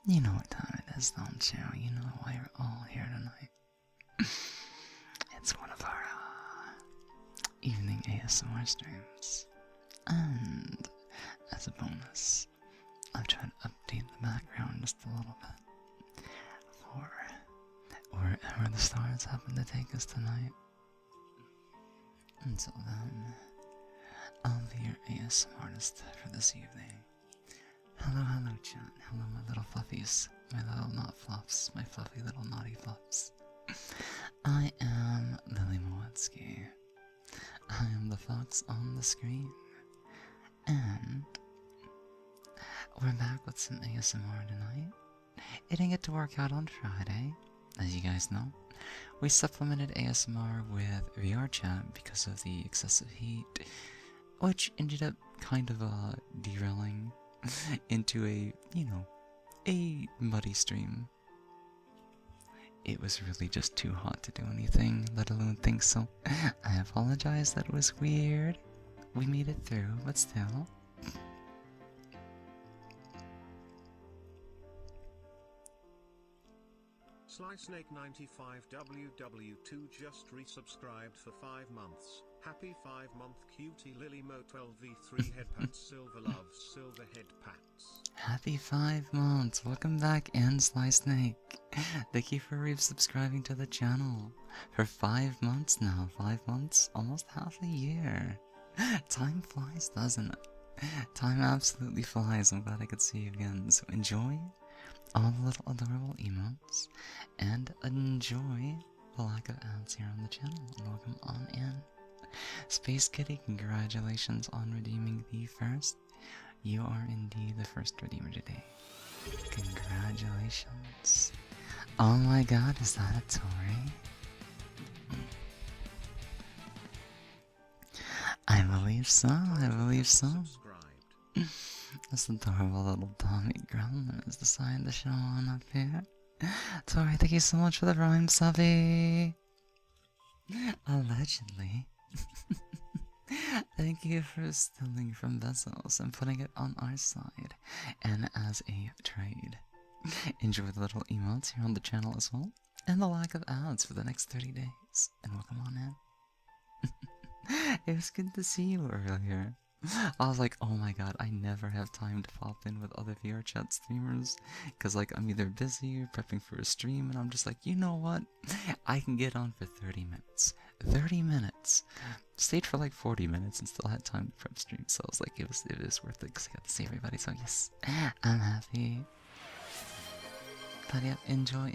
You know what time it is, don't you? You know why we're all here tonight. It's one of our evening ASMR streams. And as a bonus, I've tried to update the background just a little bit for wherever the stars happen to take us tonight. Until then, I'll be your ASMR artist for this evening. Hello, hello, chat. Hello, my little fluffies. My little not fluffs. My fluffy little naughty fluffs. I am Lily Mowetsky. I am the fox on the screen. And we're back with some ASMR tonight. It didn't get to work out on Friday, as you guys know. We supplemented ASMR with VR chat because of the excessive heat, which ended up kind of derailing into a muddy stream. It was really just too hot to do anything, let alone think, so I apologize that it was weird. We made it through, but still. SlySnake95WW2 just resubscribed for 5 months. Happy 5-month cutie Lilymo12v3 headpats silver loves silver headpats. Happy 5 months. Welcome back, and Sly Snake. Thank you for resubscribing to the channel. For 5 months now. 5 months, almost half a year. Time flies, doesn't it? Time absolutely flies. I'm glad I could see you again. So enjoy all the little adorable emotes, and enjoy the lack of ads here on the channel, and welcome on in. Space Kitty, congratulations on redeeming the first. You are indeed the first redeemer today. Congratulations. Oh my god, is that a Tori? I believe so, I believe so. This adorable little Tommy Gremlin has decided to show on up here. Tori, thank you so much for the rhyme, subby. Allegedly. Thank you for stealing from Bezos and putting it on our side, and as a trade. Enjoy the little emotes here on the channel as well, and the lack of ads for the next 30 days, and welcome on in. It was good to see you earlier. I was like, oh my god, I never have time to pop in with other VR chat streamers, because like I'm either busy or prepping for a stream, and I'm just like, you know what, I can get on for 30 minutes. 30 minutes. Stayed for like 40 minutes and still had time to prep stream, so I was like, it was worth it because I got to see everybody, so yes, I'm happy. But yep, enjoy.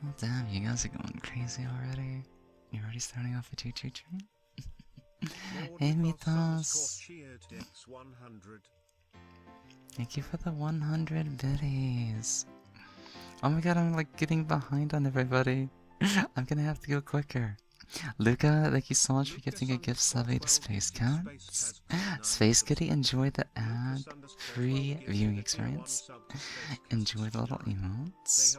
Oh damn, you guys are going crazy already. You're already starting off a choo-choo train? Hey Mythos! Thank you for the 100 biddies. Oh my god, I'm like getting behind on everybody. I'm gonna have to go quicker. Luca, thank you so much for gifting a gift subway to Space Cats. Space Kitty, enjoy the ad-free viewing experience. Enjoy the little emotes.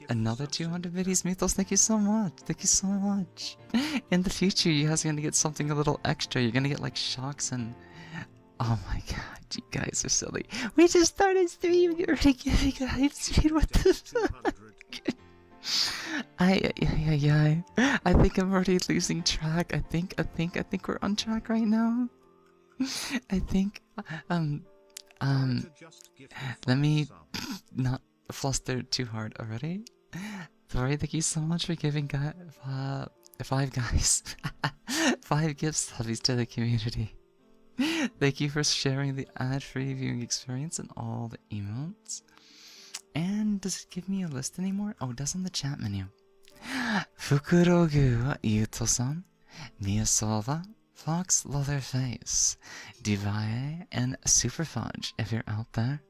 Another 200 biddies. Mythos, thank you so much. Thank you so much. In the future, you guys are gonna get something a little extra. You're gonna get like shocks and... Oh my god, you guys are silly. We just started streaming. You're already giving a hype stream. What the fuck? I think I'm already losing track. I think we're on track right now. I think, let me not fluster too hard already. Sorry, thank you so much for giving 5 guys 5 gift subbies to the community. Thank you for sharing the ad-free viewing experience and all the emotes. And does it give me a list anymore? Oh, it does in the chat menu. Fukurogu Yuto-san, Miyasova, Fox Leatherface, Divaye, and Superfudge, if you're out there.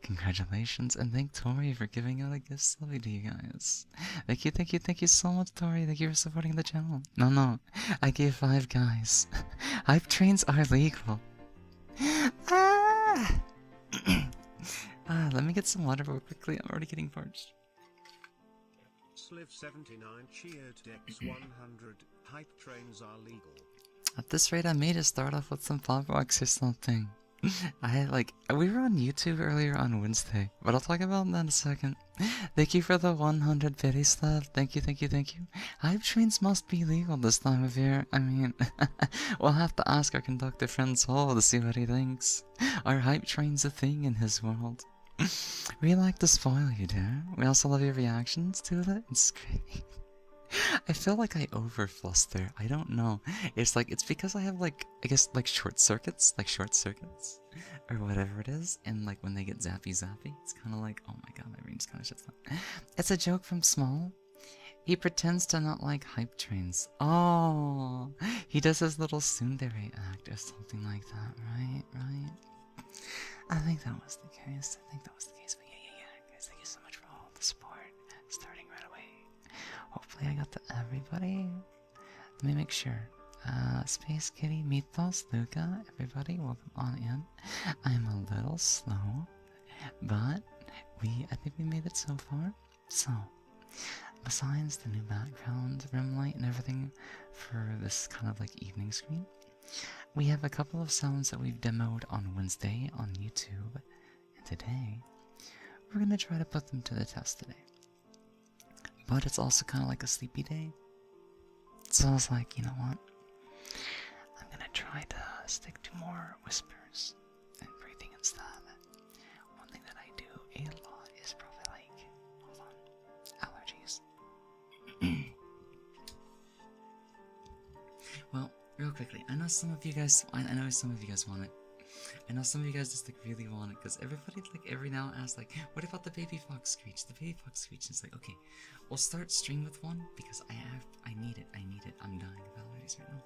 Congratulations, and thank Tori for giving out a gift subby to you guys. Thank you so much, Tori. Thank you for supporting the channel. No, I gave 5 guys. Hype trains are legal. Ah! Let me get some water real quickly. I'm already getting parched. Sliv79 cheered X100. Hype trains are legal. At this rate, I may just start off with some pop rocks or something. we were on YouTube earlier on Wednesday, but I'll talk about that in a second. Thank you for the 100 biddies, love. Thank you, thank you, thank you. Hype trains must be legal this time of year. I mean, we'll have to ask our conductor friend Saul to see what he thinks. Are hype trains a thing in his world? We like to spoil you, dear. We also love your reactions to it. It's great. I feel like I over fluster. I don't know. It's because I have I guess short circuits, or whatever it is, and when they get zappy, it's kind of like, oh my god, my brain just kind of shuts down. It's a joke from Small. He pretends to not like hype trains. Oh, he does his little tsundere act or something like that, right? I think that was the case. But yeah, guys, thank you so much for all the support. Starting right away. Hopefully I got to everybody. Let me make sure. Space Kitty, Mythos, Luca, everybody, welcome on in. I'm a little slow, but I think we made it so far. So, besides the new background, rim light, and everything for this kind of evening screen, we have a couple of sounds that we've demoed on Wednesday on YouTube, and today we're gonna try to put them to the test today. But it's also kind of like a sleepy day. So I was like, you know what? I'm gonna try to stick to more whispers and breathing instead. One thing that I do a lot is probably hold on, allergies. Well, real quickly, I know some of you guys want it. I know some of you guys just really want it, because everybody every now asks what about the baby fox screech? The baby fox screech. It's okay, we'll start stream with one because I need it. I'm dying of allergies right now.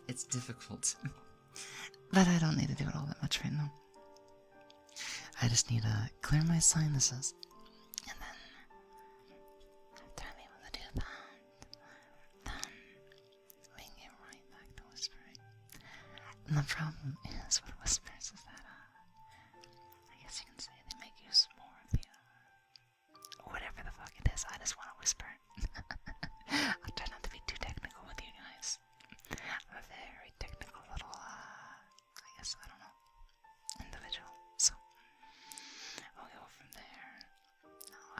It's difficult, but I don't need to do it all that much right now. I just need to clear my sinuses, and then after I'm able to do that, then we can get right back to whispering. And the problem is with whispers is that, I guess you can say they make use more of the, whatever the fuck it is, I just want to whisper. I'll try not to be too technical with you guys. I'm a very technical little, I guess, I don't know, individual, so we'll go from there.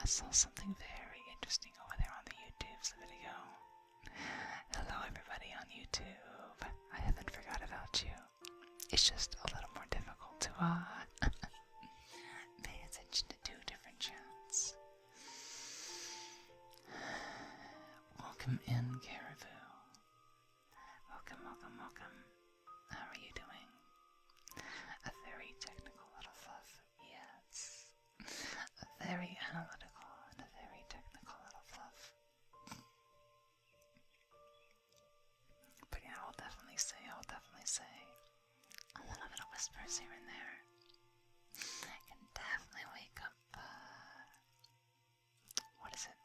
I saw something very interesting over there on the YouTube's video. Hello everybody on YouTube. I haven't forgot about you. It's just a little more difficult to pay attention to two different chats. Welcome in, Caribou. Welcome. How are you doing? A very technical little fluff, yes. A very analytical and a very technical little fluff. But yeah, I'll definitely say a little bit of whispers here and there. I can definitely wake up, what is it?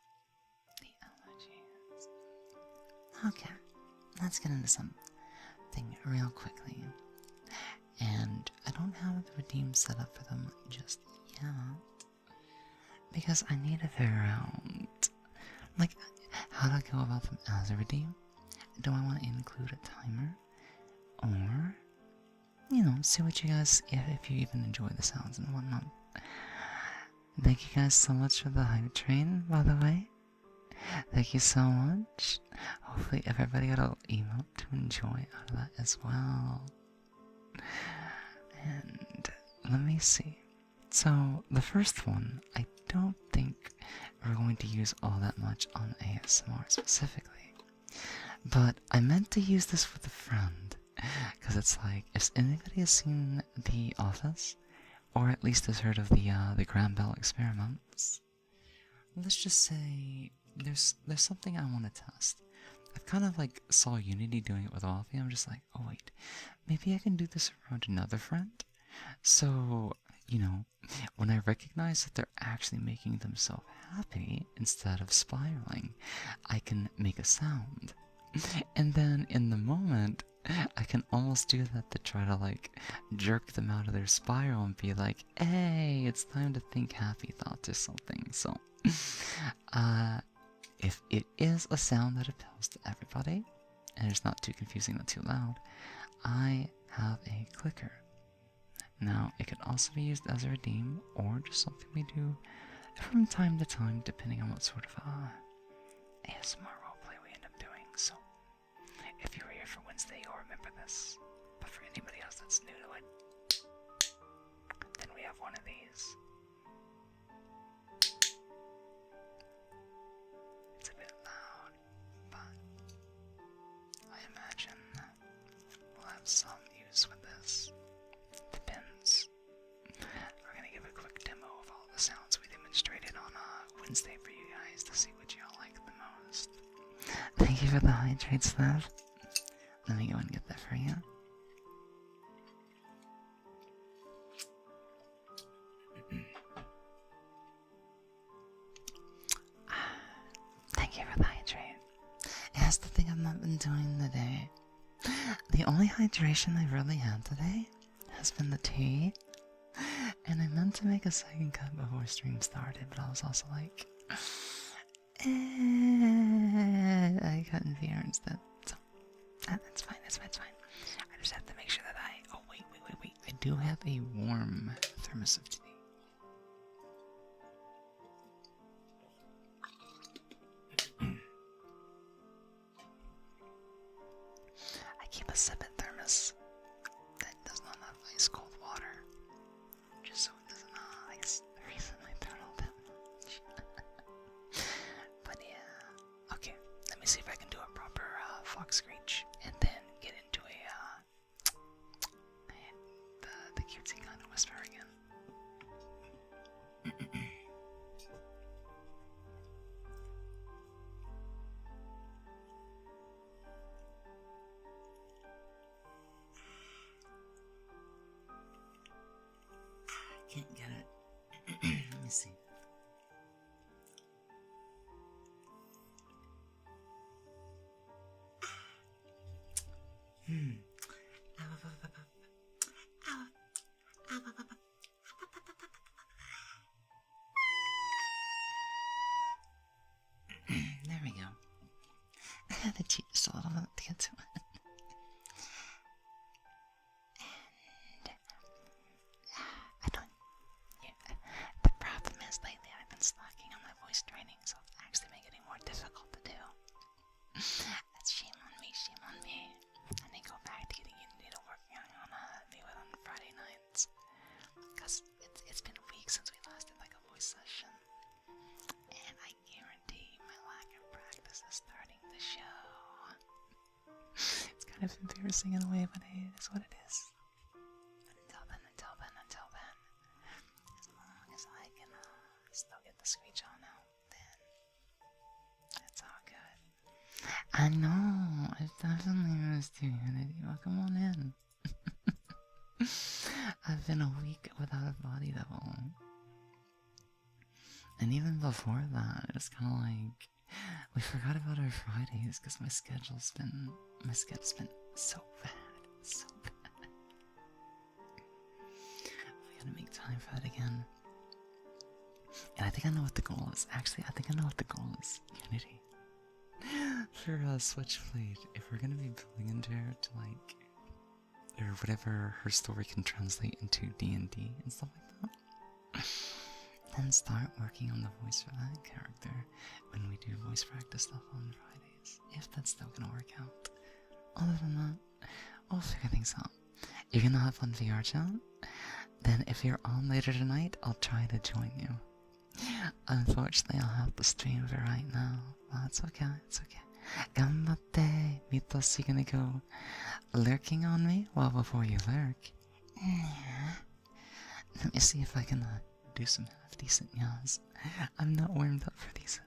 The allergies. Okay, let's get into something real quickly. And I don't have the redeem set up for them just yet, because I need to figure out, how to go about them as a redeem. Do I want to include a timer? Or, see what you guys, if you even enjoy the sounds and whatnot. Thank you guys so much for the hype train, by the way. Thank you so much. Hopefully everybody got a little emote to enjoy out of that as well. And let me see. So the first one, I don't think we're going to use all that much on ASMR specifically. But I meant to use this with a friend, because it's if anybody has seen The Office, or at least has heard of the Graham Bell experiments, let's just say there's something I want to test. I've kind of saw Unity doing it with Offie. I'm just oh wait, maybe I can do this around another friend. So, when I recognize that they're actually making themselves happy instead of spiraling, I can make a sound. And then in the moment, I can almost do that to try to like jerk them out of their spiral and be like, hey, it's time to think happy thoughts or something. So, if it is a sound that appeals to everybody, and it's not too confusing, not too loud, I have a clicker. Now, it can also be used as a redeem, or just something we do from time to time, depending on what sort of ASMR roleplay we end up doing. So, if you were here for Wednesday, you'll remember this. But for anybody else that's new to it, then we have one of these. It's a bit loud, but I imagine we'll have some use with this. Depends. We're gonna give a quick demo of all the sounds we demonstrated on Wednesday for you guys to see what y'all like the most. Thank you for the hydrate, Slav. Let me go and get that for you. Thank you for the hydrate. That's the thing I've not been doing today. The only hydration I've really had today has been the tea. And I meant to make a second cup before stream started, but I was also like, I got in VR instead. So, that's fine, that's fine. I just have to make sure that oh, wait. I do have a warm thermos of tea. I keep a separate thermos that does not have ice cold water, just so it doesn't freeze in my thermal damage. But yeah, okay. Let me see if I can do a proper fox screech, and then get into the cutesy kind of whisper again. Can't get it. Let me see. There we go. I had to cheat just a little bit to get to it. And I don't. Yeah, the problem is lately I've been slacking on my voice training, so it's actually making it more difficult to do. That's shame on me. I need to go back to getting into working on Friday nights, because it's been weeks since we last did like a voice session, and I guarantee my lack of practice is starting to show. It's kind of embarrassing in a way, but it is what it is. Until then, as long as I can still get the screech on out, then it's all good. I know, I've definitely missed you, Unity. Welcome on in. I've been a week without a body double. And even before that, it was kind of like, we forgot about our Fridays because my schedule's been so bad. We gotta make time for that again. And I think I know what the goal is. Actually, I think I know what the goal is. Unity. For Switchblade, if we're gonna be building into her to like, or whatever her story can translate into D&D and stuff like that, then start working on the voice for that character when we do voice practice stuff on Fridays, if that's still gonna work out. Other than that, we'll figure things out. You're gonna have fun VR chat? Then if you're on later tonight, I'll try to join you. Unfortunately, I'll have to stream for right now. Well, it's okay. Ganbatte! Mythos, you gonna go lurking on me? Well, before you lurk. Let me see if I can do some half-decent yawns. I'm not warmed up for these.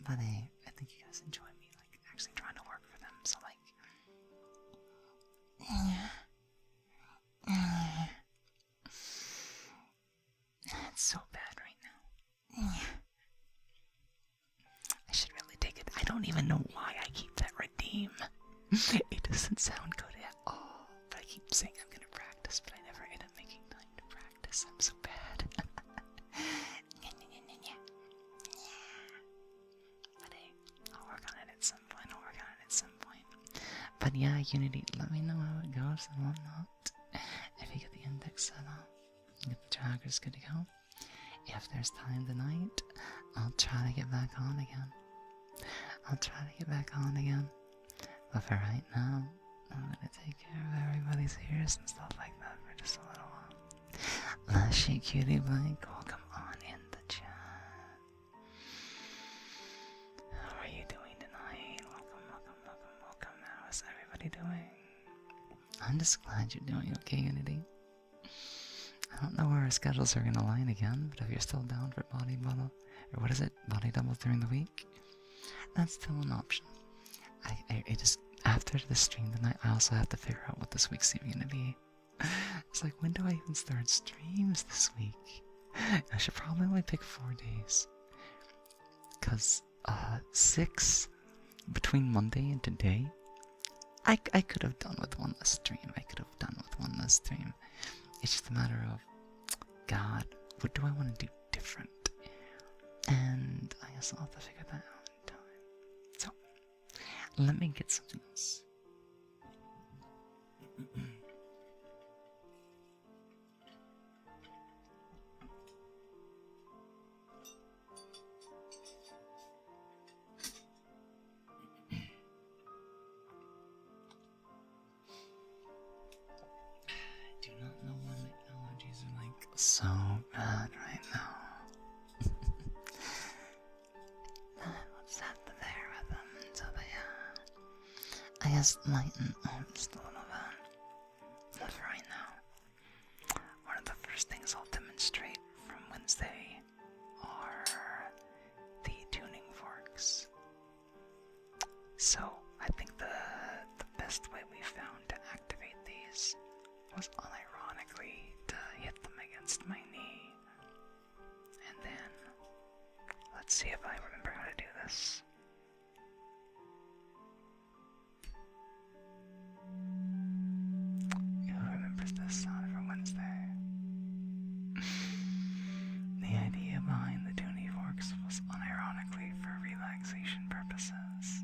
But hey, I think you guys enjoy me, like, actually trying to work for them, so like... It's so bad right now. I should really take it. I don't even know why I keep that redeem. It doesn't sound so bad. But hey, I'll work on it at some point. But yeah, Unity, let me know how it goes and whatnot. If you get the index set up, get the trackers good to go. If there's time tonight, I'll try to get back on again. But for right now, I'm gonna take care of everybody's ears and stuff like that for just a little while. Lashy Cutie Blank, welcome on in the chat. How are you doing tonight? Welcome. How is everybody doing? I'm just glad you're doing okay, Unity. I don't know where our schedules are gonna align again, but if you're still down for body double during the week, that's still an option. I just, after the stream tonight, I also have to figure out what this week's even gonna be. It's like, when do I even start streams this week? I should probably only pick 4 days. Cause, 6, between Monday and today, I could have done with one less stream. It's just a matter of, God, what do I want to do different? And I guess I'll have to figure that out in time. So, let me get something else. I do not know why my allergies are like so bad right now. What's that there with them? So I guess lighten up just a little bit. But for right now, one of the first things I'll demonstrate from Wednesday are the tuning forks. So I think the best way we found to activate these was unironically to hit them against my knee. And then, let's see if I remember how to do this. Who remembers this sound from Wednesday? The idea behind the tuning forks was unironically for relaxation purposes.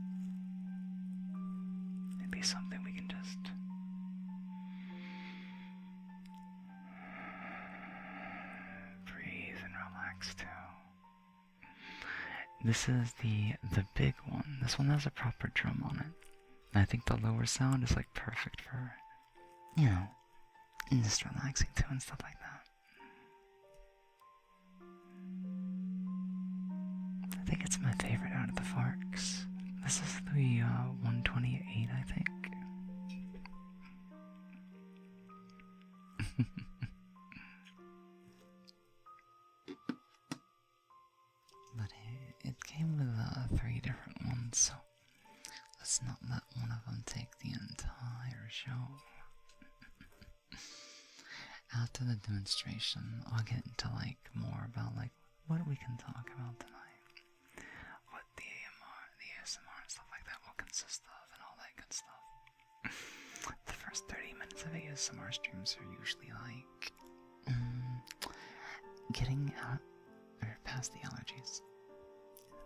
It'd be something we can just breathe and relax to. This is the big one. This one has a proper drum on it. And I think the lower sound is like perfect for, you know, just relaxing too and stuff like that. I think it's my favorite out of the forks. This is the 128, I think. But it came with 3 different ones, so let's not let one of them take the entire show. After the demonstration, I'll get into like more about like what we can talk about tonight, what the ASMR and stuff like that will consist of, and all that good stuff. The first 30 minutes of ASMR streams are usually like getting out or past the allergies.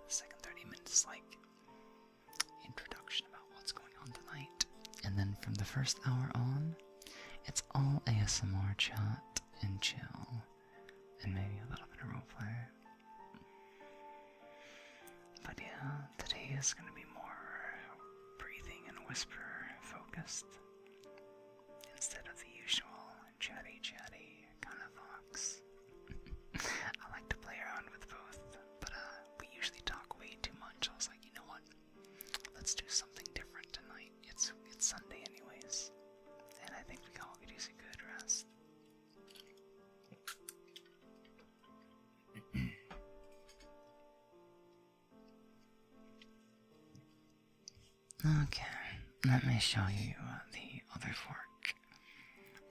The second 30 minutes is like introduction about what's going on tonight, and then from the first hour on, it's all ASMR chat and chill, and maybe a little bit of roleplay. But yeah, today is going to be more breathing and whisper focused, instead of the usual chatty kind of talks. I like to play around with both, but we usually talk way too much. I was like, you know what? Let's do something different tonight. It's Sunday anyways, and I think we can all use a good rest. Okay, let me show you the other fork.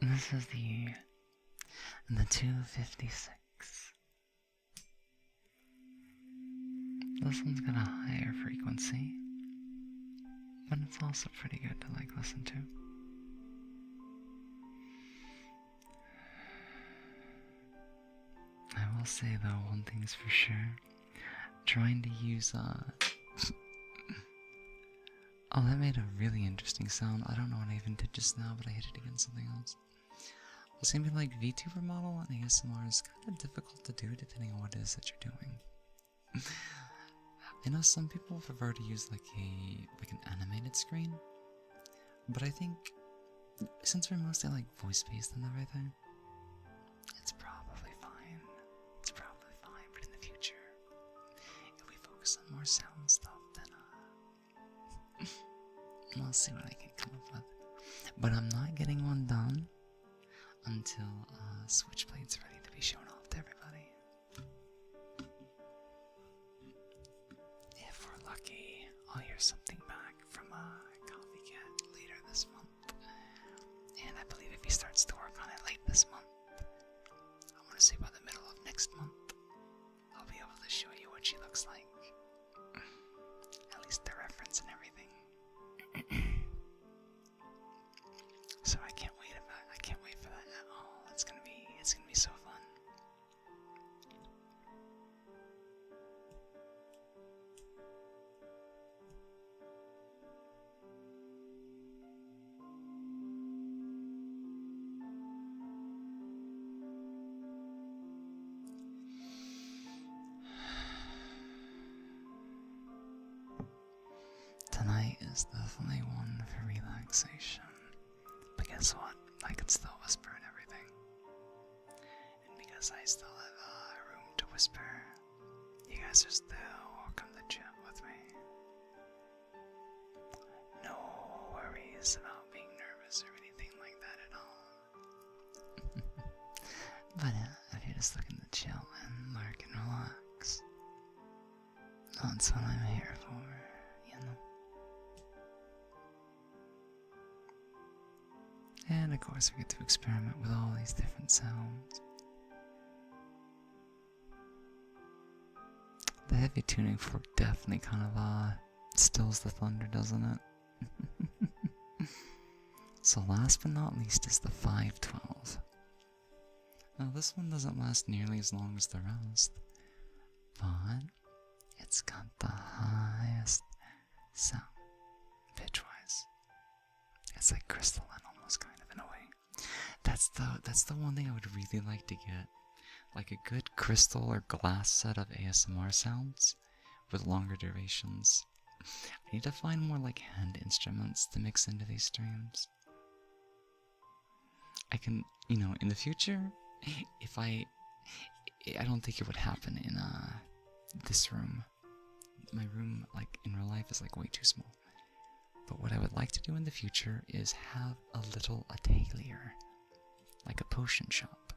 This is the 256. This one's got a higher frequency, but it's also pretty good to like listen to. will say though, one thing's for sure. Trying to use oh, that made a really interesting sound. I don't know what I even did just now, but I hit it against something else. It's gonna be like VTuber model and ASMR is kind of difficult to do depending on what it is that you're doing. I know some people prefer to use like an animated screen, but I think since we're mostly like voice-based and everything, it's probably fine. It's probably fine, but in the future, if we focus on more sound stuff, then we'll see what I can come up with. But I'm not getting one done until Switchblade's ready to be shown off to everybody. If we're lucky, I'll hear something back from Coffee Cat later this month. And I believe if he starts to work on it late this month, I want to say by the middle of next month, I'll be able to show you what she looks like. At least the reference and everything. So I can't wait for that at all. It's gonna be so fun. Tonight is definitely one for relaxation. But guess what? I can still whisper and everything. And because I still have room to whisper, you guys are still welcome to chat with me. No worries about being nervous or anything like that at all. But if you're just looking to chill and lurk and relax, that's what I'm here for, you know. And of course we get to experiment with all these different sounds. The heavy tuning fork definitely kind of stills the thunder, doesn't it? So last but not least is the 512. Now this one doesn't last nearly as long as the rest, but it's got the highest sound pitch-wise. It's like crystalline almost, kind of, in a way. That's the one thing I would really like to get. Like a good crystal or glass set of ASMR sounds with longer durations. I need to find more like hand instruments to mix into these streams. I can, in the future, if I don't think it would happen in this room. My room, like in real life, is like way too small. But what I would like to do in the future is have a little atelier, like a potion shop.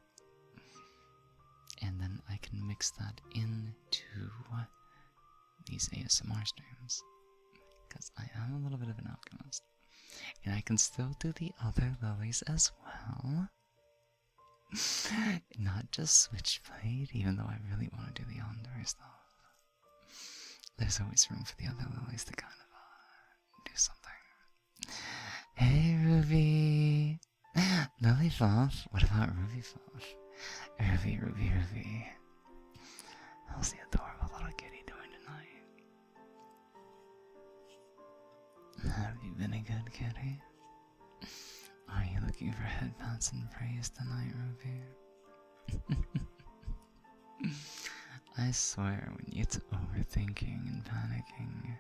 And then I can mix that into these ASMR streams. Because I am a little bit of an alchemist. And I can still do the other lilies as well. Not just Switchblade, even though I really want to do the Andor stuff. There's always room for the other lilies to kind of do something. Hey Ruby! Lily Fluff? What about Ruby Fluff? Ruby. How's the adorable little kitty doing tonight? Have you been a good kitty? Are you looking for head pats and praise tonight, Ruby? I swear, when you get to overthinking and panicking,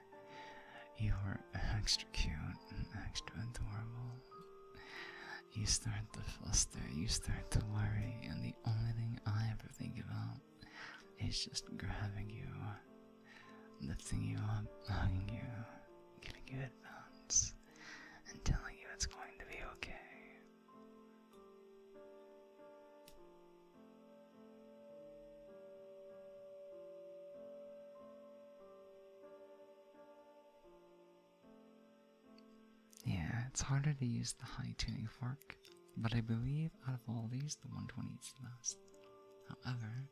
you are extra cute and extra adorable. You start to fluster, you start to worry, and the only thing I ever think about is just grabbing you, lifting you up, hugging you, giving you advice, and telling you it's going to be okay. Yeah, it's harder to use the high tuning fork, but I believe out of all these, the 120 is the best. However,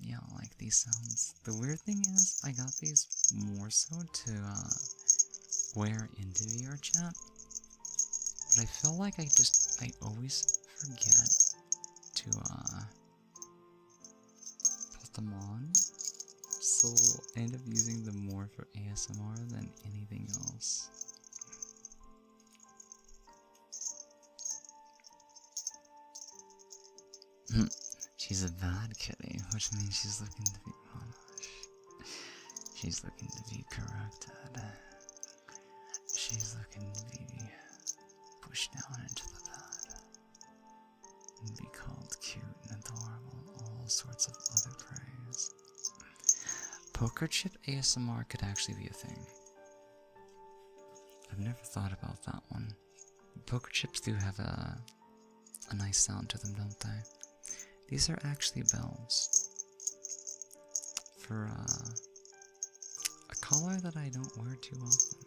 yeah, I like these sounds. The weird thing is, I got these more so to wear into VRChat, but I feel like I always forget to put them on, so I end up using them more for ASMR than anything else. She's a bad kitty, which means she's looking to be punished. She's looking to be corrected. She's looking to be pushed down into the bed and be called cute and adorable, all sorts of other praise. Poker chip ASMR could actually be a thing. I've never thought about that one. Poker chips do have a nice sound to them, don't they? These are actually bells for a color that I don't wear too often.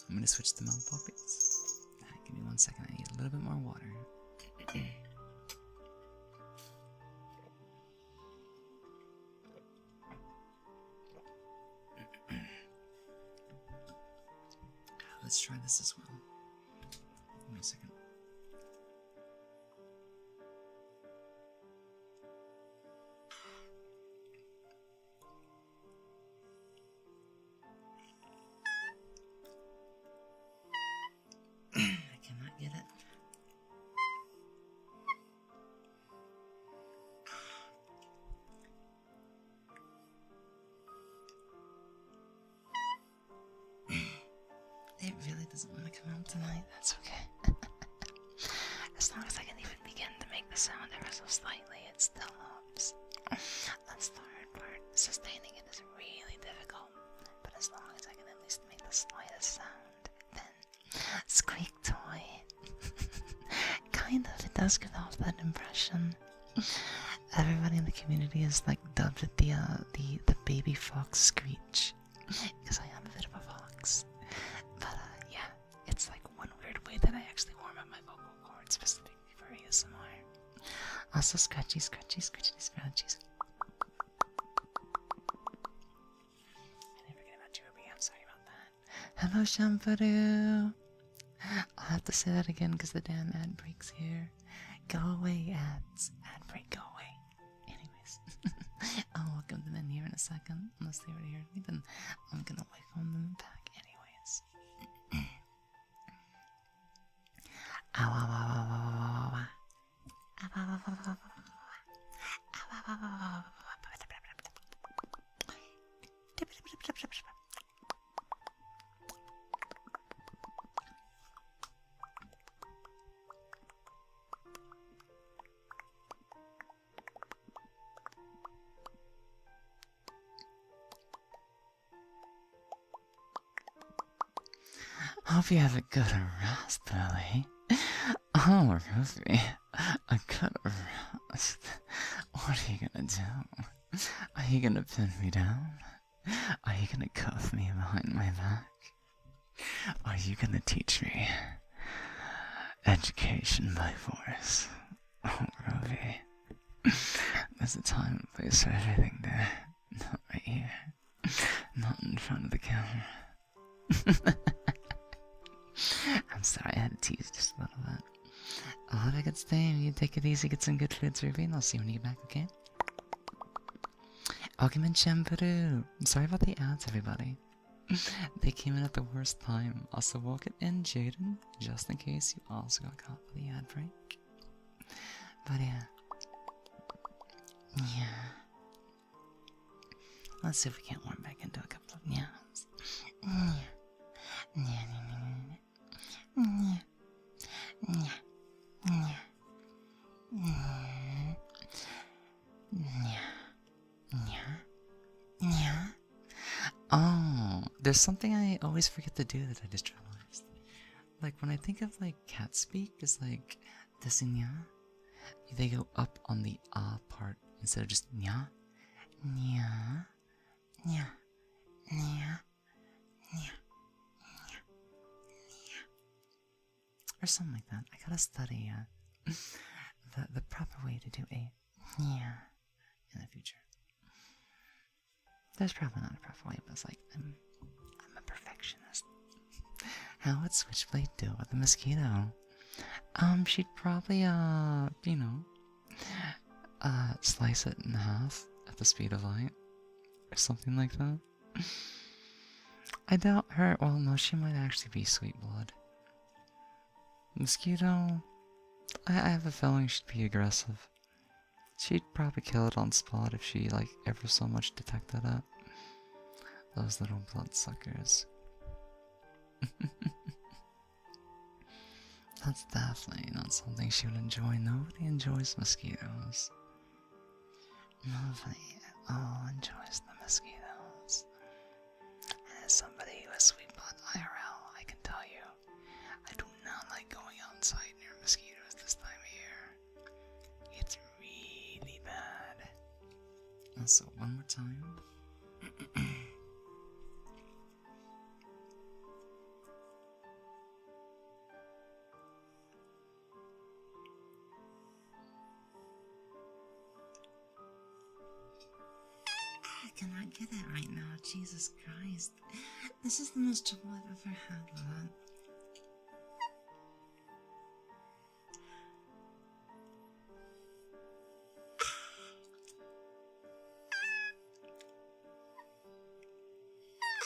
I'm gonna switch to milk puppies. Give me 1 second, I need a little bit more water. Let's try this as well. Give me a second. I cannot get it. It really doesn't want to come out tonight. That's okay. As long as I can even begin to make the sound ever so slightly, it still helps. That's the hard part. Sustaining it is really difficult. But as long as I can at least make the slightest sound, then squeak toy. Kind of, it does give off that impression. Everybody in the community is like dubbed it the baby fox screech, because I am a bit of a fox. But yeah, it's like one weird way that I actually warm up my vocal cords specifically for ASMR. Also scratchy, scratchy, scratchy, scratchies. I didn't forget about you, Ruby. I'm sorry about that. Hello, Shampoo. I'll have to say that again because the damn ad break's here. Go away, ads. Ad break, go away. Anyways, I'll welcome them in here in a second. Unless they already heard me, then I'm gonna welcome them back anyways. Ow, ow, ow, ow, ow, ow, ow. Ow, ow, ow, ow, ow, ow, ow. Ow, ow, ow, ow, ow, ow. Hope you have a good rest, Billy. Oh, Ruby, a good rest. What are you gonna do? Are you gonna pin me down? Are you gonna cuff me behind my back? Are you gonna teach me education by force? Oh, Ruby, there's a time and place for everything there. Not right here. Not in front of the camera. I'm sorry, I had to tease just a little bit. I'll have a good stay. You take it easy, get some good food, Ruby, and I'll see you when you get back, okay? Welcome in, Shampoo. Sorry about the ads, everybody. They came in at the worst time. Also, welcome in, Jaden, just in case you also got caught with the ad break. But yeah. Yeah. Let's see if we can't warm back into a couple of meows. Yeah. Yeah, yeah, yeah, yeah, yeah, yeah, yeah. Oh, there's something I always forget to do that I just realized. Like when I think of like cat speak, it's like this nya. They go up on the ah part instead of just nya, nya, nya, nya, nya. Or something like that. I gotta study the proper way to do a yeah in the future. There's probably not a proper way, but it's like How would Switchblade do with a mosquito? She'd probably, slice it in half at the speed of light, or something like that. I doubt her. Well, no, she might actually be sweet blood. Mosquito, I have a feeling she'd be aggressive. She'd probably kill it on spot if she, like, ever so much detected it. Those little bloodsuckers. That's definitely not something she would enjoy. Nobody enjoys mosquitoes. Nobody at all enjoys the mosquitoes. And as somebody who has sweet blood IRL, I can tell you, I do not like going outside near mosquitoes this time of year. It's really bad. Also, one more time. I cannot get it right now. Jesus Christ. This is the most trouble I've ever had with it.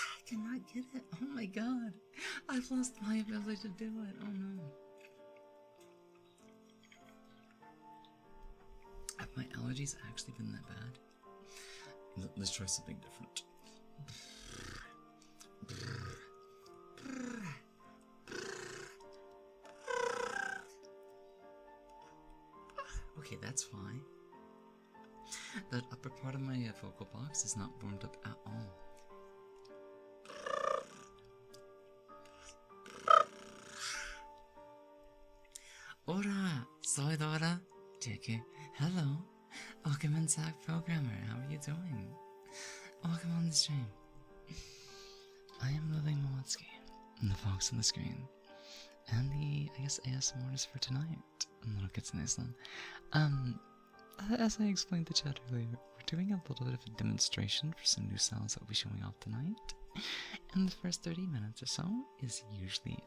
I cannot get it. Oh my god. I've lost my ability to do it. Oh no. Have my allergies actually been that bad? Let's try something different. Okay, that's fine. That upper part of my vocal box is not warmed up at all. Hola, soy Dora. JK. Hello. Welcome inside, programmer. How are you doing? Welcome on the stream. I am Living Moletsky, the fox on the screen, and the, I guess, ASMR artist for tonight. Little Kids in Islam. As I explained to chat earlier, we're doing a little bit of a demonstration for some new sounds that we'll be showing off tonight. And the first 30 minutes or so is usually,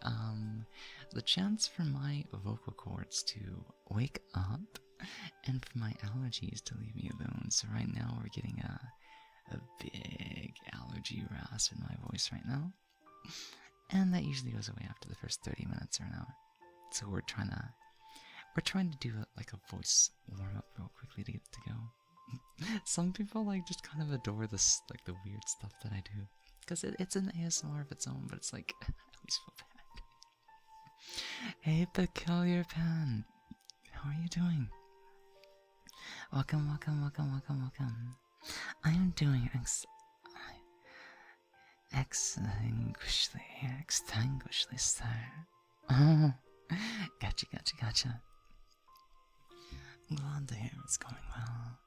the chance for my vocal cords to wake up and for my allergies to leave me alone. So right now we're getting a big allergy rasp in my voice right now. And that usually goes away after the first 30 minutes or an hour. So we're trying to do like a voice warm up real quickly to get to go. Some people like just kind of adore this, like the weird stuff that I do. Because it's an ASMR of its own, but it's like, I always feel bad. Hey, Peculiar Pen. How are you doing? Welcome, welcome, welcome, welcome, welcome. I am doing extinguishedly, sir. Oh, gotcha, gotcha, gotcha. Glad to hear it's going well.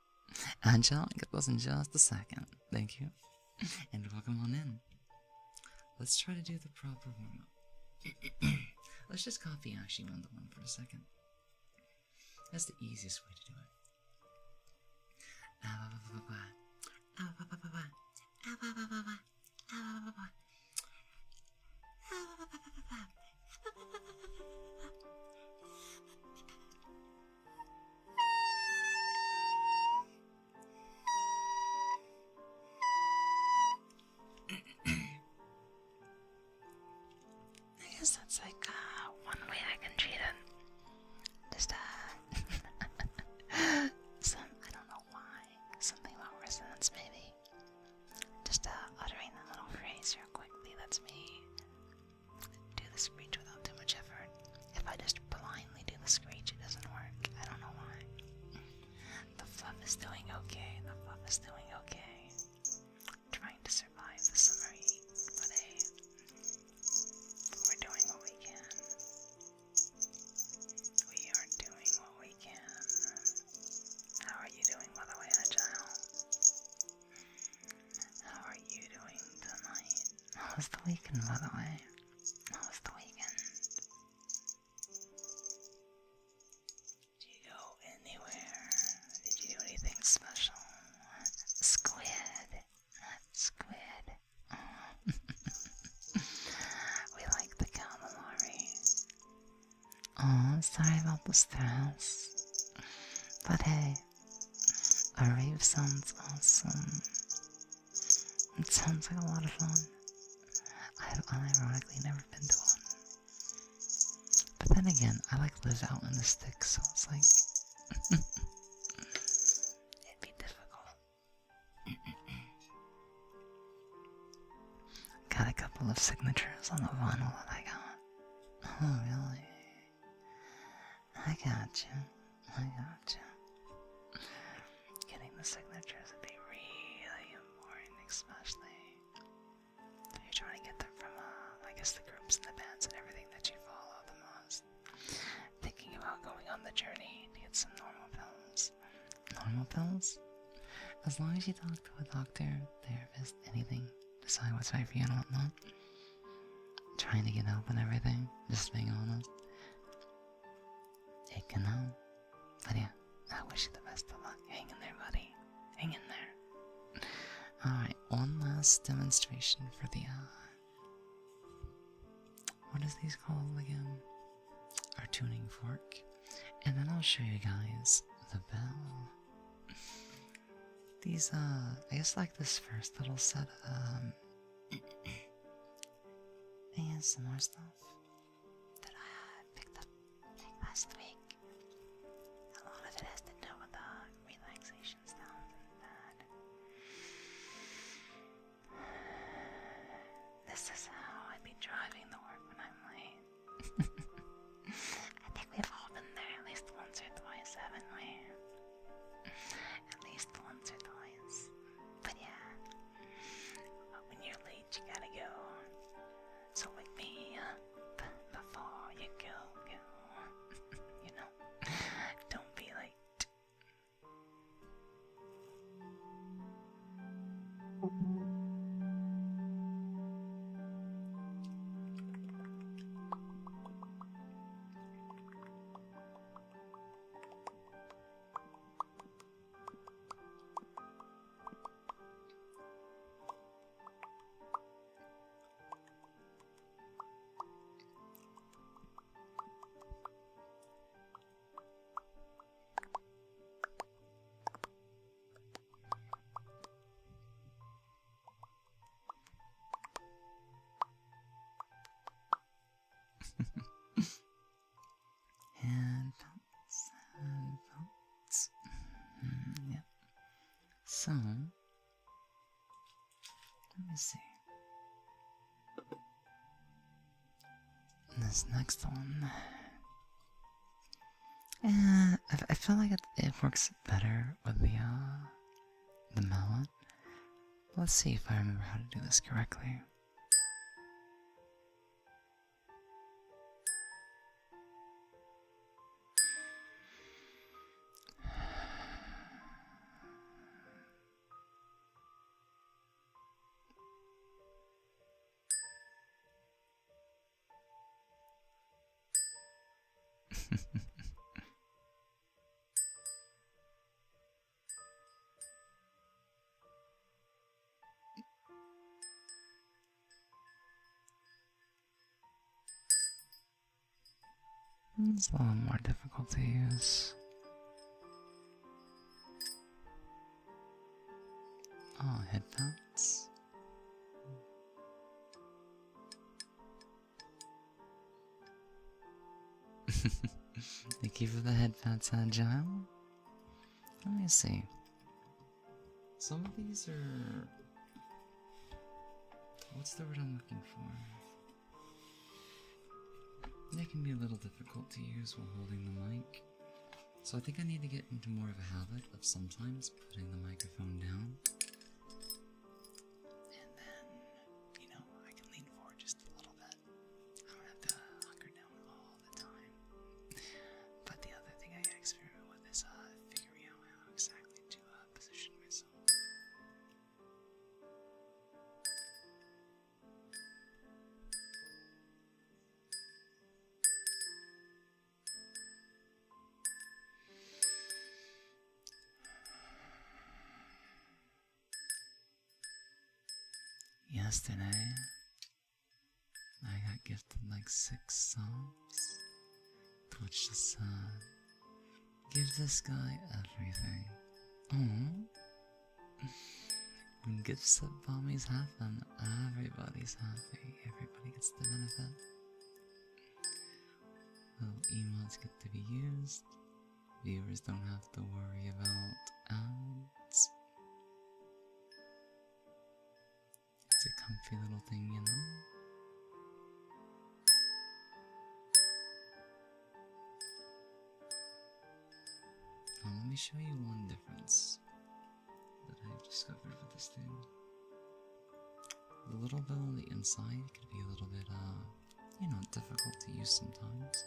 Angel, get those in just a second. Thank you. And welcome on in. Let's try to do the proper warm-up. Let's just copy Ashy 1-to-1 for a second. That's the easiest way to do it. I guess that's like one way I can cheat it. Just I don't know why. Something about resonance, maybe. Just uttering that little phrase real quickly lets me do the screech without too much effort. If I just blindly do the screech, it doesn't work. I don't know why. The fluff is doing okay. The fluff is doing okay. Trying to survive the summer heat, but hey, we're doing what we can. We are doing what we can. How are you doing, by the way, Agile? How are you doing tonight? How was the weekend, by the way? How was the weekend? Did you go anywhere? Did you do anything special? Squid. Squid. We like the count sorry about the stress. But hey, a rave sounds awesome. It sounds like a lot of fun. I've unironically never been to one. But then again, I like live out in the sticks, so it's like it'd be difficult. Got a couple of signatures on the vinyl that I got. Oh really? I got you. Getting the signatures would be really important, especially if you're trying to get them from, I guess, the groups and the bands and everything that you follow the most. Thinking about going on the journey to get some normal pills. Normal pills? As long as you talk to a doctor, therapist, anything, decide what's right for you and whatnot. Trying to get help and everything, just being honest. It can help. But yeah, I wish you the best of luck. Hang in there, buddy. Hang in there. Alright, one last demonstration for the, what is these called again? Our tuning fork. And then I'll show you guys the bell. These, I guess like this first little set of, ASMR stuff that I picked up like last week. A lot of it has to do with the relaxation sounds and that. This is how I'd be driving to work when I'm late. I think we've all been there at least once or twice, haven't we? At least once or twice. But yeah, when you're late, you gotta go. So wake me up before you go. You know, don't be late. Headphones. Yep. So, let me see. This next one. I feel like it works better with the mallet. Let's see if I remember how to do this correctly. It's a little more difficult to use. Oh, headphones. Thank you for the headphones, Agile. Let me see. Some of these are... What's the word I'm looking for? They can be a little difficult to use while holding the mic. So I think I need to get into more of a habit of sometimes putting the microphone down. And then, you know, I can lean forward just a little bit. I don't have to hunker down all the time. But the other thing I gotta experiment with is figuring out how exactly to position myself. Yesterday, I got gifted like 6 songs. Let's just give this guy everything. Oh, when gifts that bombies happen, everybody's happy. Everybody gets the benefit. Little emotes get to be used. Viewers don't have to worry about ads. It's a comfy little thing, you know? Let me show you one difference that I've discovered with this thing. The little bell on the inside can be a little bit, difficult to use sometimes.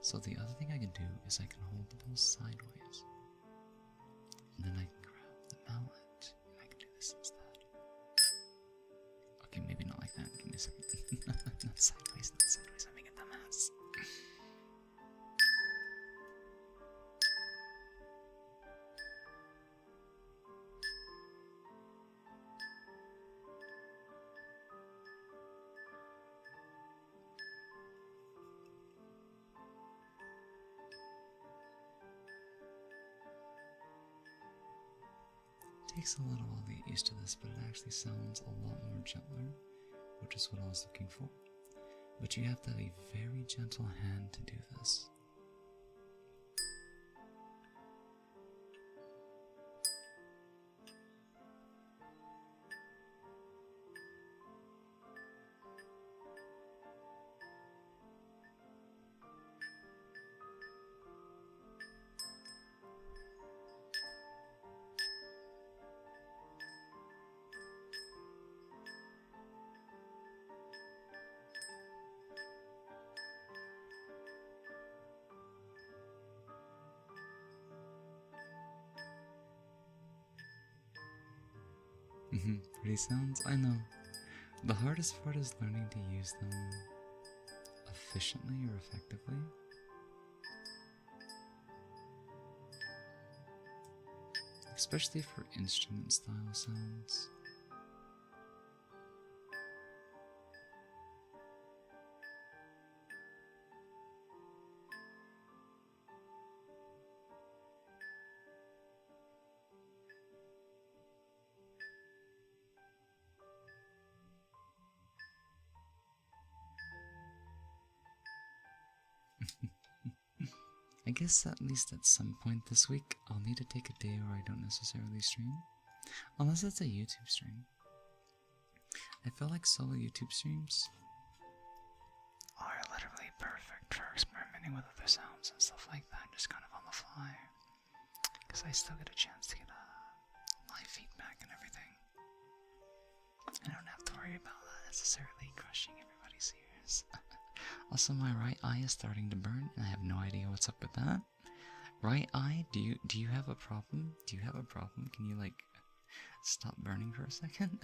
So the other thing I can do is I can hold the bell sideways. And then I can grab the mallet, and I can do this instead. Okay, maybe not like that. Give me a second. Not sideways, I'm making a dumbass. Takes a little while to get used to this, but it actually sounds a lot more gentler, which is what I was looking for. But you have to have a very gentle hand to do this. Pretty sounds? I know. The hardest part is learning to use them efficiently or effectively. Especially for instrument style sounds. I guess at least at some point this week, I'll need to take a day where I don't necessarily stream. Unless it's a YouTube stream. I feel like solo YouTube streams are literally perfect for experimenting with other sounds and stuff like that, just kind of on the fly. Because I still get a chance to get live feedback and everything. I don't have to worry about necessarily crushing everybody's ears. Also, my right eye is starting to burn, and I have no idea what's up with that. Right eye, do you have a problem? Do you have a problem? Can you like stop burning for a second?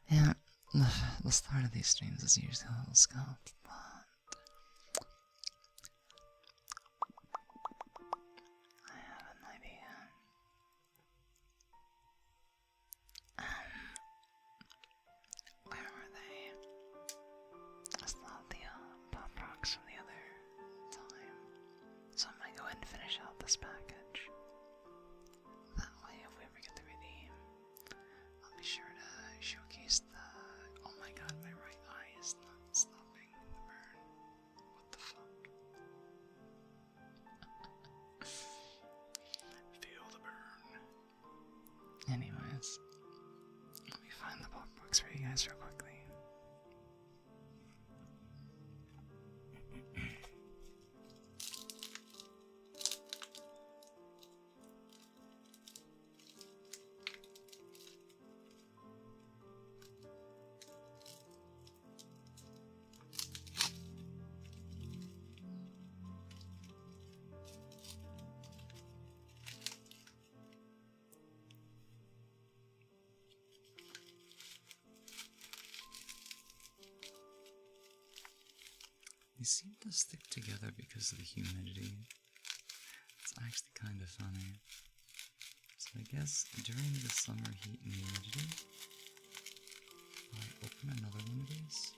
Yeah, the start of these streams is usually a little scuffed, but I have an idea. Where were they? I still have the pop rocks from the other time, so I'm gonna go ahead and finish out this package. That way, if we ever get to redeem, I'll be sure to showcase the. Oh my god, my right eye is not stopping the burn. What the fuck? Feel the burn. Anyways, let me find the pop box for you guys real quickly. They seem to stick together because of the humidity. It's actually kind of funny. So So I guess during the summer heat and humidity, I open another one of these.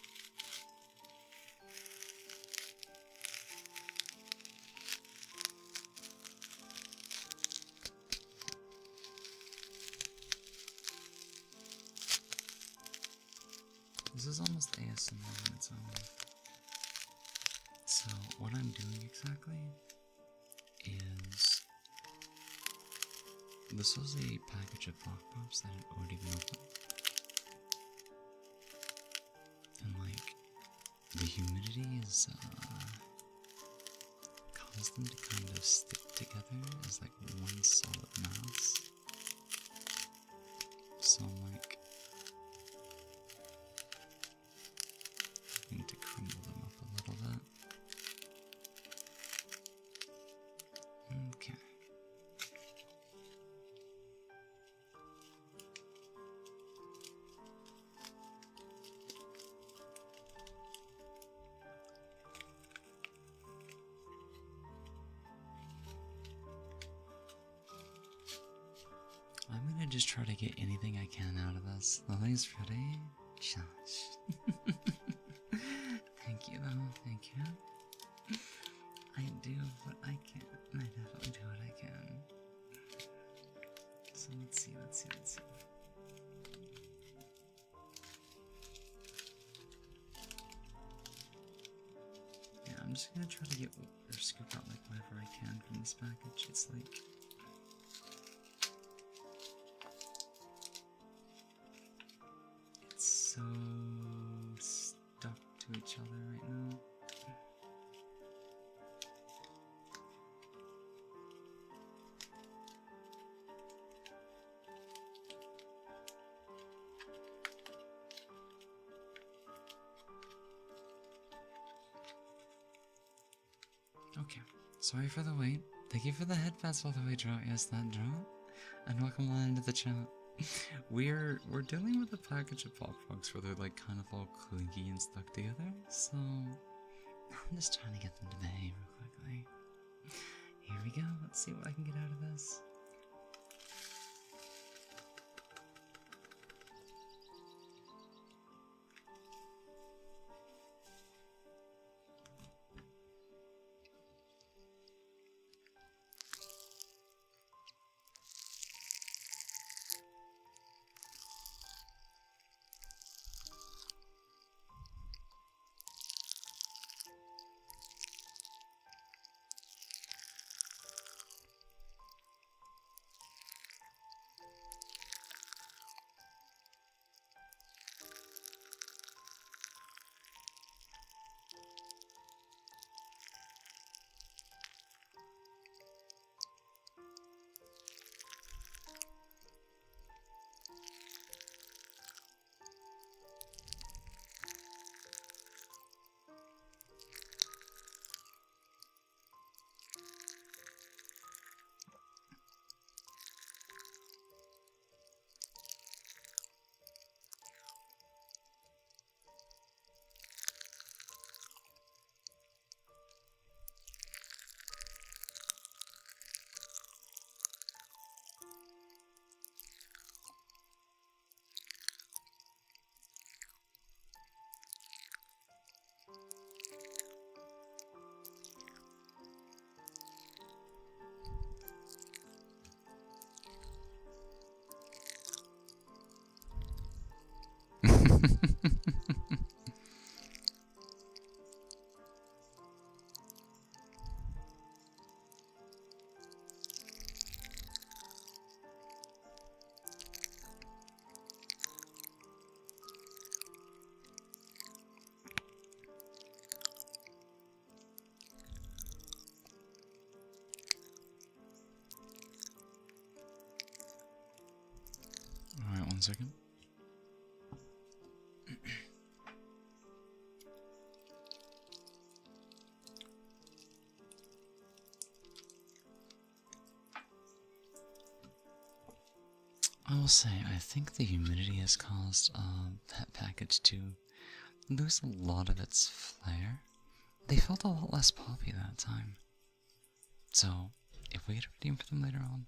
This is almost ASMR on its own. So what I'm doing exactly is, this was a package of Flock Pops that had already been opened. And like, the humidity is caused them to kind of stick together as like one solid mass. So I'm like, I need to crumble them up a little bit. Okay. I'm gonna just try to get anything I can out of this. Lily's ready? Shush. Thank you though, thank you. I do what I can. I definitely do what I can. So let's see. Yeah, I'm just gonna try to get or scoop out like whatever I can from this package. It's like, it's so stuck to each other right now. Okay, sorry for the wait. Thank you for the headphones all the way, Draw. Yes, that Draw. And welcome on into the chat. We're dealing with a package of pop frogs where they're like kind of all clinky and stuck together. So I'm just trying to get them to behave real quickly. Here we go. Let's see what I can get out of this. Alright, 1 second. I will say, I think the humidity has caused that package to lose a lot of its flair. They felt a lot less poppy that time. So, if we get a redeem for them later on,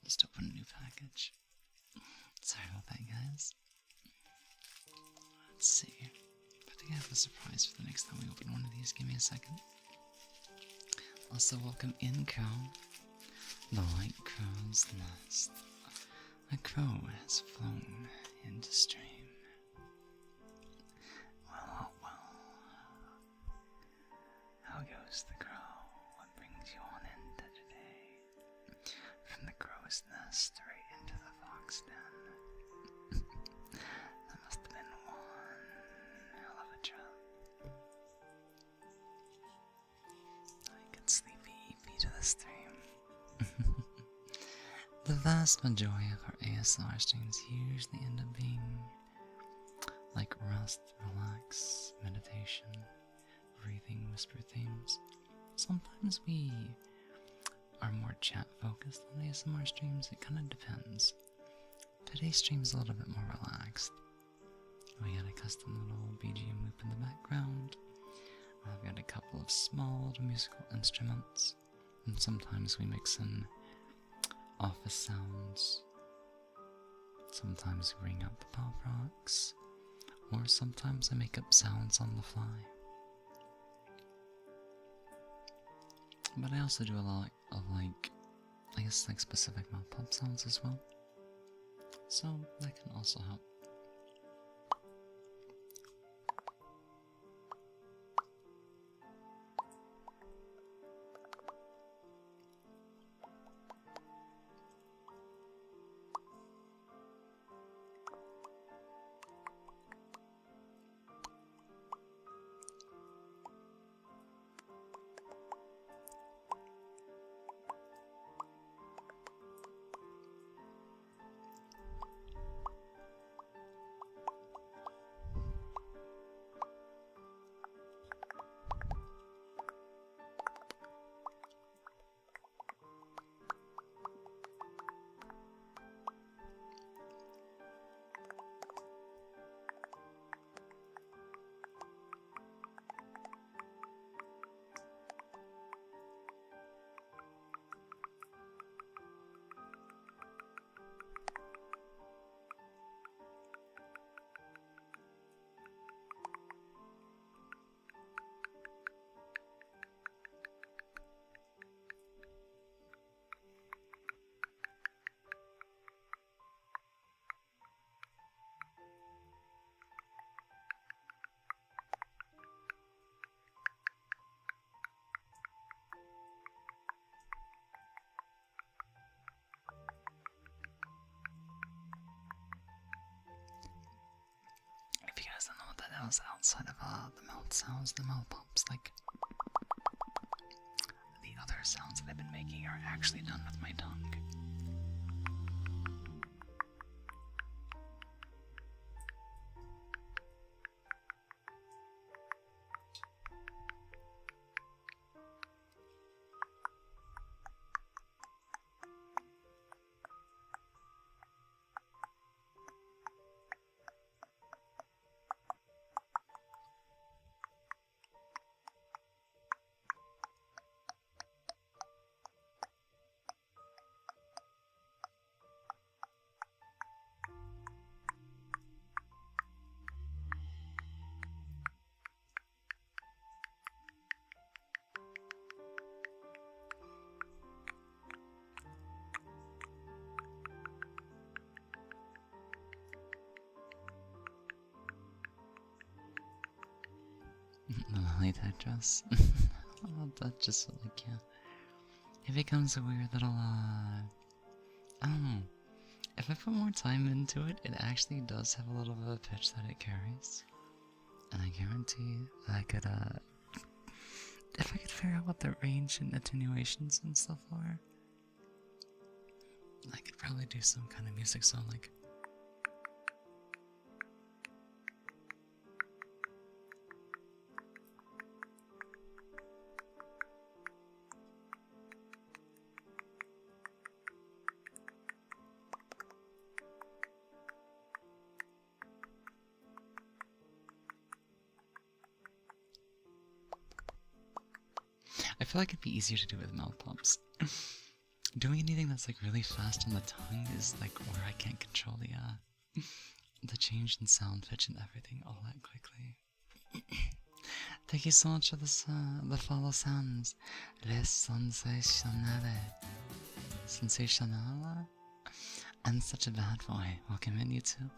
Just open a new package. Sorry about that, guys. Let's see. I think I have a surprise for the next time we open one of these. Give me a second. Also, welcome in, Crow. The White Crow's Nest. A crow has flown into stream. Well, well, well. How goes the crow? What brings you on into today? From the crow's nest straight into the fox den. That must have been one hell of a trip. I get sleepy to the stream. The vast majority of our ASMR streams usually end up being like rest, relax, meditation, breathing, whisper themes. Sometimes we are more chat focused on ASMR streams, it kind of depends. Today's stream is a little bit more relaxed. We got a custom little BGM loop in the background. I've got a couple of small little musical instruments, and sometimes we mix in office sounds. Sometimes we ring out the pop rocks, or sometimes I make up sounds on the fly. But I also do a lot of I guess specific mouth pop sounds as well. So that can also help. If you guys don't know what that is outside of the mouth sounds, the mouth pops, the other sounds that I've been making are actually done with my tongue. Light address. Oh, that just yeah. It becomes a weird little I don't know. If I put more time into it, it actually does have a little bit of a pitch that it carries. And I guarantee that I could if I could figure out what the range and attenuations and stuff are, I could probably do some kind of music sound like. I feel like it'd be easier to do with mouth pumps. doing anything that's like really fast on the tongue is like where I can't control the change in sound pitch and everything all that quickly. Thank you so much for this, the follow sounds. Les sensationale. Sensationale? I'm such a bad boy. Welcome in, you two.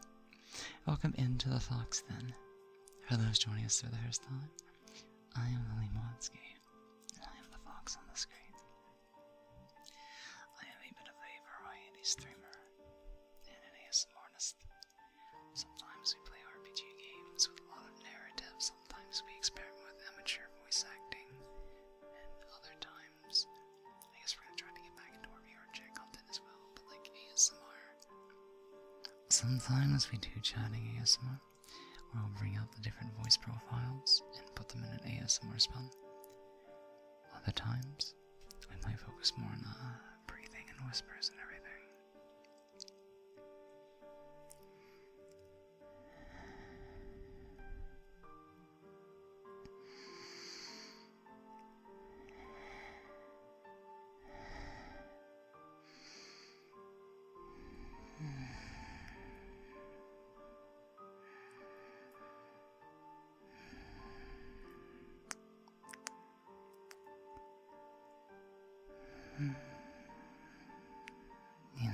Welcome into the Fox, then. For those joining us for the first time, I am Lily Modsky, and I am the Fox on the screen. I am a bit of a variety streamer and an ASMRist. Sometimes we play RPG games with a lot of narrative, sometimes we experiment with amateur voice acting, and other times, I guess we're gonna try to get back into our VRJ content as well, but like ASMR. Sometimes we do chatting ASMR, where we'll bring out the different voice profiles and put them in an ASMR spell. Other times, we might focus more on breathing and whispers and everything. You know,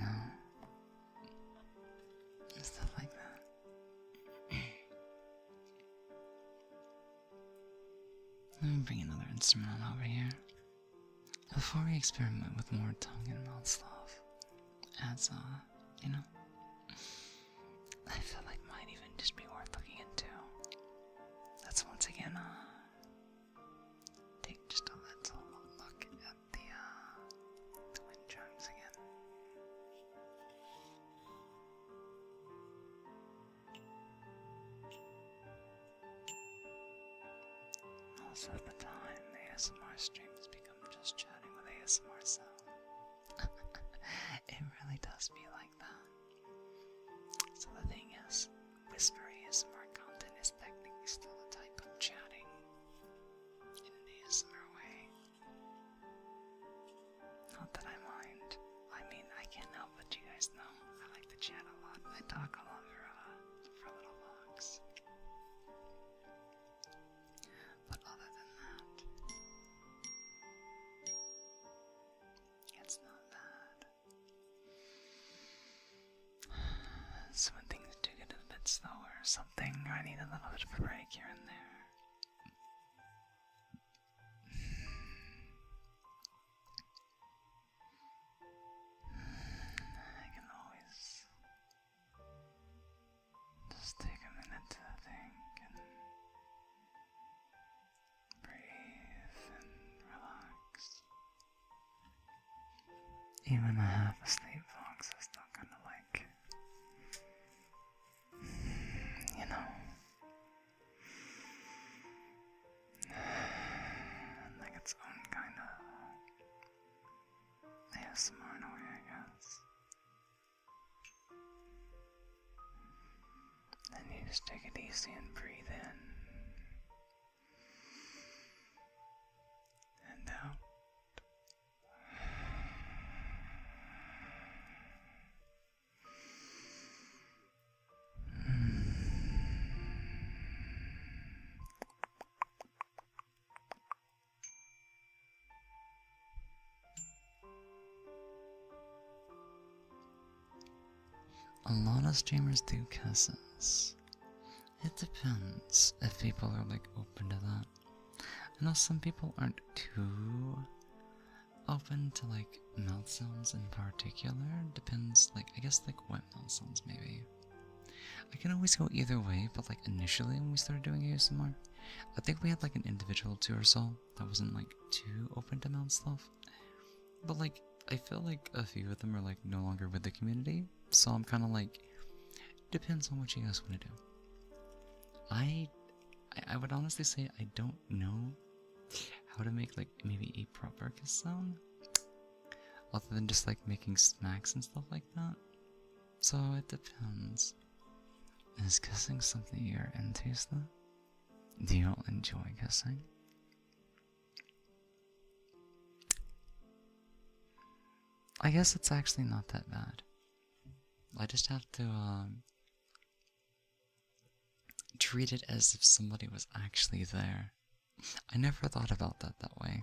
and stuff like that. Let me bring another instrument on over here. Before we experiment with more tongue and mouth stuff, as, you know, I feel like might even just be worth looking into. Let's once again, take just a little look at the wind chimes again. Most of the time, ASMR streams become just chatting with ASMR sound. It really does be like that. So the thing is, whisper ASMR content is technically still a type of chatting in an ASMR way. Not that I mind. I mean, I can't help but you guys know I like to chat a lot. I talk a lot for little vlogs. But other than that, it's not bad. So when things do get a bit slower or something, I need a little bit of a break here and there. I can always just take a minute to think and breathe and relax. Even a half asleep fox is still kind of like, you know, like its own kind of ASMR in a way, I guess. Then you just take it easy and breathe in and out. A lot of streamers do kisses. It depends if people are like open to that. I know some people aren't too open to like mouth sounds in particular. Depends, like, I guess like what mouth sounds maybe. I can always go either way, but like initially when we started doing ASMR, I think we had like an individual two or so that wasn't like too open to mouth stuff. But like, I feel like a few of them are like no longer with the community, so I'm kind of like, depends on what you guys want to do. I would honestly say I don't know how to make like maybe a proper kiss sound, other than just like making smacks and stuff like that. So it depends. Is kissing something you're into still? Do you all enjoy kissing? I guess it's actually not that bad. I just have to treat it as if somebody was actually there. I never thought about that way.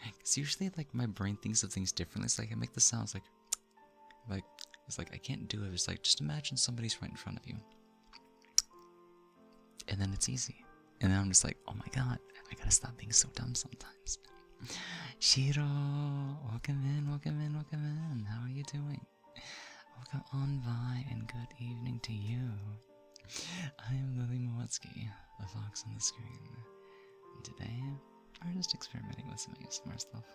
Because usually, like, my brain thinks of things differently. It's like I make the sounds like, it's like I can't do it. It's like, just imagine somebody's right in front of you. And then it's easy. And then I'm just like, oh my god, I gotta stop being so dumb sometimes. Shiro, welcome in, welcome in, welcome in. How are you doing? Welcome on by, and good evening to you. I am Lily Mowetsky, the fox on the screen. And today, we're just experimenting with some ASMR stuff.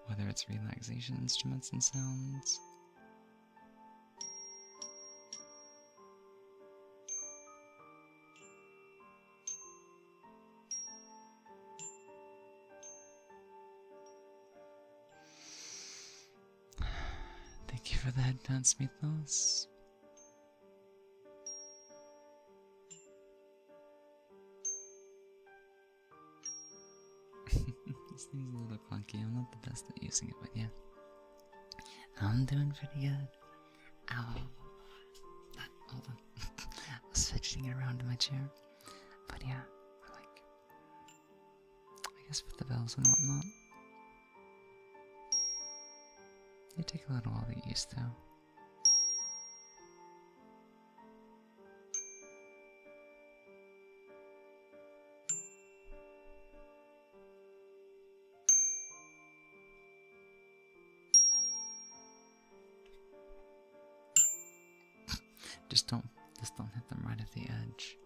Whether it's relaxation instruments and sounds, thank you for the headpants, Mythos. This thing's a little clunky. I'm not the best at using it, but yeah. I'm doing pretty good. Ow. Hold on. I was fidgeting around in my chair. But yeah, like, I guess with the bells and whatnot, they take a little while to get used to. Just don't hit them right at the edge.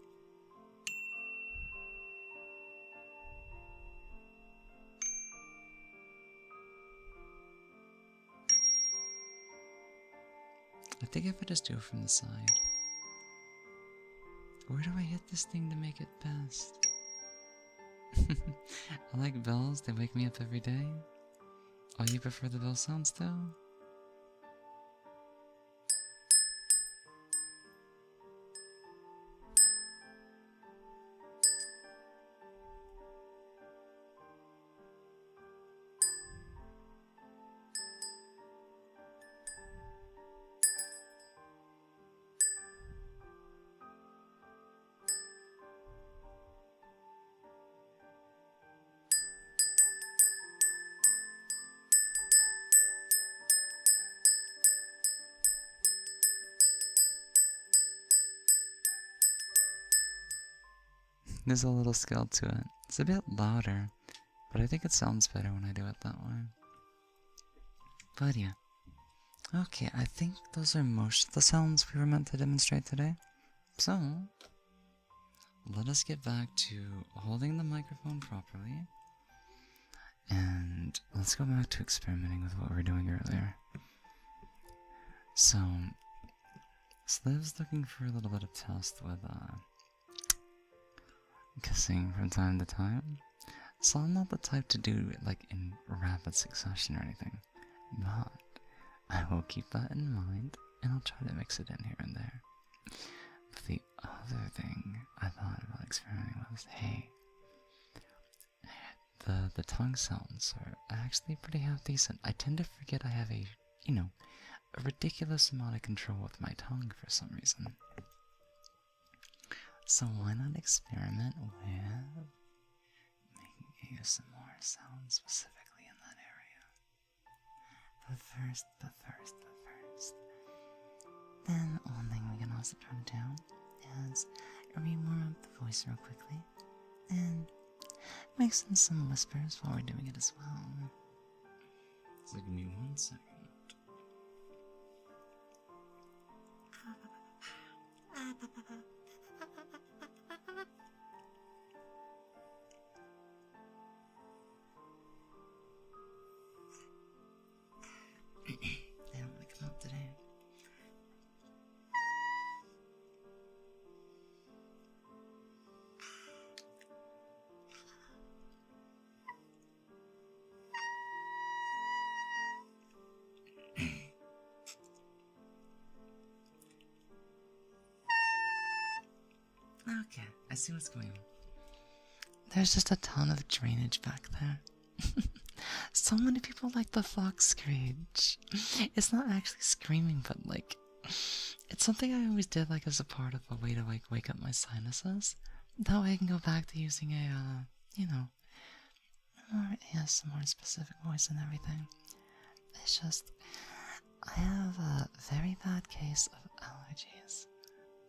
I think if I just do it from the side. Where do I hit this thing to make it best? I like bells, they wake me up every day. Oh, you prefer the bell sounds too? There's a little skill to it. It's a bit louder, but I think it sounds better when I do it that way. But yeah. Okay, I think those are most of the sounds we were meant to demonstrate today. So, let us get back to holding the microphone properly. And let's go back to experimenting with what we were doing earlier. So, Sliv's looking for a little bit of test with kissing from time to time. So I'm not the type to do it like in rapid succession or anything. But I will keep that in mind and I'll try to mix it in here and there. But the other thing I thought about experimenting with was, hey, the tongue sounds are actually pretty half decent. I tend to forget I have a ridiculous amount of control with my tongue for some reason. So why not experiment with making ASMR sounds specifically in that area? But first, then one thing we can also try to do is warm up the voice real quickly and mix in some whispers while we're doing it as well. So give me 1 second. They don't want to come up today. Okay, I see what's going on. There's just a ton of drainage back there. so many people like the fox screech. It's not actually screaming, but like, it's something I always did like as a part of a way to like wake up my sinuses. That way I can go back to using a, you know, more ASMR specific voice and everything. It's just, I have a very bad case of allergies.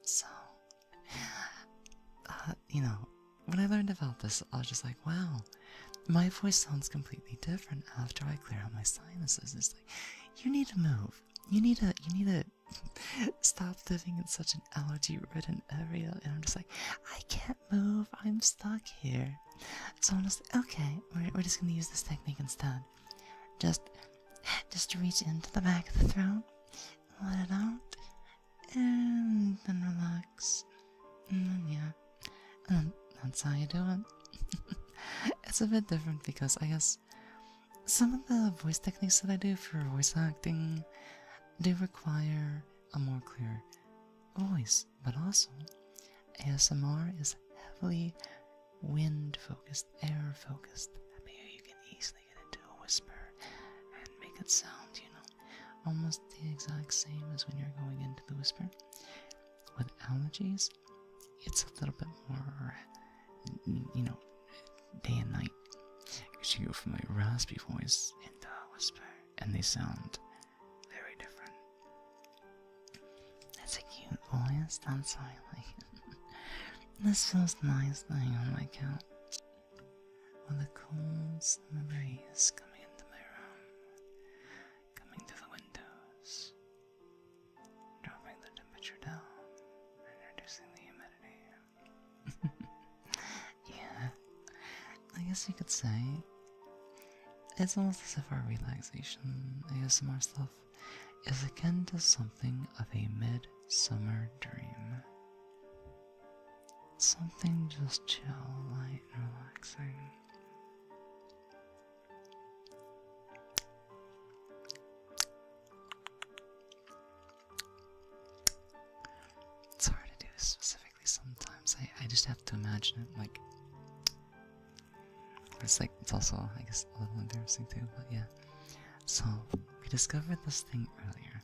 So, you know, when I learned about this, I was just like, wow, my voice sounds completely different after I clear out my sinuses. It's like, you need to move. You need to stop living in such an allergy-ridden area. And I'm just like, I can't move. I'm stuck here. So I'm just like, okay, we're just gonna use this technique instead. Just reach into the back of the throat, let it out, and then relax. And then, yeah, and that's how you do it. It's a bit different because I guess some of the voice techniques that I do for voice acting do require a more clear voice, but also ASMR is heavily wind focused, air focused. You can easily get into a whisper and make it sound, almost the exact same as when you're going into the whisper. With allergies, it's a little bit more, day and night. Because you go from my raspy voice into a whisper, and they sound very different. That's a cute voice, that's why I like it. This feels nice lying on my couch, with a cold summer breeze coming into my room, coming through the windows, dropping the temperature down, and reducing the humidity. Yeah, I guess you could say it's almost as if our relaxation ASMR stuff is akin to something of a midsummer dream. Something just chill, light, and relaxing. It's hard to do specifically sometimes. I just have to imagine it like... It's also, I guess, a little embarrassing too, but yeah. So, we discovered this thing earlier.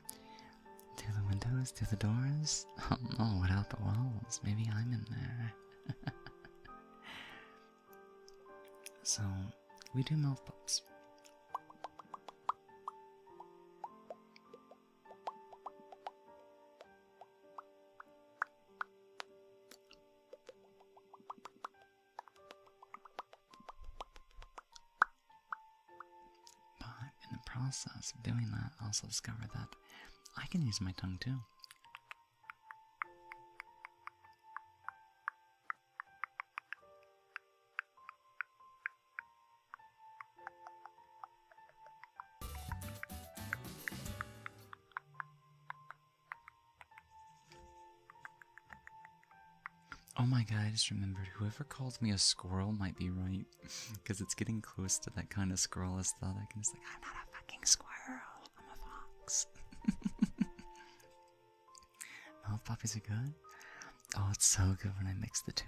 Through the windows, through the doors. Oh no, without the walls. Maybe I'm in there. So, we do mouth pops. But in the process of doing that, I also discovered that I can use my tongue too. Oh my god, I just remembered, whoever calls me a squirrel might be right. Because it's getting close to that kind of squirrel aesthetic, and it's like, I'm not a fucking squirrel, I'm a fox. Mouth poppies are good? Oh, it's so good when I mix the two.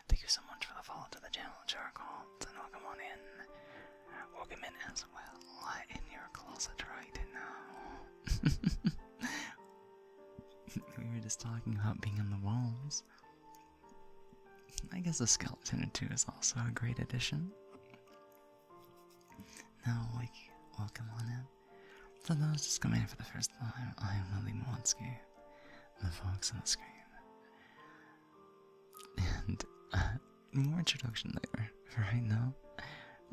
Thank you so much for the follow to the channel, Charcoal, and welcome on in. Welcome in as well, in your closet right now. We were just talking about being on the walls. I guess a skeleton or two is also a great addition. Now, welcome on in. For those just coming in for the first time, I am Lily Monsky, the fox on the screen. And more introduction later. For right now,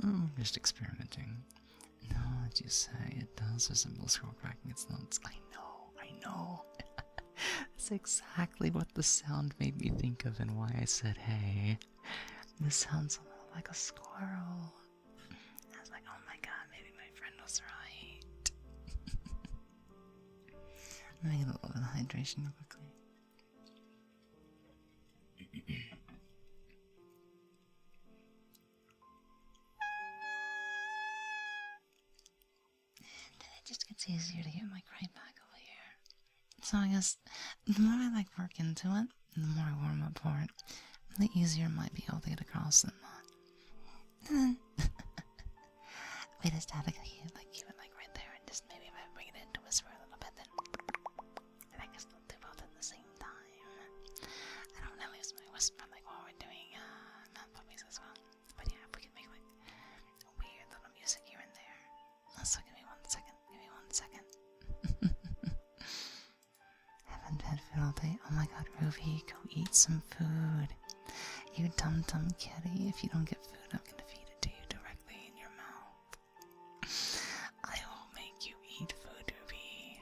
I'm just experimenting. No, as you say, it does resemble scroll cracking its nuts. I know. That's exactly what the sound made me think of and why I said, hey, this sounds a little like a squirrel. I was like, oh my god, maybe my friend was right. Let me get a little bit of hydration real quickly. it's easier to get like right back over here. So I guess the more I like work into it, the more I warm up for it, the easier it might be able to get across than not. We just have to keep it like right there, and just maybe if I bring it in to whisper a little bit, then and I guess they'll do both at the same time. I don't know, use my whisper like while we're doing mouth puppies as well. But yeah, if we can make like weird little music here and there. So give me 1 second. Give me 1 second. Haven't had food all day. Oh my god, Ruby, go eat some food. You dumb kitty. If you don't get food, I'm gonna feed it to you directly in your mouth. I will make you eat food, Ruby.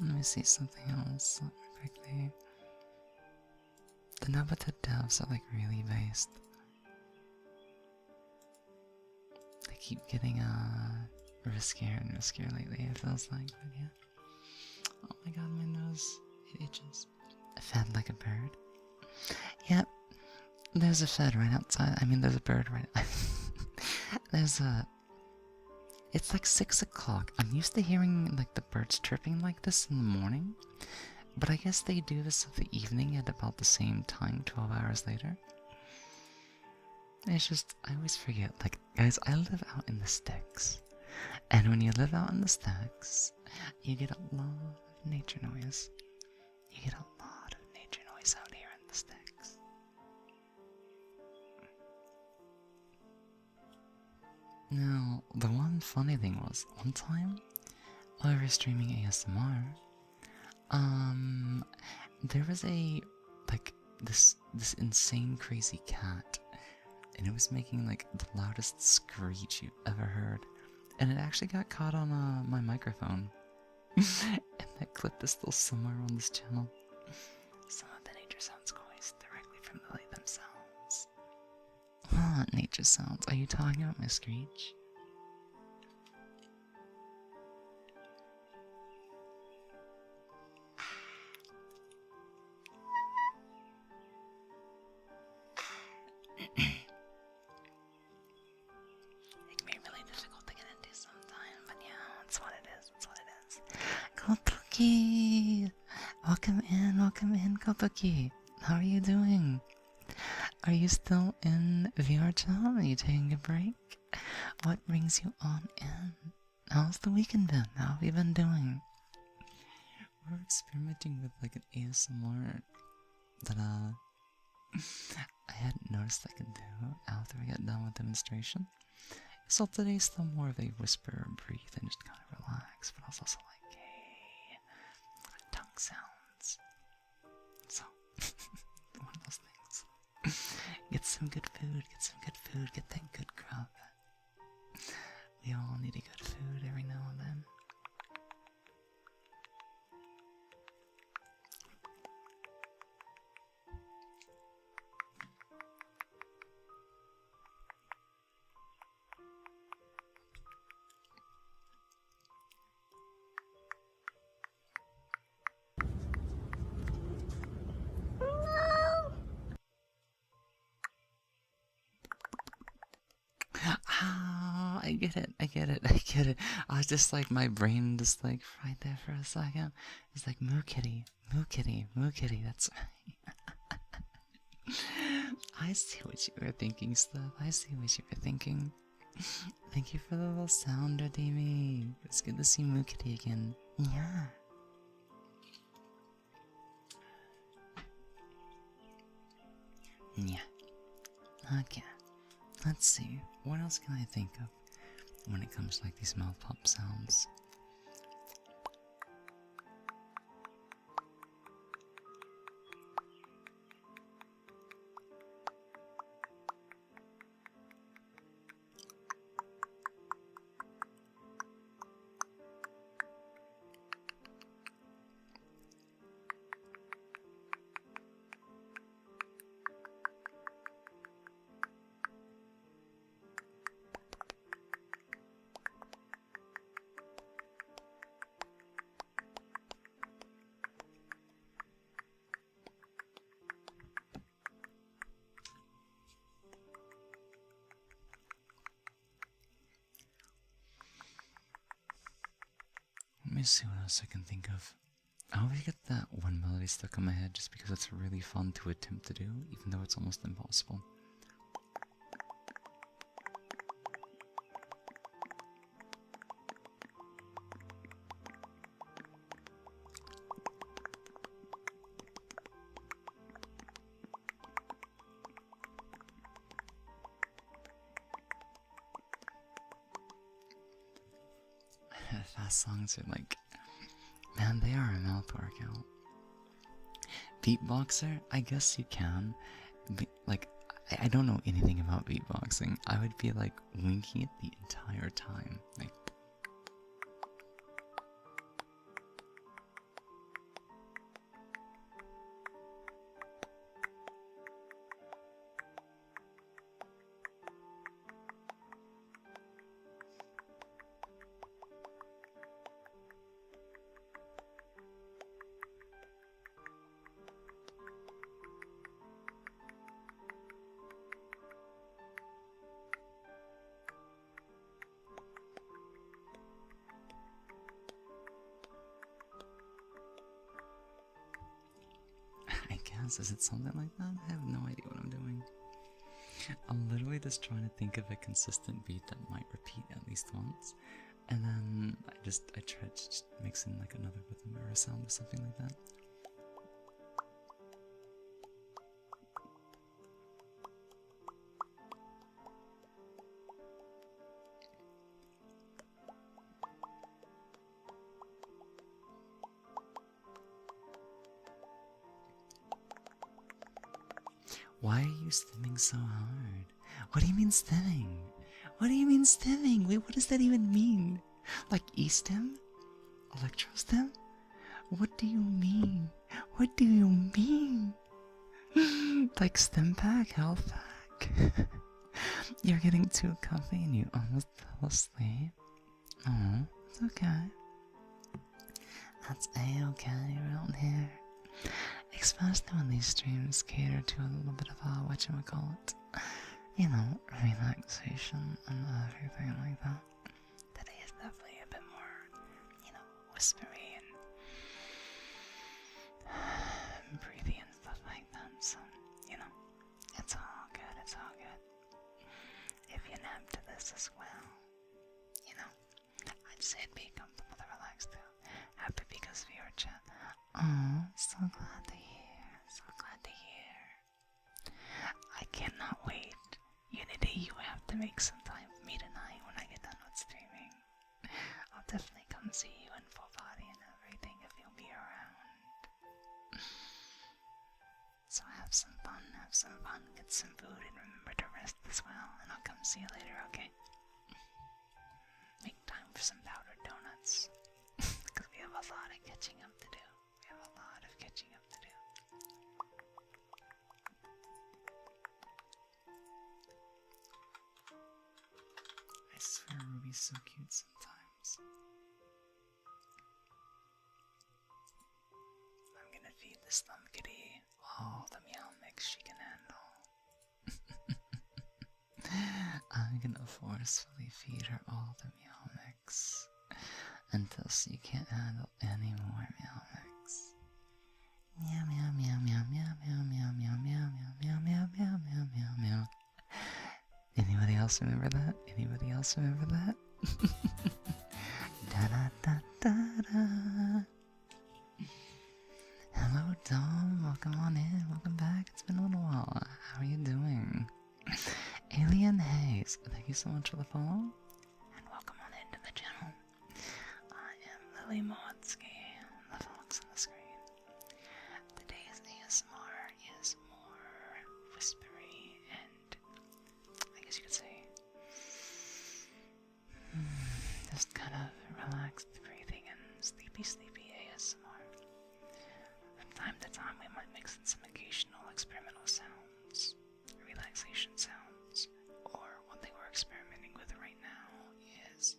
Let me see something else quickly. The Nobita devs are like really based. They keep getting riskier and riskier lately, it feels like, but yeah. Oh my god, my nose, it itches. Fed like a bird? Yep. There's a fed right outside. I mean, there's a bird right It's like 6 o'clock. I'm used to hearing like the birds chirping like this in the morning. But I guess they do this in the evening at about the same time, 12 hours later. It's just, I always forget. Like, guys, I live out in the sticks. And when you live out in the sticks, you get a lot of nature noise. You get a lot of nature noise out here in the sticks. Now, the one funny thing was, one time, while we were streaming ASMR, there was this insane crazy cat, and it was making like the loudest screech you've ever heard, and it actually got caught on my microphone, and that clip is still somewhere on this channel. Some of the nature sounds voiced directly from the lake themselves. What nature sounds? Are you talking about my screech? It can be really difficult to get into sometimes, but yeah, that's what it is. That's what it is. Kotoki! Welcome in, Kotoki. How are you doing? Are you still in VR chat? Are you taking a break? What brings you on in? How's the weekend been? How have you been doing? We're experimenting with like an ASMR that I hadn't noticed I could do after we got done with demonstration. So today's still more of a whisper and breathe and just kind of relax, but also like tongue sounds. So one of those things. Get some good food, get that good grub. We all need a good food every now and then. Ah, I get it. I was just like, my brain just like right there for a second. It's like, moo kitty, that's right. I see what you were thinking, Stuff. I see what you were thinking. Thank you for the little sound, Redeeming. It's good to see Moo Kitty again. Yeah. Yeah. Okay. Let's see. What else can I think of when it comes to like these mouth pop sounds? me see what else I can think of. I always get that one melody stuck in my head just because it's really fun to attempt to do, even though it's almost impossible. Fast songs are like, man, they are a mouth workout. Beatboxer, I guess you can. Like, I don't know anything about beatboxing. I would be like winking it the entire time. Like, I guess, is it something like that? I have no idea what I'm doing. I'm literally just trying to think of a consistent beat that might repeat at least once, and then I try to just mix in like another rhythm or a sound or something like that. Why are you stimming so hard? What do you mean stimming? What do you mean stimming? Wait, what does that even mean? Like E-stim? Electro-stim? What do you mean? What do you mean? Like stim pack? Health pack? You're getting too comfy and you almost fell asleep. Oh, it's okay. That's a-okay around here. Especially when these streams cater to a little bit of whatchamacallit, you know, relaxation and everything like that. Today is definitely a bit more, you know, whispery and breathy and stuff like that, so, you know, it's all good, it's all good. If you nap to this as well, you know, I'd say be comfortable to relax too. Happy because of your chat. Oh, so glad to hear, so glad to hear. I cannot wait. Unity, you have to make some time for me tonight when I get done with streaming. I'll definitely come see you in full body and everything if you'll be around. So have some fun, get some food, and remember to rest as well, and I'll come see you later, okay? Make time for some powdered donuts, because we have a lot of catching up to do. I swear Ruby's so cute sometimes. I'm gonna feed this thumb kitty all the meow mix she can handle. I'm gonna forcefully feed her all the meow mix until she can't handle any more meow mix. Meow meow meow meow meow meow meow meow meow meow meow meow meow meow meow. Anybody else remember that? Anybody else remember that? Da da da da da. Hello Tom, welcome on in, welcome back. It's been a little while. How are you doing? Alien Hayes, thank you so much for the follow. And welcome on into the channel. I am Lily Motsky, the fox on the screen. Today's ASMR is more whispery and, I guess you could say, just kind of relaxed breathing and sleepy ASMR. From time to time we might mix in some occasional experimental sounds, relaxation sounds, or one thing we're experimenting with right now is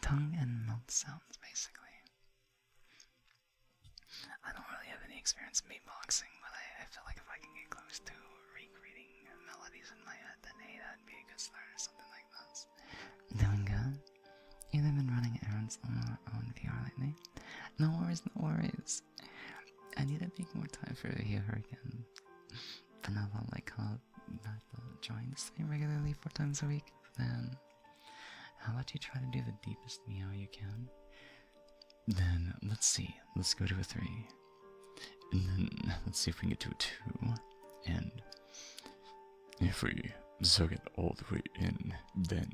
tongue and sounds, basically. I don't really have any experience beatboxing, but I feel like if I can get close to recreating melodies in my head, then hey, that'd be a good start or something like that. Doing good? You've been running errands on VR lately? No worries, no worries. I need to make more time for VR again. But now that like back to trying to stream regularly 4 times a week, then how about you try to do the deepest meow you can? Then let's see, let's go to a 3. And then let's see if we can get to a 2. And if we zug it all the way in, then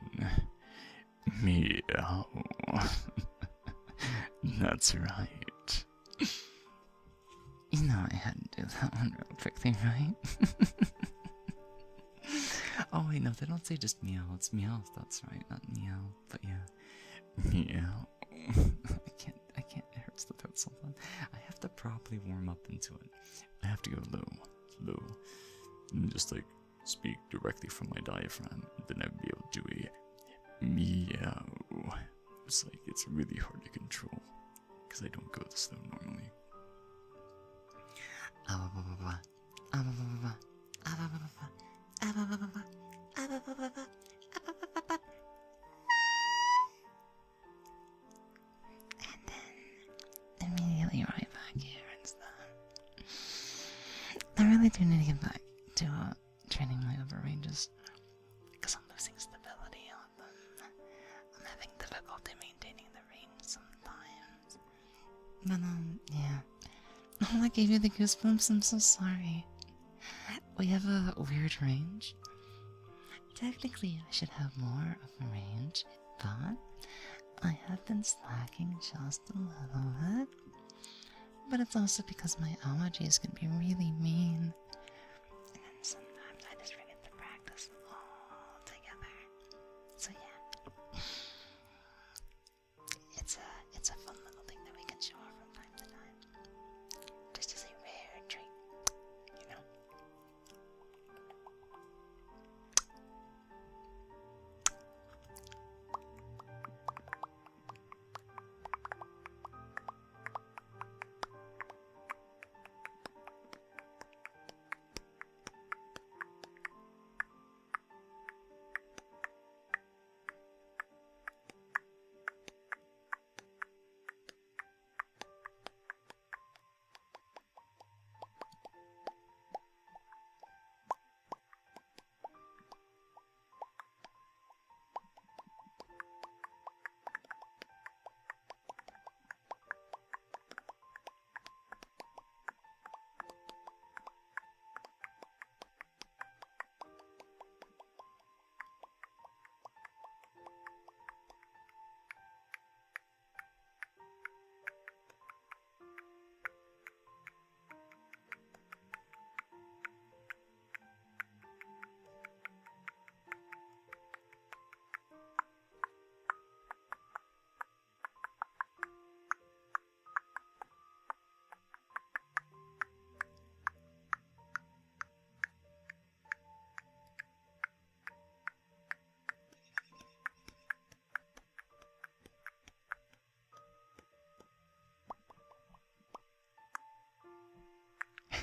meow. That's right. You know I had to do that one real quickly, right? Oh wait, no, they don't say just meow, it's meow, that's right, not meow, but yeah. Meow. I can't, it hurts the throat sometimes. I have to properly warm up into it. I have to go low, and just like speak directly from my diaphragm, then I'd be able to do a meow. It's like, it's really hard to control, because I don't go this low normally. And then immediately right back here and stuff. I really do need to get back to training my upper ranges, because I'm losing stability on them. I'm having difficulty maintaining the range sometimes. But yeah. Oh, that gave you the goosebumps, I'm so sorry. We have a weird range. Technically, I should have more of a range, but I have been slacking just a little bit. But it's also because my allergies can be really mean. And then sometimes I just forget to practice all together. So yeah. It's a fun little thing that we can show off from time to time. Just as a rare treat, you know?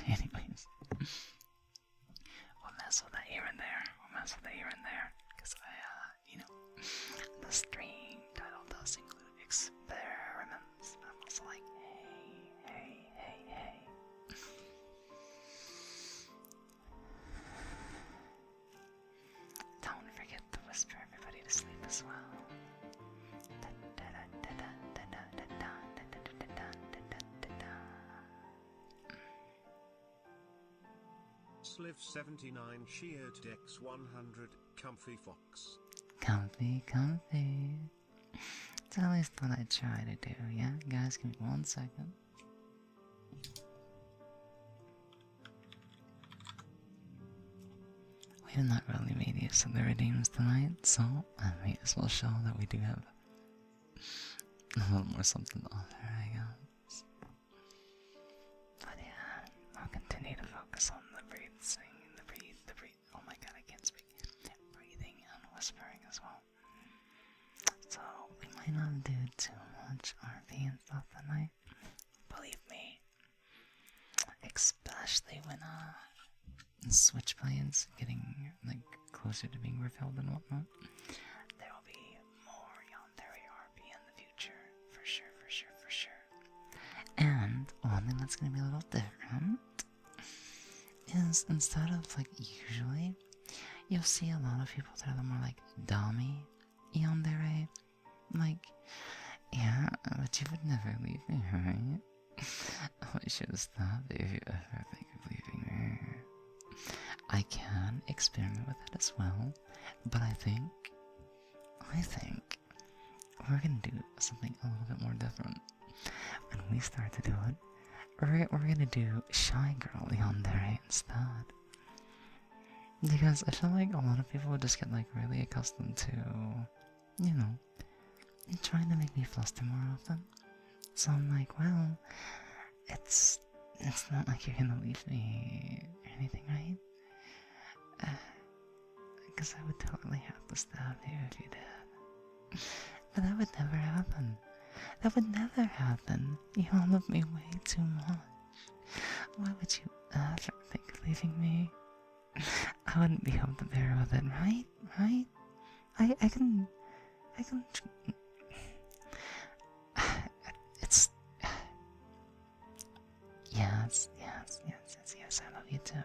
Anyways, we'll mess with that here and there. Because the stream title does include experiments. I'm also like, hey. Don't forget to whisper everybody to sleep as well. Sliv79 sheared Dex 100, comfy fox. Comfy. It's at least what I try to do, yeah? Guys, give me 1 second. We have not really made use of the redeems tonight, so I may as well show that we do have a little more something to offer, I guess. But yeah, I'll continue to focus on the breathing, the breathe. Oh my god, I can't speak. Breathing and whispering as well. So we might not do too much RP and stuff tonight. Believe me. Especially when Switchblades getting like closer to being refilled and whatnot. There will be more Yandere RP in the future. For sure, for sure, for sure. And one thing that's gonna be a little different is instead of like usually you'll see a lot of people that are more like Dami Yandere. Like, yeah, but you would never leave me, right? I should stop if you ever think of leaving me. I can experiment with it as well, but I think we're gonna do something a little bit more different. When we start to do it, we're gonna do Shy Girl Yandere instead. Because I feel like a lot of people would just get like really accustomed to, you know, trying to make me fluster more often. So I'm like, well, it's not like you're gonna leave me or anything, right? Because I would totally have to stab you if you did. But that would never happen. That would never happen. You all love me way too much. Why would you ever think of leaving me? I wouldn't be able to bear with it, right? Right? I can... It's... Yes, I love you too.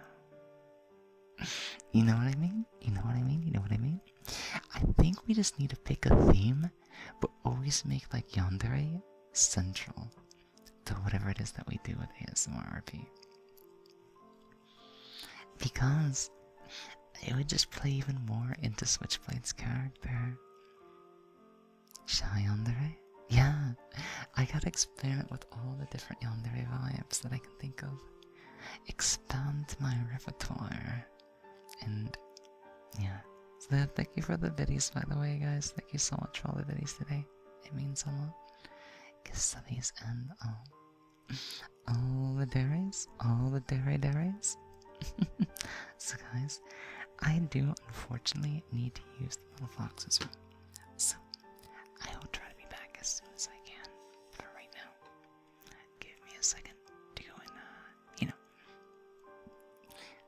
You know what I mean? You know what I mean? You know what I mean? I think we just need to pick a theme, but always make like Yandere central to whatever it is that we do with ASMR RP. Because it would just play even more into Switchblade's character. Shy Yandere? Yeah, I gotta experiment with all the different Yandere vibes that I can think of. Expand my repertoire. And yeah. So thank you for the biddies, by the way, guys. Thank you so much for all the biddies today. It means a lot. Kissabies and all the dares, all the dares. So guys, I do unfortunately need to use the little fox's room. So I will try to be back as soon as I can. For right now, give me a second to go and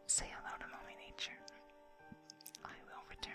say hello to Mommy Nature. I will return.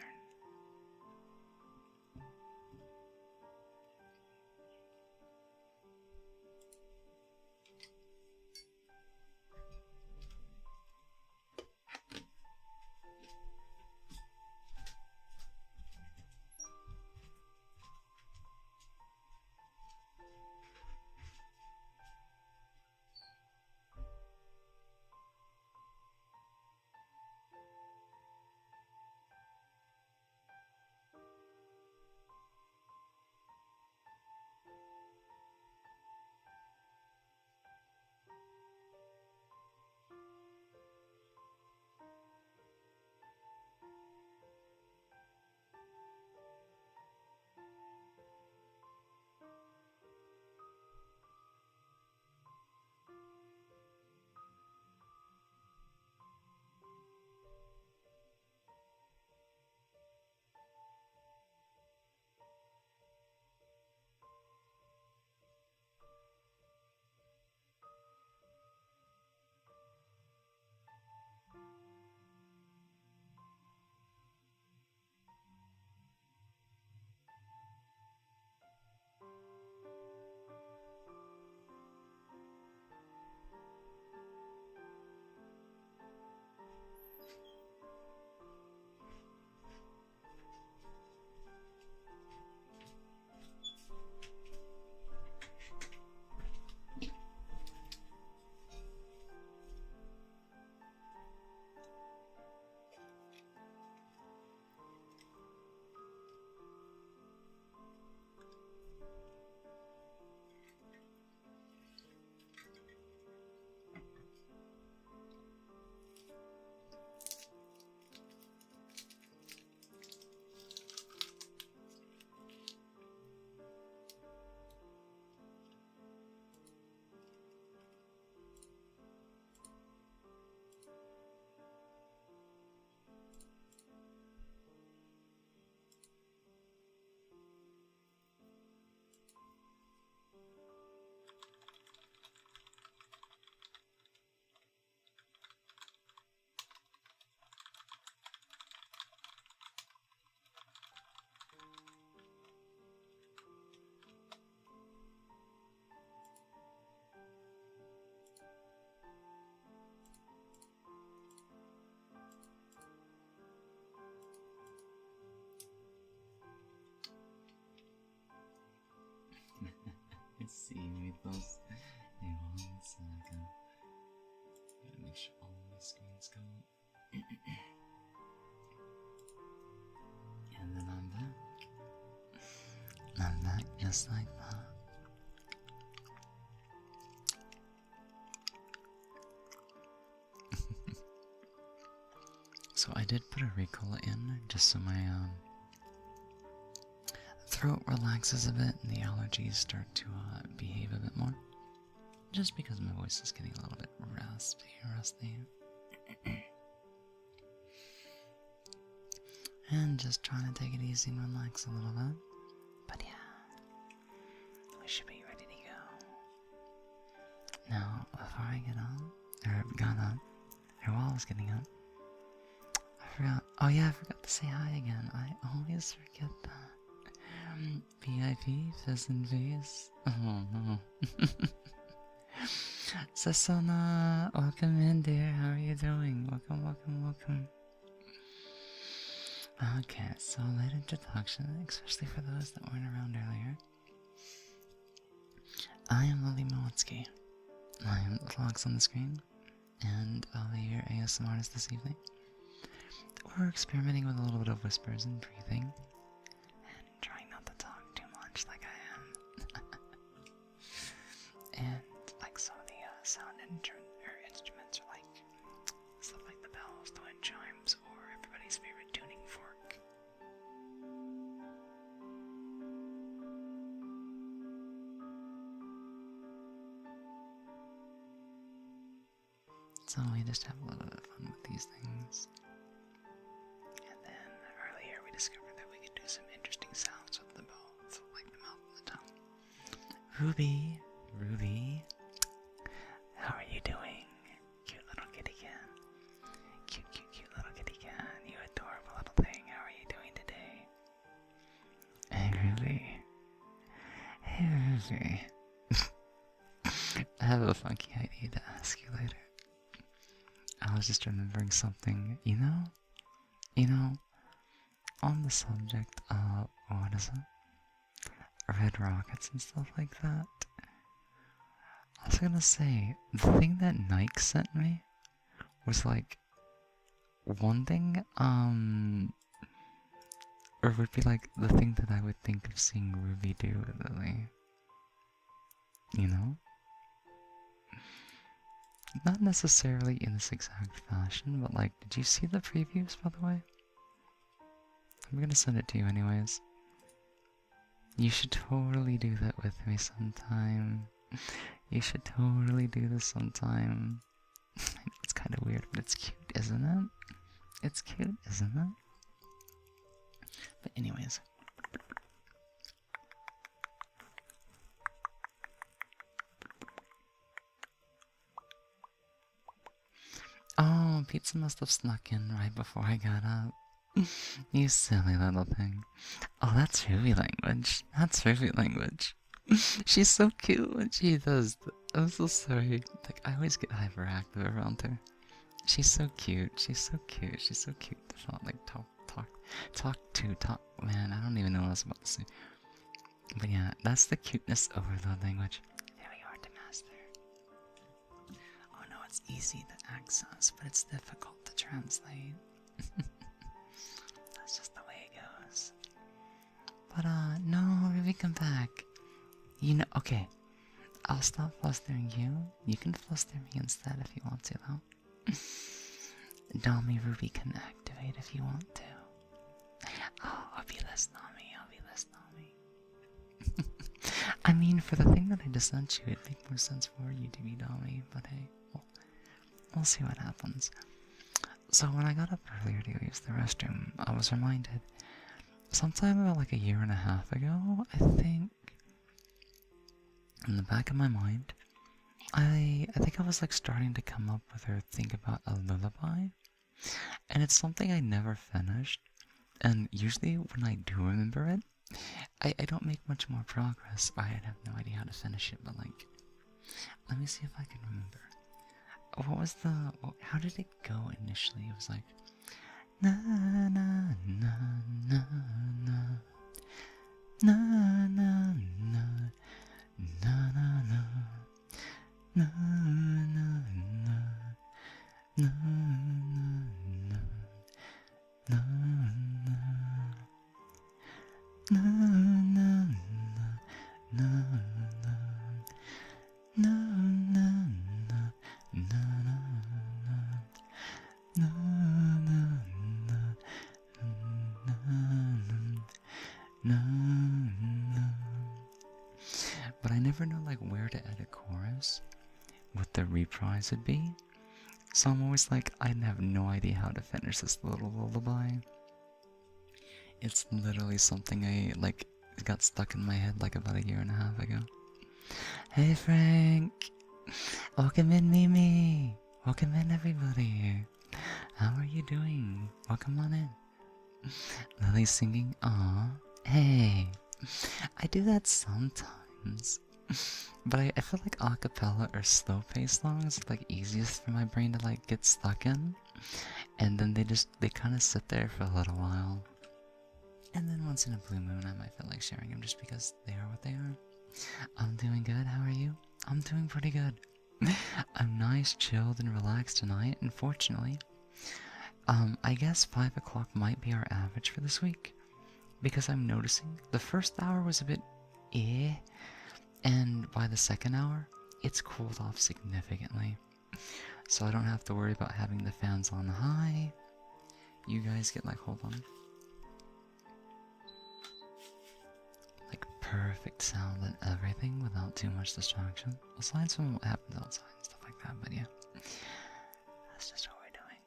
those. Hey, one second. Gotta make sure all my screens come up. And then I'm back. I'm back just like that. So I did put a Ricola in just so my throat relaxes a bit and the allergies start to behave a bit more. Just because my voice is getting a little bit rusty. And just trying to take it easy and relax a little bit. But yeah, we should be ready to go. Now, before I got up, or while I was getting up, I forgot. Oh yeah, I forgot to say hi again. I always forget that. VIP, fizz and face. Oh no. Sasona, welcome in, dear. How are you doing? Welcome, welcome, welcome. Okay, so light introduction, especially for those that weren't around earlier. I am Lily Mowitsky. I am the vlogs on the screen, and I'll be your ASMR artist this evening. We're experimenting with a little bit of whispers and breathing, and trying not to talk too much like I am. And like some of the sound instruments are like stuff like the bells, the wind chimes, or everybody's favorite tuning fork. So we just have a little bit of fun with these things. And then earlier we discovered that we could do some interesting sounds with them both, like the mouth and the tongue. Ruby, Ruby, how are you doing? Cute little kitty cat. Cute, cute, cute little kitty cat. You adorable little thing. How are you doing today? Hey, Ruby. Hey, Ruby. I have a funky idea to ask you later. I was just remembering something, you know, on the subject of, what is it? Red rockets and stuff like that. I was gonna say, the thing that Nike sent me was like, one thing, or would be like the thing that I would think of seeing Ruby do with Lily. You know? Not necessarily in this exact fashion, but like, did you see the previews, by the way? I'm gonna send it to you anyways. You should totally do that with me sometime. You should totally do this sometime. It's kind of weird, but it's cute, isn't it? It's cute, isn't it? But anyways. Oh, pizza must have snuck in right before I got up. You silly little thing. Oh, that's Ruby language. That's Ruby language. She's so cute when she does I'm so sorry. Like, I always get hyperactive around her. She's so cute. She's so cute. She's so cute. Like, man, I don't even know what I was about to say. But yeah, that's the cuteness overload language. There we are, to master. Oh no, it's easy to access, but it's difficult to translate. That's just the way it goes. But no, Ruby, come back. You know, okay. I'll stop flustering you. You can fluster me instead if you want to, though. Nami Ruby can activate if you want to. Oh, I'll be less Nami. I'll be less Nami. I mean, for the thing that I just sent you, it'd make more sense for you to be Nami, but hey, we'll see what happens. So when I got up earlier to use the restroom, I was reminded, sometime about like a year and a half ago, I think, in the back of my mind, I think I was like starting to come up with or think about a lullaby, and it's something I never finished, and usually when I do remember it, I don't make much more progress. I have no idea how to finish it, but like, let me see if I can remember. What was how did it go initially? It was like, na na na na na na na na na na Na na na na na na na na na na but I never know like where to add a chorus, what the reprise would be. So I'm always like, I have no idea how to finish this little lullaby. It's literally something I like got stuck in my head like about a year and a half ago. Hey Frank! Welcome in Mimi! Welcome in everybody! How are you doing? Welcome on in. Lily's singing, aw, hey! I do that sometimes. But I feel like acapella or slow paced songs are like easiest for my brain to like get stuck in. And then they kind of sit there for a little while. And then once in a blue moon I might feel like sharing them just because they are what they are. I'm doing good, how are you? I'm doing pretty good. I'm nice, chilled, and relaxed tonight, and fortunately, I guess 5 o'clock might be our average for this week. Because I'm noticing the first hour was a bit and by the second hour, it's cooled off significantly. So I don't have to worry about having the fans on high. You guys get like, hold on. Like perfect sound and everything without too much distraction. Aside from what happens outside and stuff like that, but yeah. That's just what we're doing.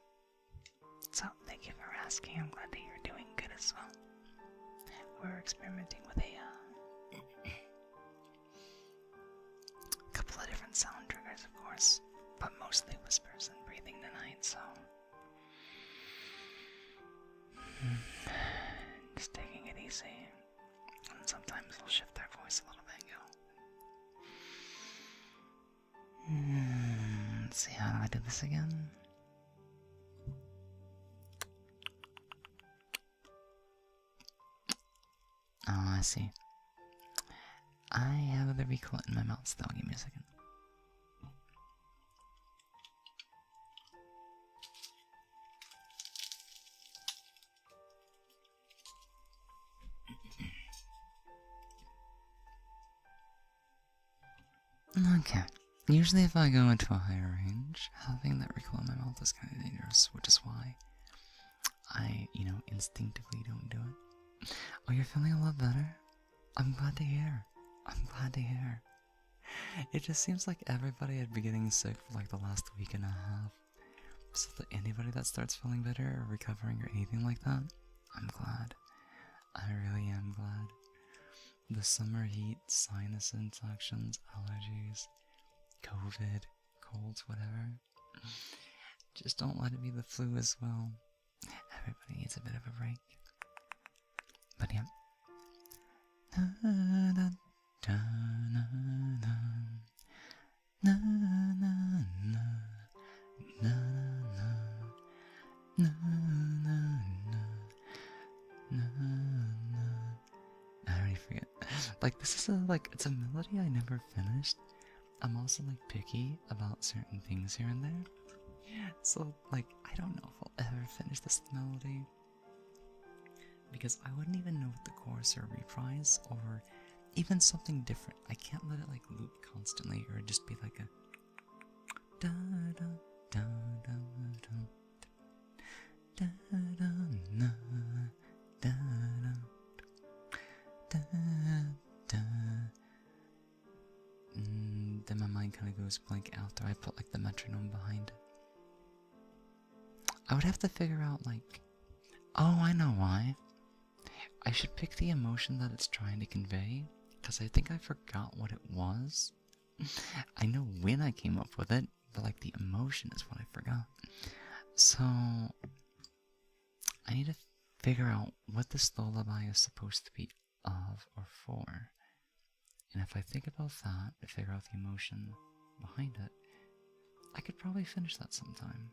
So, thank you for asking. I'm glad that you're doing good as well. We're experimenting with a couple of different sound triggers, of course, but mostly whispers and breathing tonight, so just taking it easy. And sometimes we'll shift our voice a little bit and go. Let's see, how do I do this again? Oh, I see. I have the recall in my mouth still. Give me a second. Okay. Usually if I go into a higher range, having that recall in my mouth is kind of dangerous, which is why I, instinctively don't do it. Oh, you're feeling a lot better? I'm glad to hear. I'm glad to hear. It just seems like everybody had been getting sick for like the last week and a half. So that anybody that starts feeling better or recovering or anything like that, I'm glad. I really am glad. The summer heat, sinus infections, allergies, COVID, colds, whatever. Just don't let it be the flu as well. Everybody needs a bit of a break. But yeah. I already forget. Like, this is it's a melody I never finished. I'm also like picky about certain things here and there. So like, I don't know if I'll ever finish this melody. Because I wouldn't even know what the chorus or reprise or even something different. I can't let it like loop constantly or just be like a da da da da da da da na da da da. Then my mind kind of goes blank after I put like the metronome behind it. I would have to figure out like, oh, I know why. I should pick the emotion that it's trying to convey, because I think I forgot what it was. I know when I came up with it, but like the emotion is what I forgot. So I need to figure out what this lullaby is supposed to be of or for. And if I think about that and figure out the emotion behind it, I could probably finish that sometime.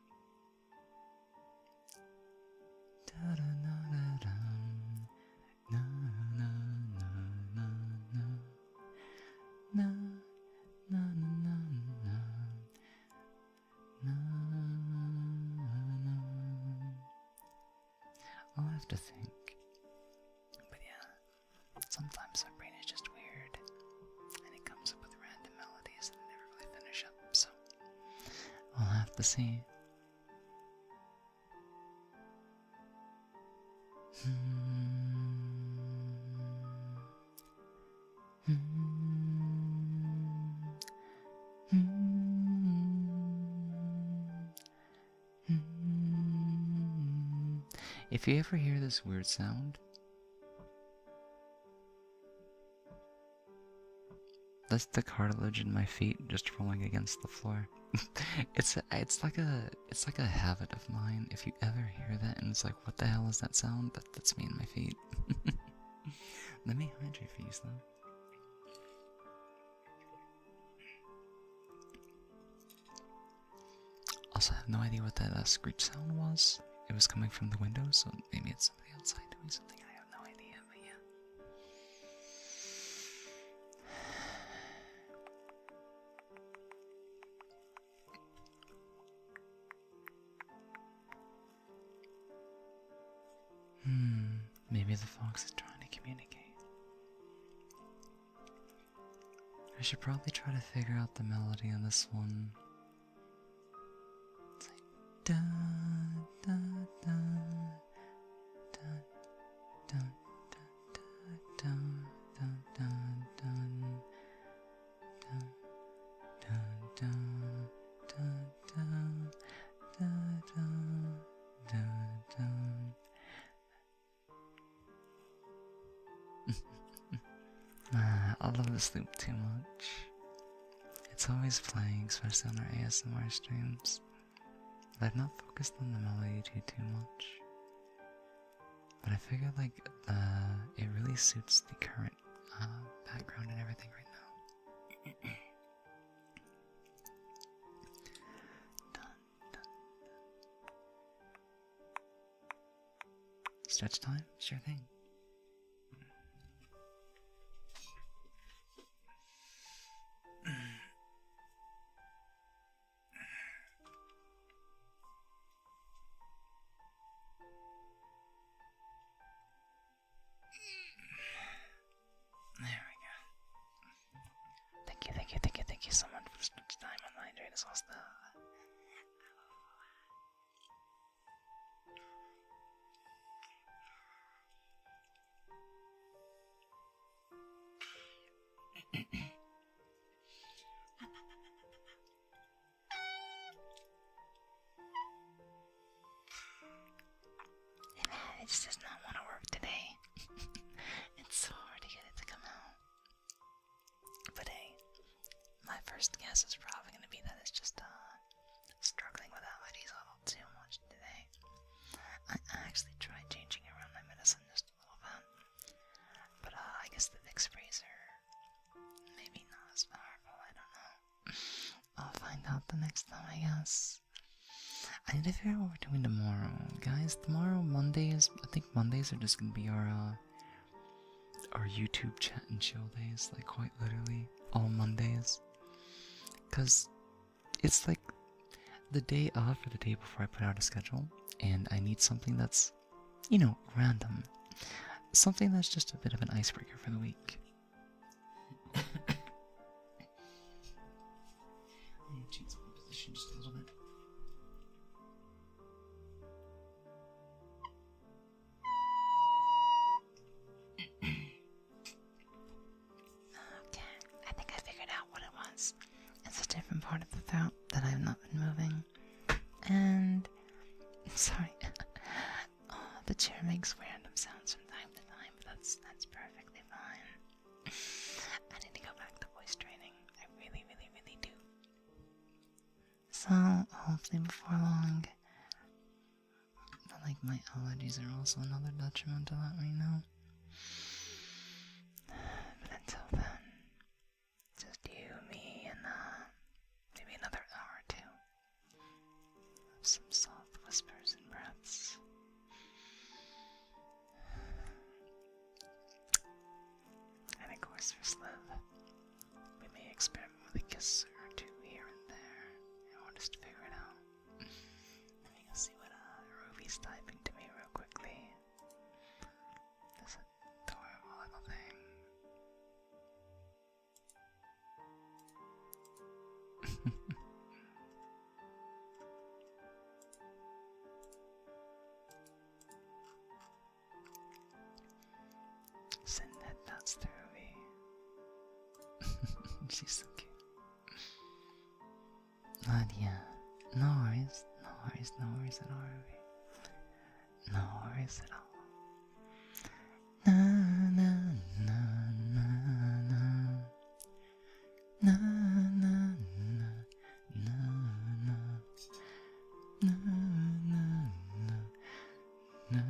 Na na na na na na na na na of the sea. If you ever hear this weird sound, that's the cartilage in my feet just rolling against the floor. It's like a habit of mine. If you ever hear that and it's like, what the hell is that sound? That's me and my feet. Let me hydrate for you, slow. Also, I have no idea what that screech sound was. It was coming from the window, so maybe it's somebody outside doing something. I have no idea, but yeah. Maybe the fox is trying to communicate. I should probably try to figure out the melody on this one. It's like da da da da da da da da da da da da. I love this loop too much. It's always playing, especially on our ASMR streams. But I've not focused on the melody too much. But I figure like it really suits the current background and everything right now. Dun, dun. Stretch time? Sure thing. There we go. Thank you so much for stretch time on the hydrate as well. It just does not want to work today. It's so hard to get it to come out. But hey, my first guess is probably going to be that it's just struggling with allergies a little too much today. I actually tried changing around my medicine just a little bit. But I guess the Vicks freezer maybe not as powerful, I don't know. I'll find out the next time, I guess. I need to figure out what we're doing tomorrow, guys. Tomorrow, Mondays, I think Mondays are just gonna be our YouTube chat and chill days, like quite literally, all Mondays. Cause it's like the day of or the day before I put out a schedule, and I need something that's, you know, random. Something that's just a bit of an icebreaker for the week. I need to change my position just a little bit. Okay, I think I figured out what it was. It's a different part of the throat that I have not been moving. And sorry. Oh, the chair makes random sounds from time to time, but that's perfectly fine. I need to go back to voice training. I really do. So hopefully before long. But like my allergies are also another detriment to that right now. But until then, just you, me, and maybe another hour or two of some soft whispers and breaths. And of course for Sliv, we may experiment with a kiss or two here and there in order to figure it out. Let me go see what Ruby's typing to me real quickly. This adorable little thing. But yeah, no worries, no worries, no worries at all, Ruby. No worries at all. Na na na na na na na na na na na na na na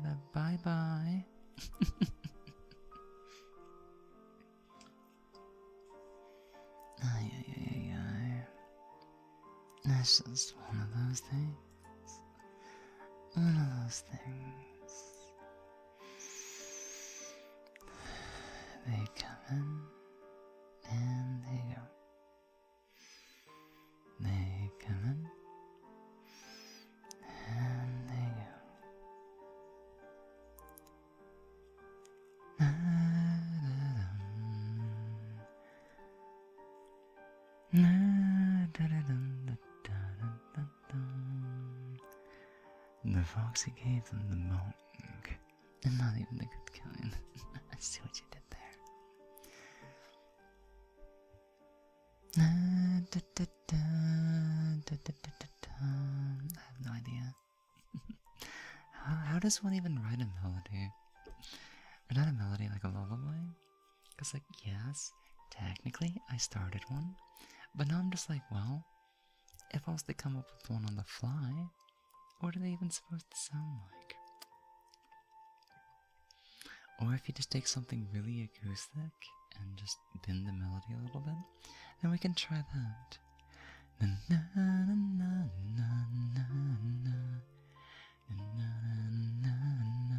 na bye bye. Ay, ay, ay, ay. That's just one of those things. One of those things. They come in and they go. They come in and they go. The foxy gave them the bone, and not even the good kind. I see what you did there. I have no idea. How does one even write a melody? Or not a melody, like a lullaby? Because, like, yes, technically I started one, but now I'm just like, well, if I was to come up with one on the fly, what are they even supposed to sound like? Or if you just take something really acoustic and just bend the melody a little bit, then we can try that. Na na na na na na na na na na na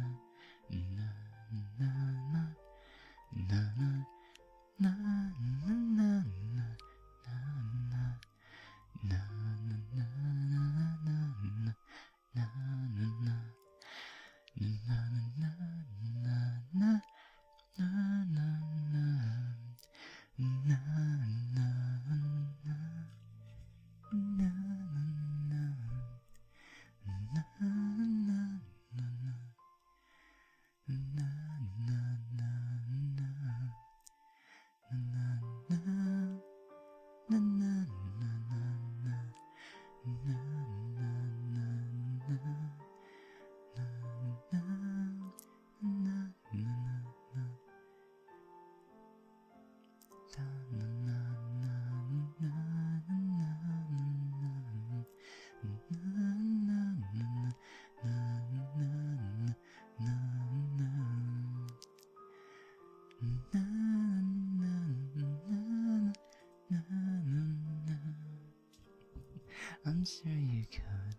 I'm sure you could.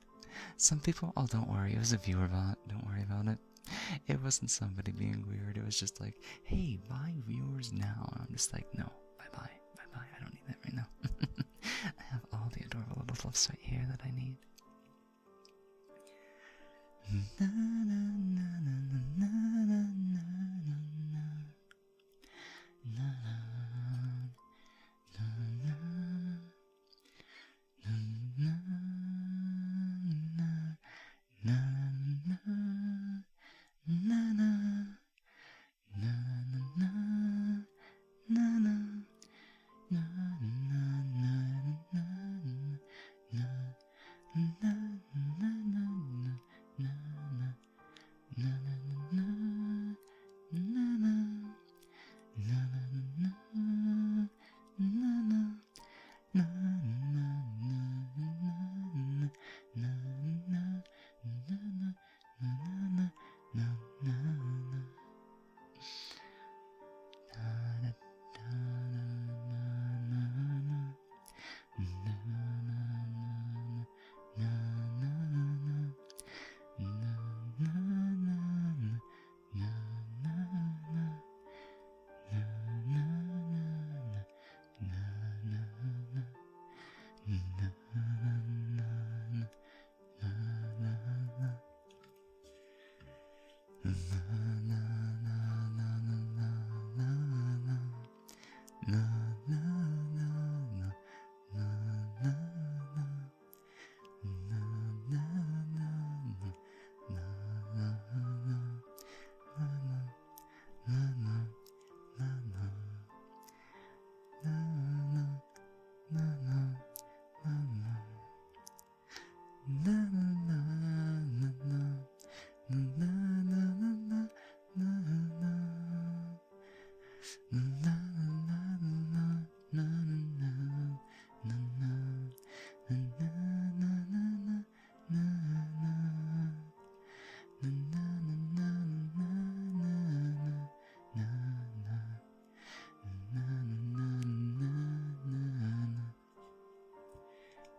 Some people, oh, don't worry, it was a viewer bot. Don't worry about it. It wasn't somebody being weird. It was just like, hey, buy viewers now. And I'm just like, no, bye bye, bye bye. I don't need that right now. I have all the adorable little fluffs right here that I need. Na, na, na, na, na, na, na, na, na. Na, na, na, na.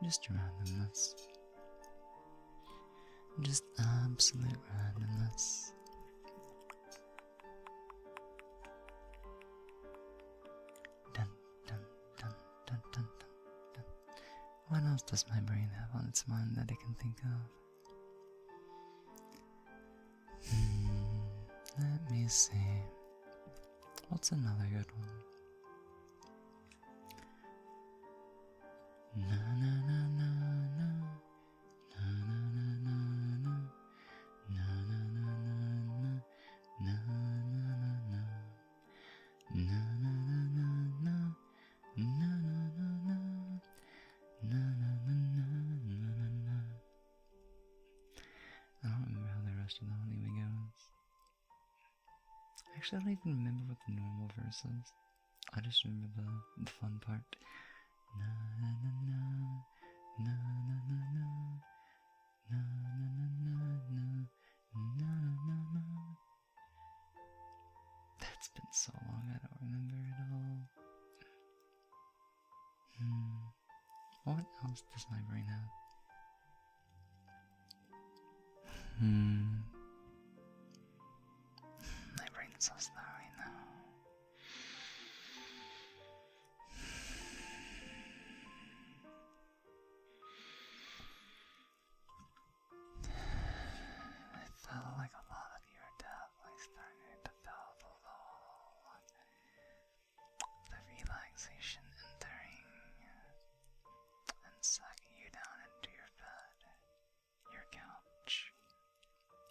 Just randomness. Just absolute randomness. Dun, dun, dun, dun, dun, dun, dun. What else does my brain have on its mind that it can think of? Let me see. What's another good one? Na na na na na na na na na na na na na na na na na. I don't remember how the rest of the one even goes. Actually, I don't even remember what the normal verse is. I just remember the fun part. Na na na na na na na na na na na na na. That's been so long, I don't remember it all. What else does my brain have? My brain's so slow right now. I felt like a lot of you are definitely starting to feel the relaxation entering and sucking you down into your bed, your couch,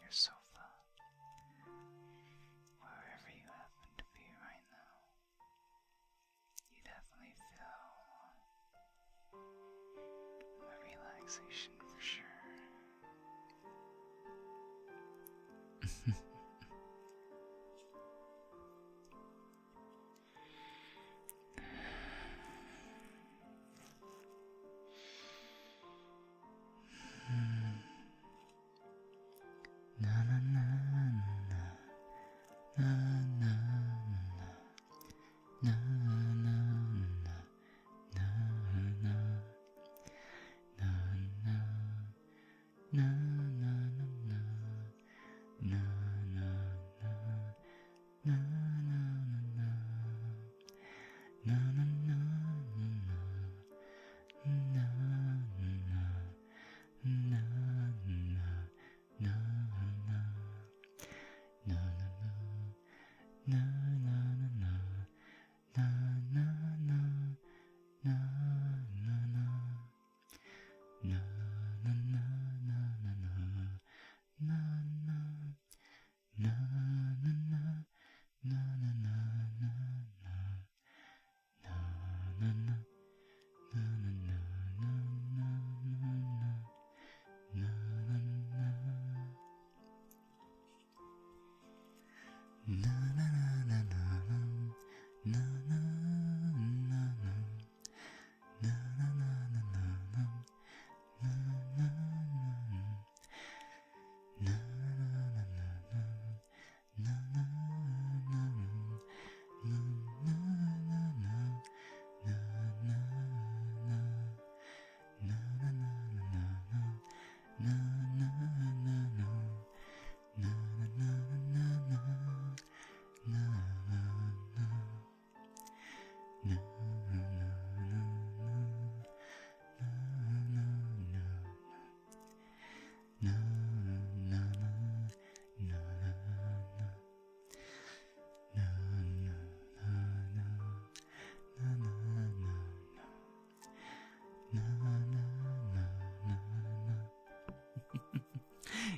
your sofa, wherever you happen to be right now. You definitely feel the relaxation for sure. Na na na na na na na na na na na na na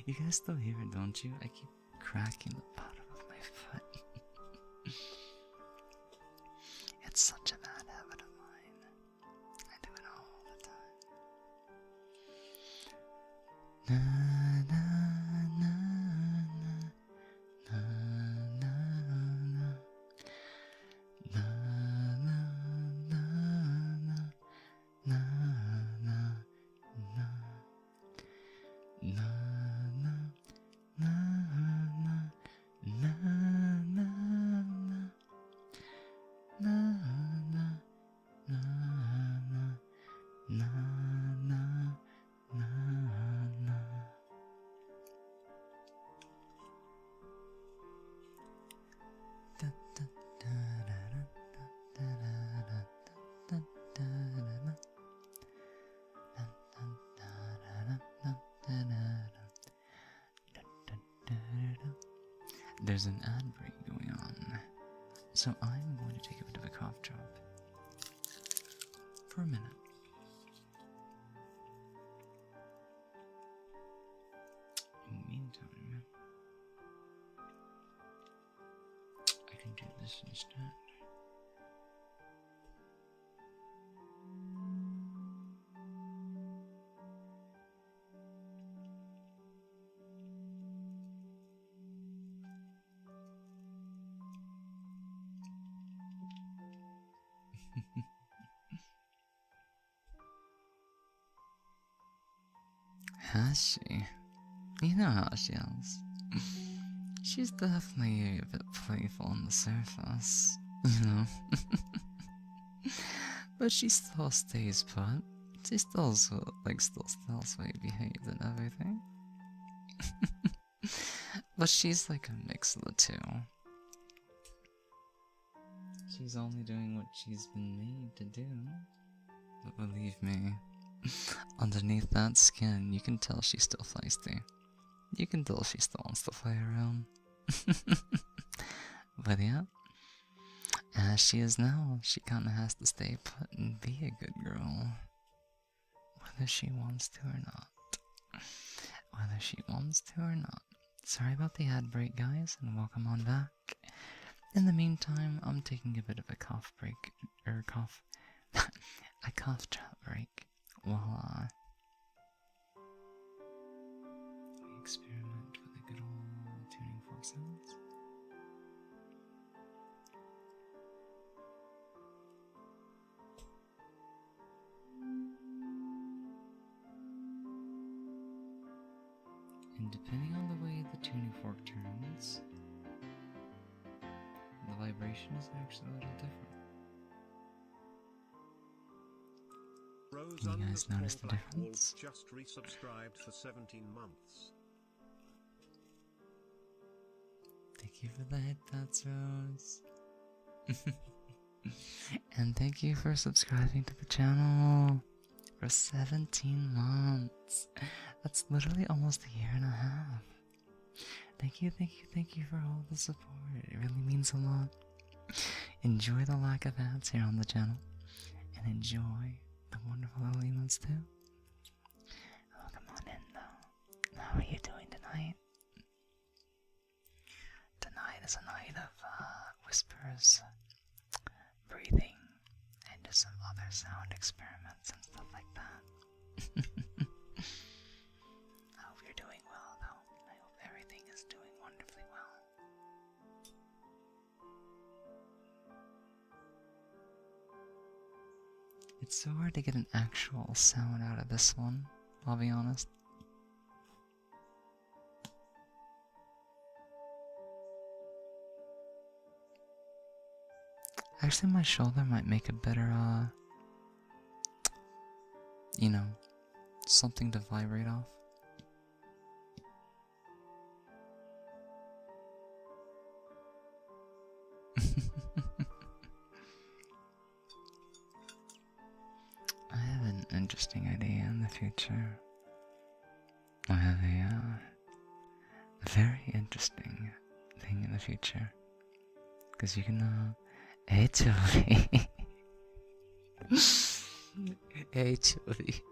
You guys still hear it, don't you? I keep cracking the bottom of my foot. It's such a bad habit of mine. I do it all the time. Na na na na na na na na na na na na na na na na na there's an ad break going on, so I'm going to take a bit of a cough drop for a minute. In the meantime, I can do this instead. Has she? You know how she is. She's definitely a bit playful on the surface, you know. But she still stays put. She still still sweet behaved and everything. But she's like a mix of the two. She's only doing what she's been made to do. But believe me, underneath that skin, you can tell she's still feisty. You can tell she still wants to play around. But yeah, as she is now, she kinda has to stay put and be a good girl. Whether she wants to or not. Whether she wants to or not. Sorry about the ad break, guys, and welcome on back. In the meantime, I'm taking a bit of a cough break, a cough drop break, while we experiment with the good old tuning fork sounds. And depending on the way the tuning fork turns, the vibration is actually a little different. Can you guys notice the difference? Just resubscribed for 17 months. Thank you for the hit pats, Rose. And thank you for subscribing to the channel for 17 months. That's literally almost a year and a half. Thank you for all the support. It really means a lot. Enjoy the lack of ads here on the channel. And enjoy the wonderful little emotes too. Oh, come on in though. How are you doing tonight? Tonight is a night of whispers, breathing, and just some other sound experiments and stuff like that. I hope you're doing well though. I hope everything is doing wonderfully well. It's so hard to get an actual sound out of this one, I'll be honest. Actually, my shoulder might make a better, you know, something to vibrate off. I have an interesting idea in the future. I have a very interesting thing in the future. Because you can, hey Julie. Hey Julie.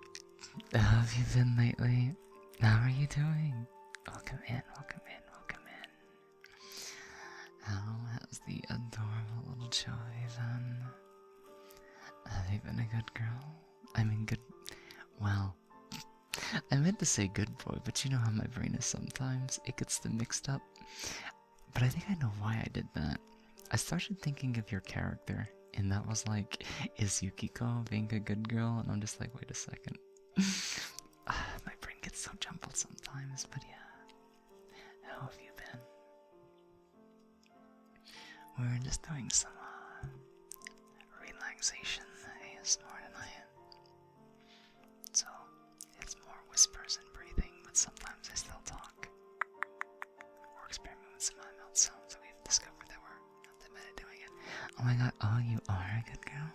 How have you been lately? How are you doing? Welcome in, welcome in, welcome in. How has the adorable little Joey been? Have you been a good girl? I mean good, well, I meant to say good boy, but you know how my brain is sometimes. It gets them mixed up. But I think I know why I did that. I started thinking of your character, and that was like, is Yukiko being a good girl? And I'm just like, wait a second. My brain gets so jumbled sometimes, but yeah. How have you been? We're just doing some relaxation ASMR tonight. So, it's more whispers and breathing, but sometimes I still talk. Or experiment with some mouth sounds that we've discovered that we're not that bad at doing it. Oh my god, oh, you are a good girl?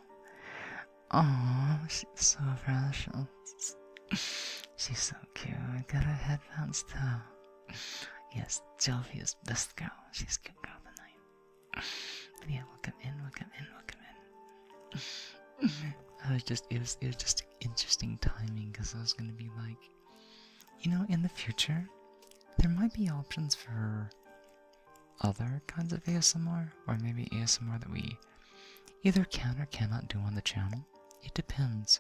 Oh, she's so precious. She's so cute. Got her headphones too. Yes, Jovia's best girl. She's good girl of the night. But yeah, welcome in, welcome in, welcome in. It was just interesting timing because I was gonna be like, you know, in the future, there might be options for other kinds of ASMR, or maybe ASMR that we either can or cannot do on the channel. It depends.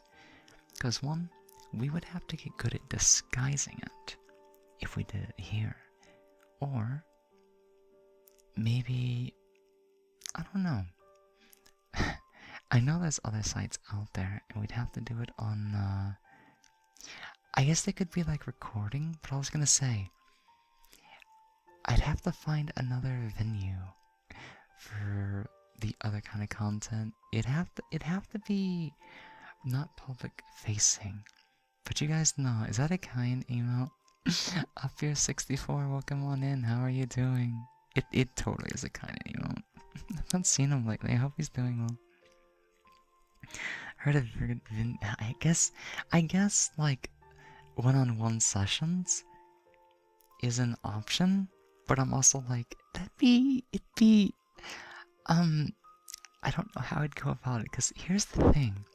Because one, we would have to get good at disguising it if we did it here. Or maybe, I don't know. I know there's other sites out there, and we'd have to do it on, I guess they could be like recording, but I was gonna say, I'd have to find another venue for the other kind of content. It'd have to be not public facing. But you guys know, is that a kind emote? Up here 64, welcome on in, how are you doing? It totally is a kind emote. I've not seen him lately, I hope he's doing well. Heard of I guess like one-on-one sessions is an option, but I'm also like, it'd be I don't know how I'd go about it, because here's the thing.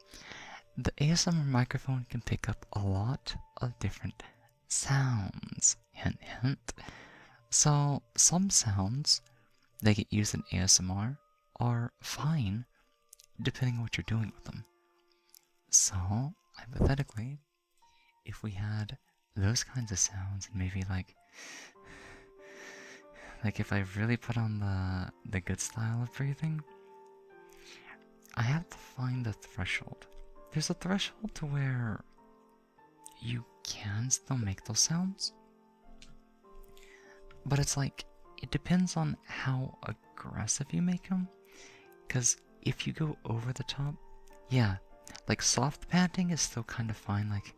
The ASMR microphone can pick up a lot of different sounds. Hint, hint. So, some sounds that get used in ASMR are fine, depending on what you're doing with them. So, hypothetically, if we had those kinds of sounds, and maybe like if I really put on the good style of breathing, I have to find the threshold. There's a threshold to where you can still make those sounds, but it's like, it depends on how aggressive you make them, because if you go over the top, yeah, like soft panting is still kind of fine, like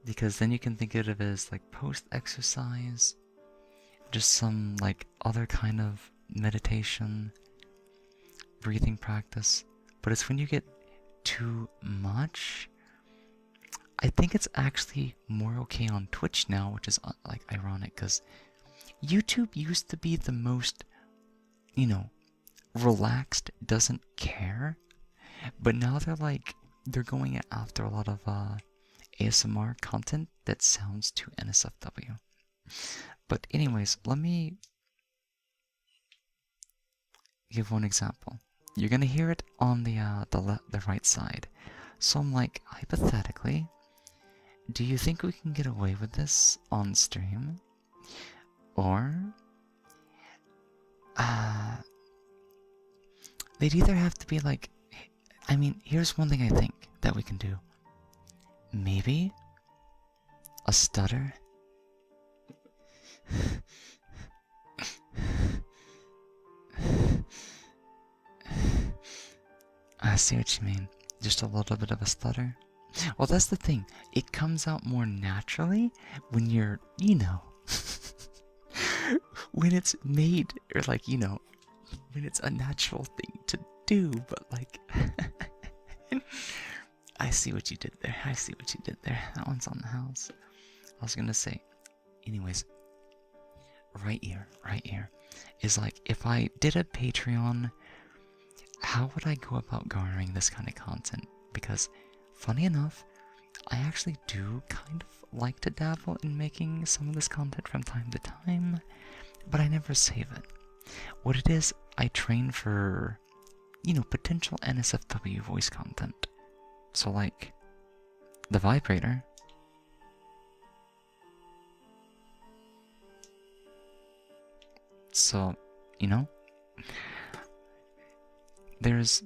because then you can think of it as like post-exercise, just some like other kind of meditation, breathing practice. But it's when you get too much, I think it's actually more okay on Twitch now, which is like ironic, because YouTube used to be the most, you know, relaxed, doesn't care, but now they're going after a lot of ASMR content that sounds too NSFW. But anyways, let me give one example. You're gonna hear it on the right side. So I'm like, hypothetically, do you think we can get away with this on stream? Or they'd either have to be like, I mean, here's one thing I think that we can do. Maybe a stutter. I see what you mean. Just a little bit of a stutter. Well, that's the thing. It comes out more naturally when you're, you know, when it's made, or like, you know, when it's a natural thing to do, but like, I see what you did there. I see what you did there. That one's on the house. I was gonna say, anyways, right here is like, if I did a Patreon, how would I go about garnering this kind of content? Because, funny enough, I actually do kind of like to dabble in making some of this content from time to time, but I never save it. What it is, I train for, you know, potential NSFW voice content. So like, the vibrator. So, you know, there's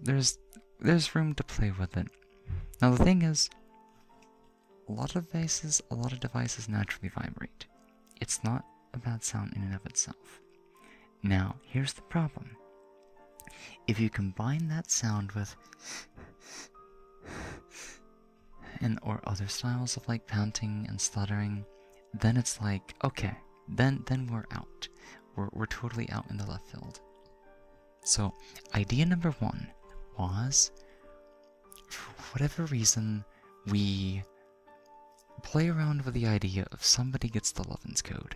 room to play with it. Now the thing is, a lot of devices naturally vibrate. It's not a bad sound in and of itself. Now, here's the problem. If you combine that sound with or other styles of like panting and stuttering, then it's like, okay, then we're out. We're totally out in the left field. So, idea number one was, whatever reason, we play around with the idea of somebody gets the Lovin's code,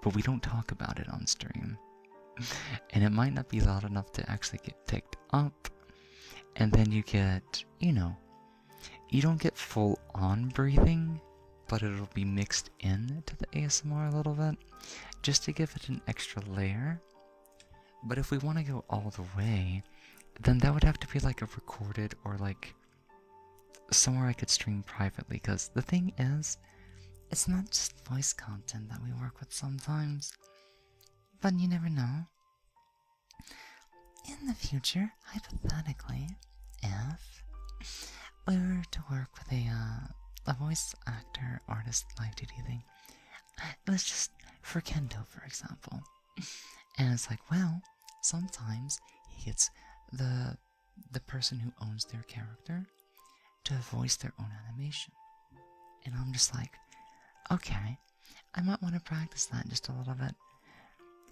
but we don't talk about it on stream. And it might not be loud enough to actually get picked up, and then you get, you know, you don't get full on breathing, but it'll be mixed in to the ASMR a little bit, just to give it an extra layer. But if we want to go all the way, then that would have to be like a recorded or like somewhere I could stream privately, because the thing is, it's not just voice content that we work with sometimes, but you never know. In the future, hypothetically, if we were to work with a voice actor, artist, live duty thing, it was just for Kendo, for example. And it's like, well, sometimes he gets the person who owns their character to voice their own animation. And I'm just like, okay, I might want to practice that just a little bit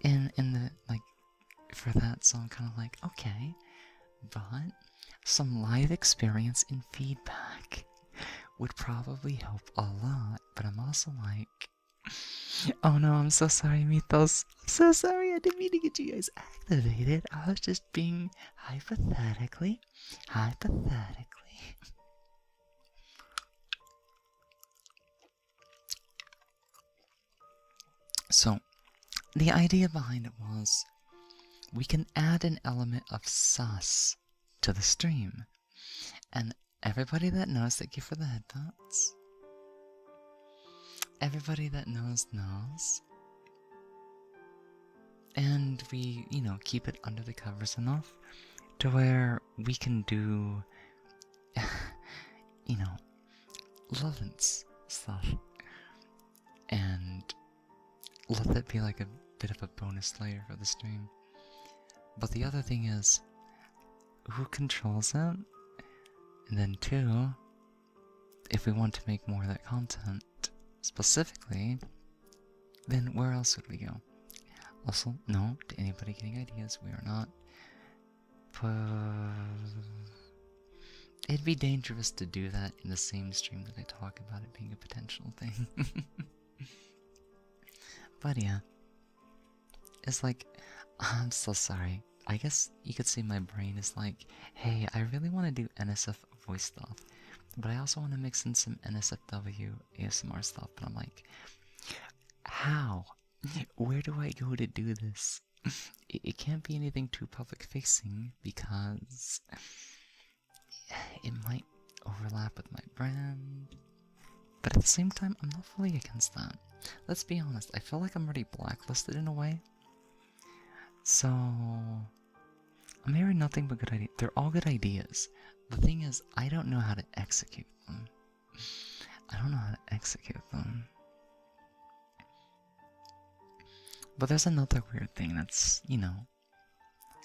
in the, like, for that, so I'm kind of like, okay, but some live experience and feedback would probably help a lot. But I'm also like, oh no, I'm so sorry, Mythos. I'm so sorry, I didn't mean to get you guys activated. I was just being hypothetically. So, the idea behind it was, we can add an element of sus to the stream. And everybody that knows, thank you for the headphones. Everybody that knows. And we, you know, keep it under the covers enough to where we can do, you know, Lovin's stuff. And let that be like a bit of a bonus layer for the stream. But the other thing is, who controls it? And then two, if we want to make more of that content specifically, then where else would we go? Also, no, to anybody getting ideas, we are not. It'd be dangerous to do that in the same stream that I talk about it being a potential thing. But yeah, it's like, I'm so sorry. I guess you could say my brain is like, hey, I really want to do NSF voice stuff, but I also want to mix in some NSFW ASMR stuff. But I'm like, how? Where do I go to do this? It can't be anything too public facing, because it might overlap with my brand. But at the same time, I'm not fully against that. Let's be honest, I feel like I'm already blacklisted in a way. So, I'm hearing nothing but good ideas. They're all good ideas. The thing is, I don't know how to execute them. But there's another weird thing that's, you know,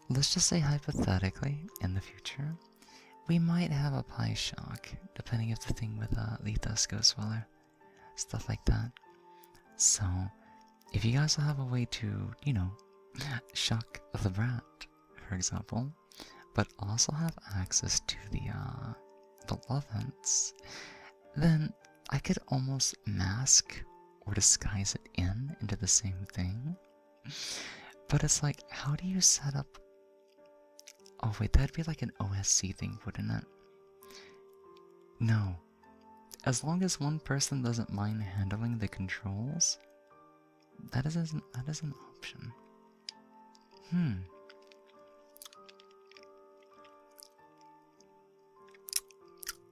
let's just say hypothetically, in the future, we might have a pie shock, depending if the thing with Lethos goes well or stuff like that. So, if you guys have a way to, you know, shock the brat, for example, but also have access to the Lovens, then I could almost mask or disguise it into the same thing. But it's like, how do you set up? Oh wait, that'd be like an OSC thing, wouldn't it? No. As long as one person doesn't mind handling the controls, that is an option.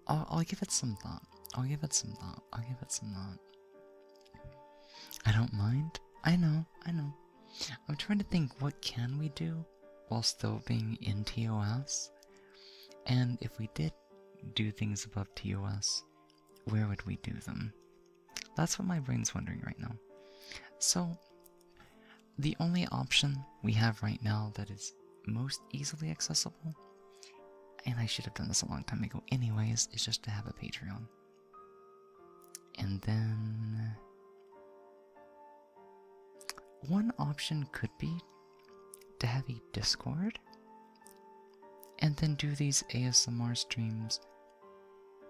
I'll give it some thought. I'll give it some thought. I don't mind. I know. I'm trying to think, what can we do while still being in TOS? And if we did do things above TOS, where would we do them? That's what my brain's wondering right now. So, the only option we have right now that is most easily accessible, and I should have done this a long time ago anyways, is just to have a Patreon. And then one option could be to have a Discord, and then do these ASMR streams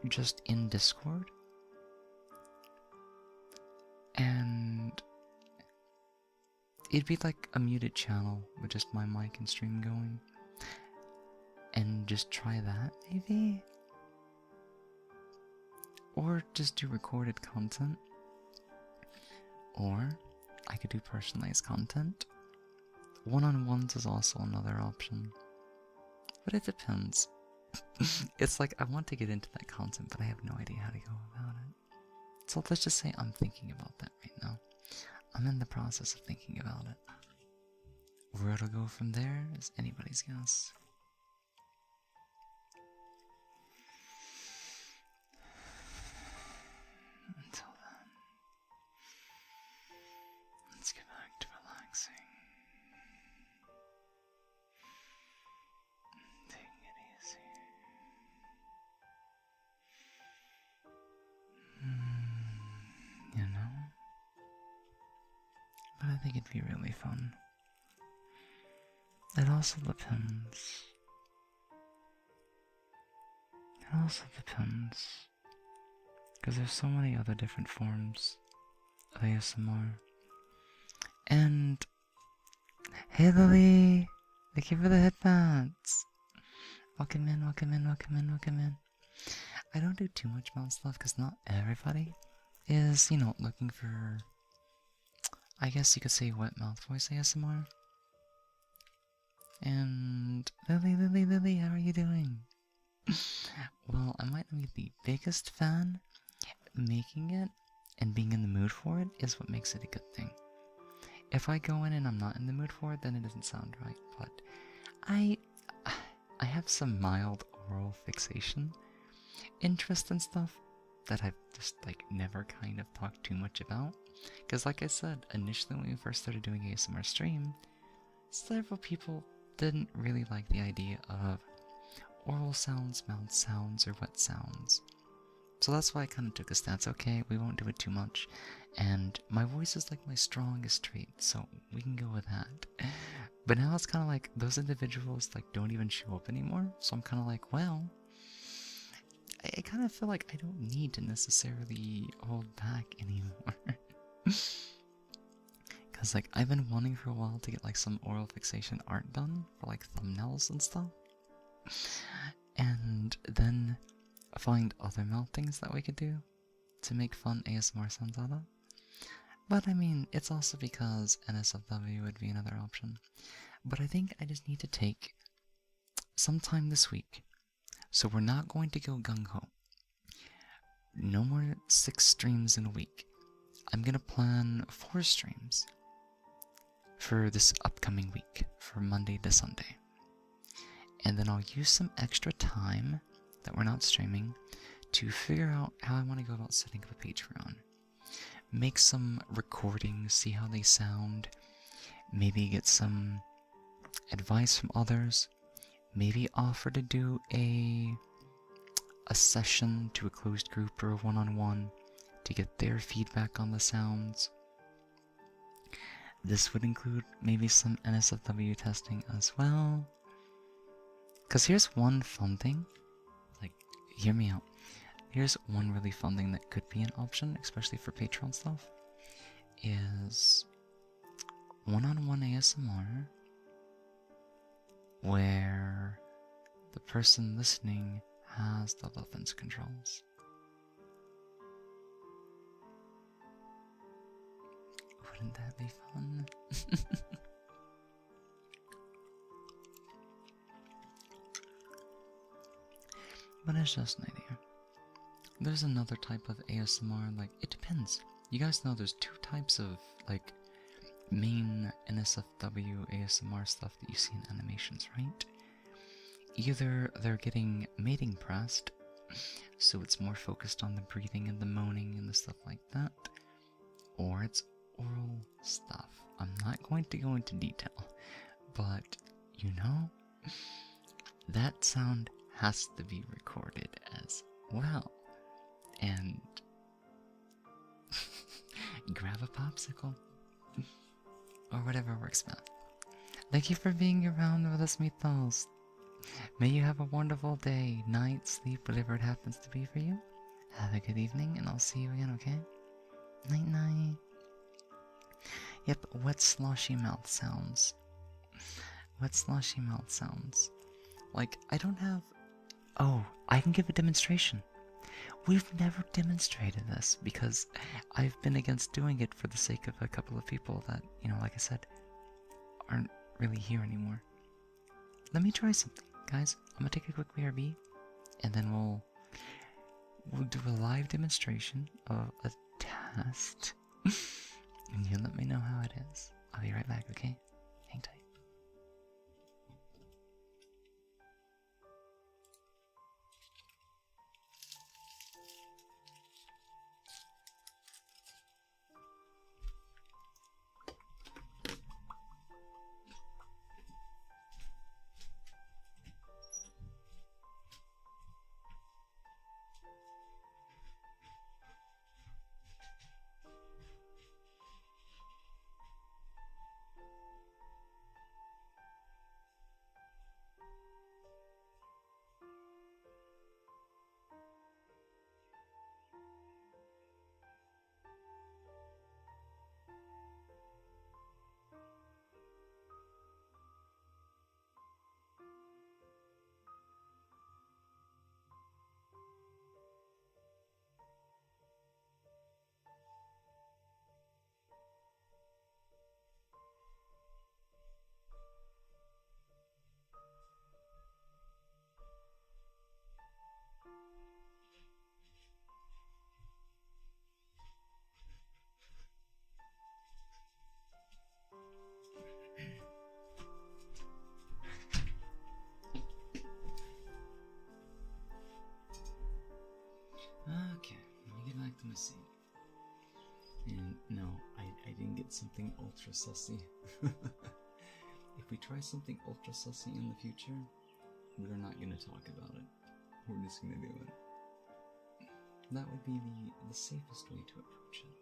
just in Discord. And it'd be like a muted channel with just my mic and stream going. And just try that, maybe? Or just do recorded content. Or I could do personalized content. One-on-ones is also another option. But it depends. It's like I want to get into that content, but I have no idea how to go about it. So let's just say I'm thinking about that right now. I'm in the process of thinking about it. Where it'll go from there is anybody's guess. Until then, let's get back to relaxing. Taking it easy. You know? But I think it'd be really fun. It also depends. Because there's so many other different forms of ASMR. And hey Lily! Thank you for the headbands! Welcome in. I don't do too much mouth stuff because not everybody is, looking for, I guess you could say, wet mouth voice ASMR. And Lily, how are you doing? Well, I might not be the biggest fan. Making it and being in the mood for it is what makes it a good thing. If I go in and I'm not in the mood for it, then it doesn't sound right. But I have some mild oral fixation interest and stuff that I've just never kind of talked too much about. Because like I said, initially when we first started doing ASMR stream, several people didn't really like the idea of oral sounds, mouth sounds, or wet sounds. So that's why I kind of took a stance, okay, we won't do it too much. And my voice is my strongest trait, so we can go with that. But now it's kind of like those individuals don't even show up anymore. So I'm kind of like, well, I kind of feel like I don't need to necessarily hold back anymore. Because I've been wanting for a while to get some oral fixation art done for thumbnails and stuff. And then find other mouth things that we could do to make fun ASMR sounds out of. But I mean, it's also because NSFW would be another option. But I think I just need to take some time this week. So we're not going to go gung-ho. No more 6 streams in a week. I'm gonna plan 4 streams for this upcoming week, for Monday to Sunday. And then I'll use some extra time that we're not streaming to figure out how I want to go about setting up a Patreon. Make some recordings, see how they sound, maybe get some advice from others, maybe offer to do a session to a closed group or a one-on-one to get their feedback on the sounds. This would include maybe some NSFW testing as well. Because here's one fun thing, hear me out. Here's one really fun thing that could be an option, especially for Patreon stuff, is one-on-one ASMR where the person listening has the weapons controls. Wouldn't that be fun? But it's just an idea. There's another type of ASMR, it depends. You guys know there's 2 types of, main NSFW ASMR stuff that you see in animations, right? Either they're getting mating pressed, so it's more focused on the breathing and the moaning and the stuff like that, or it's oral stuff. I'm not going to go into detail, but, that sound has to be recorded as well. And grab a popsicle. Or whatever works best. Thank you for being around with us, meatballs. May you have a wonderful day, night, sleep, whatever it happens to be for you. Have a good evening, and I'll see you again, okay? Night night. Yep, wet sloshy mouth sounds. Wet sloshy mouth sounds. Like, I don't have... Oh, I can give a demonstration. We've never demonstrated this because I've been against doing it for the sake of a couple of people that, you know, like I said, aren't really here anymore. Let me try something, guys. I'm gonna take a quick BRB, and then we'll do a live demonstration of a test, and you let me know how it is. I'll be right back, okay? Hang tight. Okay, let me get back to my seat. And no, I didn't get something ultra sussy. If we try something ultra sussy in the future, we're not gonna talk about it. We're just gonna do it. That would be the safest way to approach it.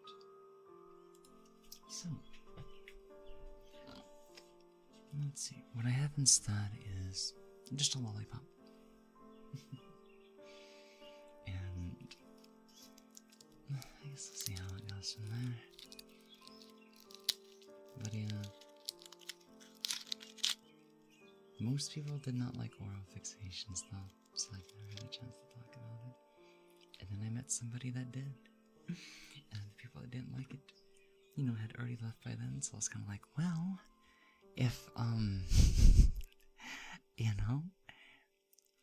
So, let's see. What I have instead is just a lollipop. And I guess we'll see how it goes from there. But yeah, most people did not like oral fixations though, so I never had a chance to talk about it. And then I met somebody that did. And the people that didn't like it, you know, had already left by then, so I was kind of like, well, if, you know,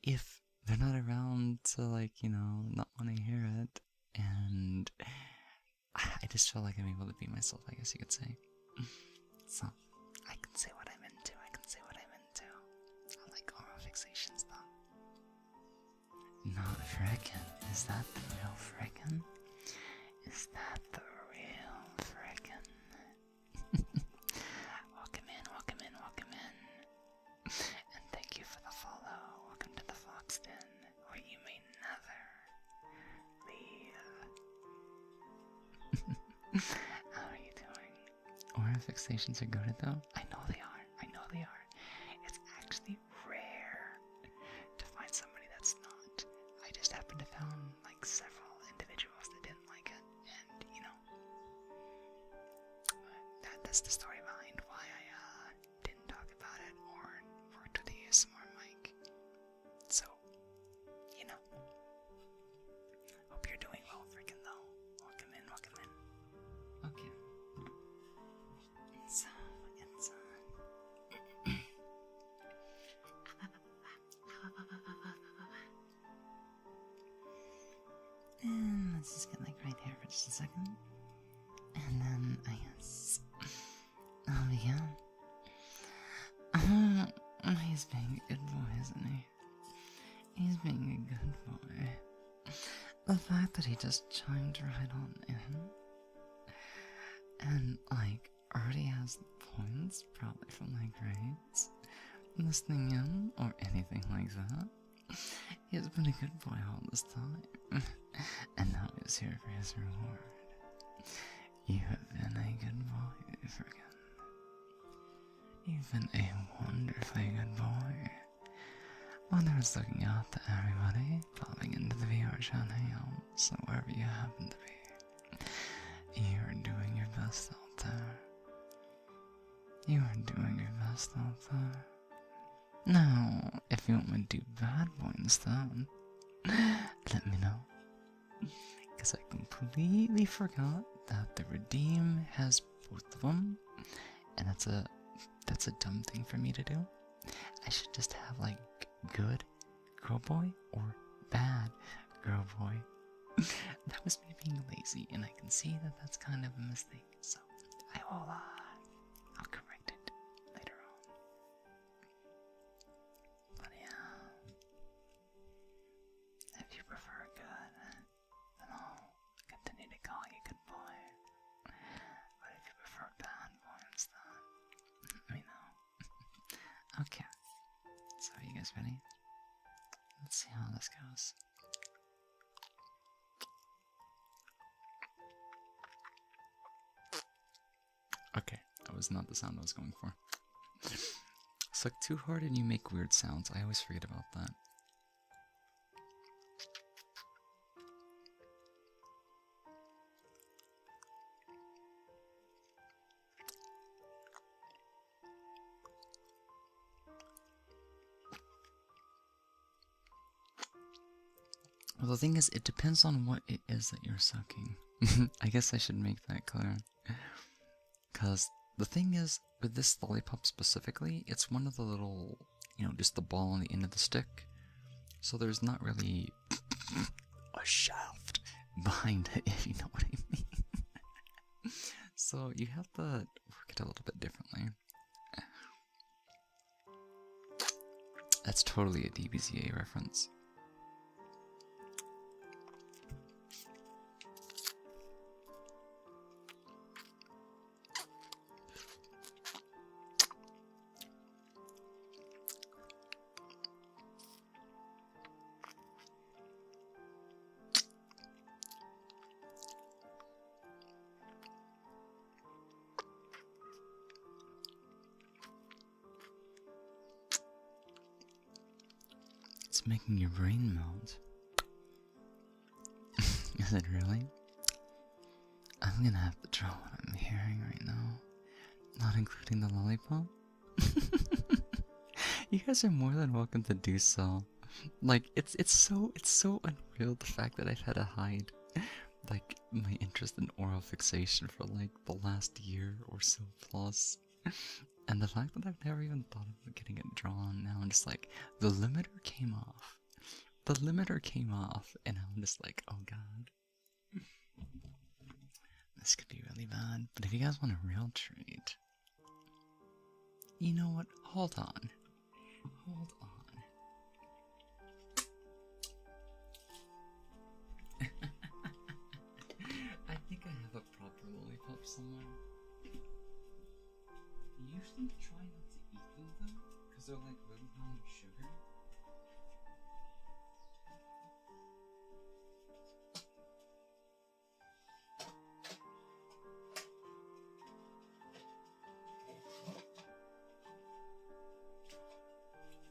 if they're not around to, like, you know, not want to hear it, and I just felt like I'm able to be myself, I guess you could say. So, I can say what I'm into, I like oral fixations, though. Not frickin'. Is that the real frickin'? Is that the real frickin'? Welcome in. And thank you for the follow. Welcome to the Fox Den, where you may never leave. How are you doing? Oral fixations are good though? I know they are. It's actually rare to find somebody that's not. I just happened to found like several individuals that didn't like it, and you know, that's the story behind why I didn't talk about it or worked with the ASMR mic. So, you know, hope you're doing well, freaking though. Welcome in. Okay. So it's and let's just get like right here for just a second, and then I guess I'll begin. He's being a good boy, isn't he? He's being a good boy. The fact that he just chimed right on in, and like already has points, probably from like grades, listening in or anything like that. He has been a good boy all this time, and now he's here for his reward. You have been a good boy, friggin'. You've been a wonderfully good boy. Wonders looking out to everybody, popping into the VR chat hangout, so wherever you happen to be, you are doing your best out there. You are doing your best out there. Now, if you want me to do bad boy instead, let me know. Because I completely forgot that the redeem has both of them, and that's a dumb thing for me to do. I should just have like good girl boy or bad girl boy. That was me being lazy, and I can see that that's kind of a mistake. So I will, I'll correct it later on. But yeah, if you prefer good, then I'll continue to call you good boy. But if you prefer bad boy instead, let me know. Okay, so are you guys ready? Let's see how this goes. Okay, that was not the sound I was going for. Suck too hard and you make weird sounds. I always forget about that. Well, the thing is, it depends on what it is that you're sucking. I guess I should make that clear. Because the thing is, with this lollipop specifically, it's one of the little, just the ball on the end of the stick. So there's not really a shaft behind it, if you know what I mean. So you have to work it a little bit differently. That's totally a DBZA reference. It's making your brain melt. Is it really? I'm gonna have to draw what I'm hearing right now. Not including the lollipop? You guys are more than welcome to do so. Like, it's so unreal the fact that I've had to hide like my interest in oral fixation for like the last year or so plus. And the fact that I've never even thought about getting it drawn, now I'm just like, the limiter came off. The limiter came off, and I'm just like, oh god. This could be really bad. But if you guys want a real treat, you know what? Hold on. Hold on. I think I have a proper lollipop somewhere. Usually try not to eat them though, because they're like really high in sugar.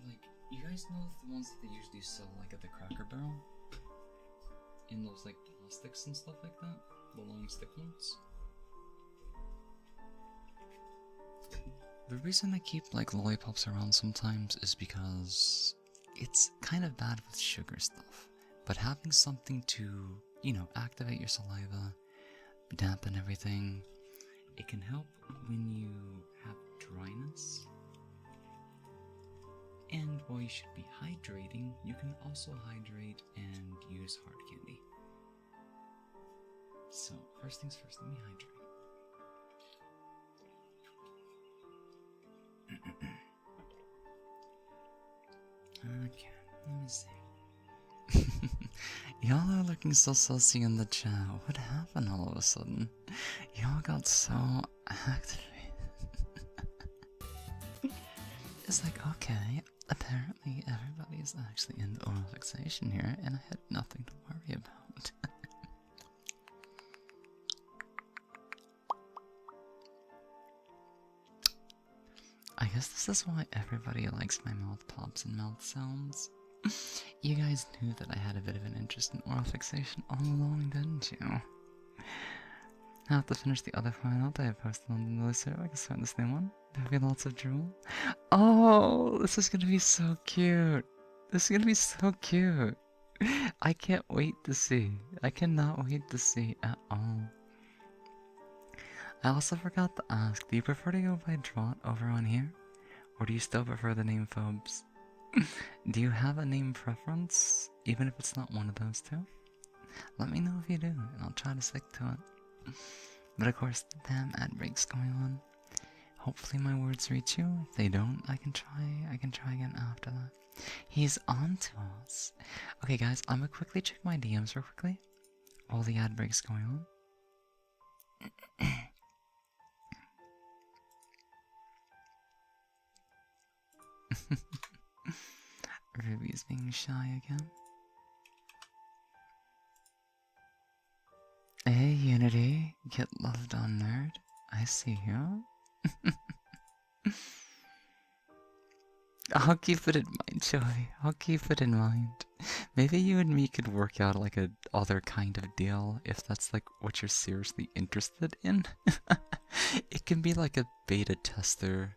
Like, you guys know the ones that they usually sell like at the Cracker Barrel? In those like plastics and stuff like that? The long stick ones? The reason I keep like lollipops around sometimes is because it's kind of bad with sugar stuff. But having something to, activate your saliva, dampen everything, it can help when you have dryness. And while you should be hydrating, you can also hydrate and use hard candy. So, first things first, let me hydrate. Okay, let me see. Y'all are looking so saucy in the chat. What happened all of a sudden? Y'all got so activated. It's like, okay, apparently everybody's actually into oral fixation here, and I had nothing to worry about. I guess this is why everybody likes my mouth pops and mouth sounds. You guys knew that I had a bit of an interest in oral fixation all along, didn't you? I have to finish the other file that I posted on the list so I can start this new one. There'll be lots of drool. Oh, this is gonna be so cute. This is gonna be so cute. I can't wait to see. I cannot wait to see at all. I also forgot to ask, do you prefer to go by Draught over on here? Or do you still prefer the name Phobes? Do you have a name preference, even if it's not one of those two? Let me know if you do, and I'll try to stick to it. But of course, the damn ad break's going on. Hopefully my words reach you. If they don't, I can try again after that. He's on to us. Okay guys, I'm gonna quickly check my DMs real quickly while the ad break's going on. Ruby's being shy again. Hey Unity, get loved on nerd. I see you. I'll keep it in mind, Joey. I'll keep it in mind. Maybe you and me could work out like a other kind of deal if that's like what you're seriously interested in. It can be like a beta tester,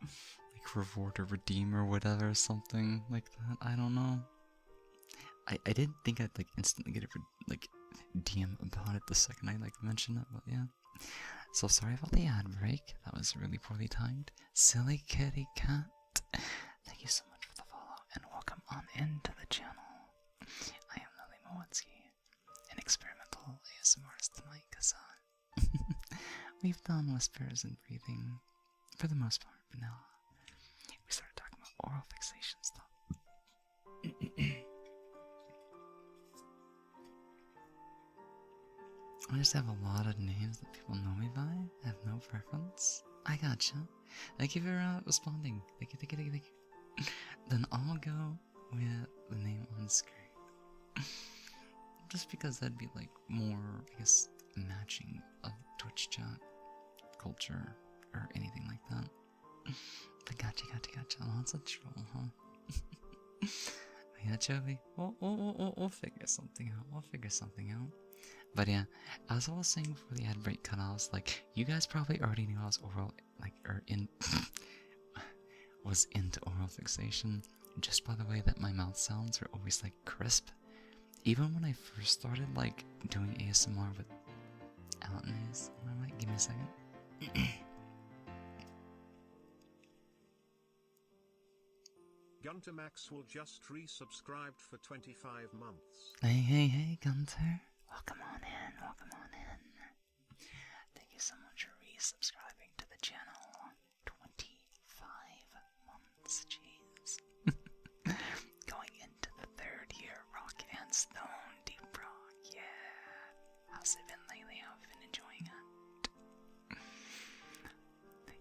like reward or redeem or whatever, something like that. I don't know. I didn't think I'd like instantly get a like DM about it the second I like mentioned it, but yeah. So sorry about the ad break. That was really poorly timed. Silly kitty cat. Thank you so much for the follow and welcome on into the channel. I am Lily Mowatsky, an experimental ASMR artist tonight, because we've done whispers and breathing for the most part, but now we started talking about oral fixation stuff. I just have a lot of names that people know me by. I have no preference. I gotcha. Thank you for responding. Thank you. Then I'll go with the name on the screen. Just because that'd be like more, I guess, matching of Twitch chat culture or anything like that. But gotcha. Lots of troll, huh? Yeah, Joey. We'll figure something out. But yeah, as I was saying before the ad break cut off, like, you guys probably already knew I was was into oral fixation, just by the way that my mouth sounds are always like crisp. Even when I first started like doing ASMR without noise, give me a second. Gunter Maxwell just resubscribed for 25 months. Hey, Gunter. Welcome on in. Thank you so much for resubscribing to the channel. 25 months, jeez. Going into the 3rd year, rock and stone, deep rock, yeah. How's it been lately? How have you been enjoying it?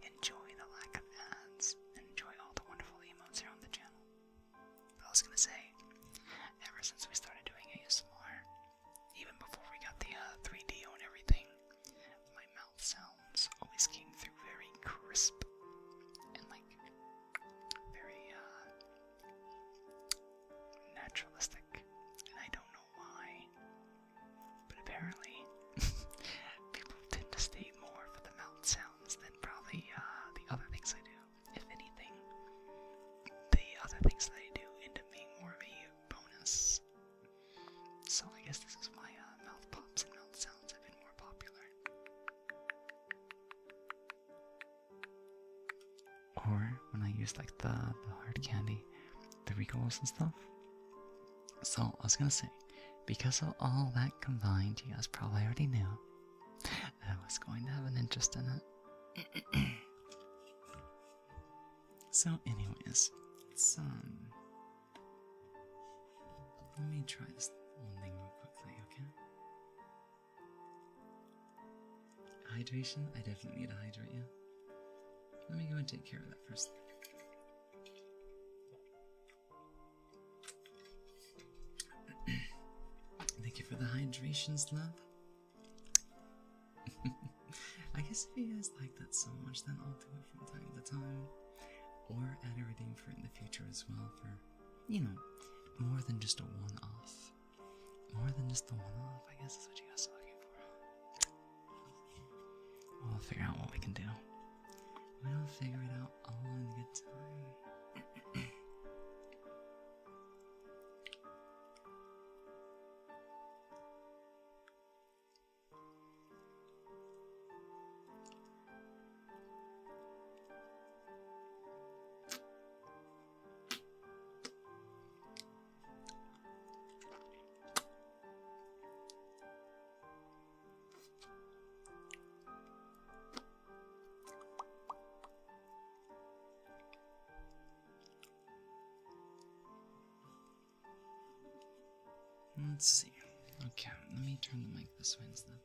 Enjoy the lack of ads. Enjoy all the wonderful emotes here on the channel. But I was gonna say, ever since we started doing ASMR, even before we got the 3DO and everything, my mouth sounds always came through very crisp and like very naturalistic, and I don't know why, but apparently people tend to stay more for the mouth sounds than probably the other things I do. If anything, the other things that I do end up being more of a bonus. So I guess this is why mouth pops and mouth sounds have been more popular. Or when I use like the hard candy, the recalls and stuff. So I was gonna say, because of all that combined, you guys probably already knew that I was going to have an interest in it. So anyways, it's let me try this one thing real quickly, okay? Hydration? I definitely need to hydrate you. Let me go and take care of that first. Thank you for the hydrations, love. I guess if you guys like that so much, then I'll do it from time to time. or add a redeem for it in the future as well for, you know, more than just a one-off. More than just the one-off, I guess is what you guys are looking for. We'll figure out what we can do. We'll figure it out all in good time. Let's see. Okay, let me turn the mic this way instead.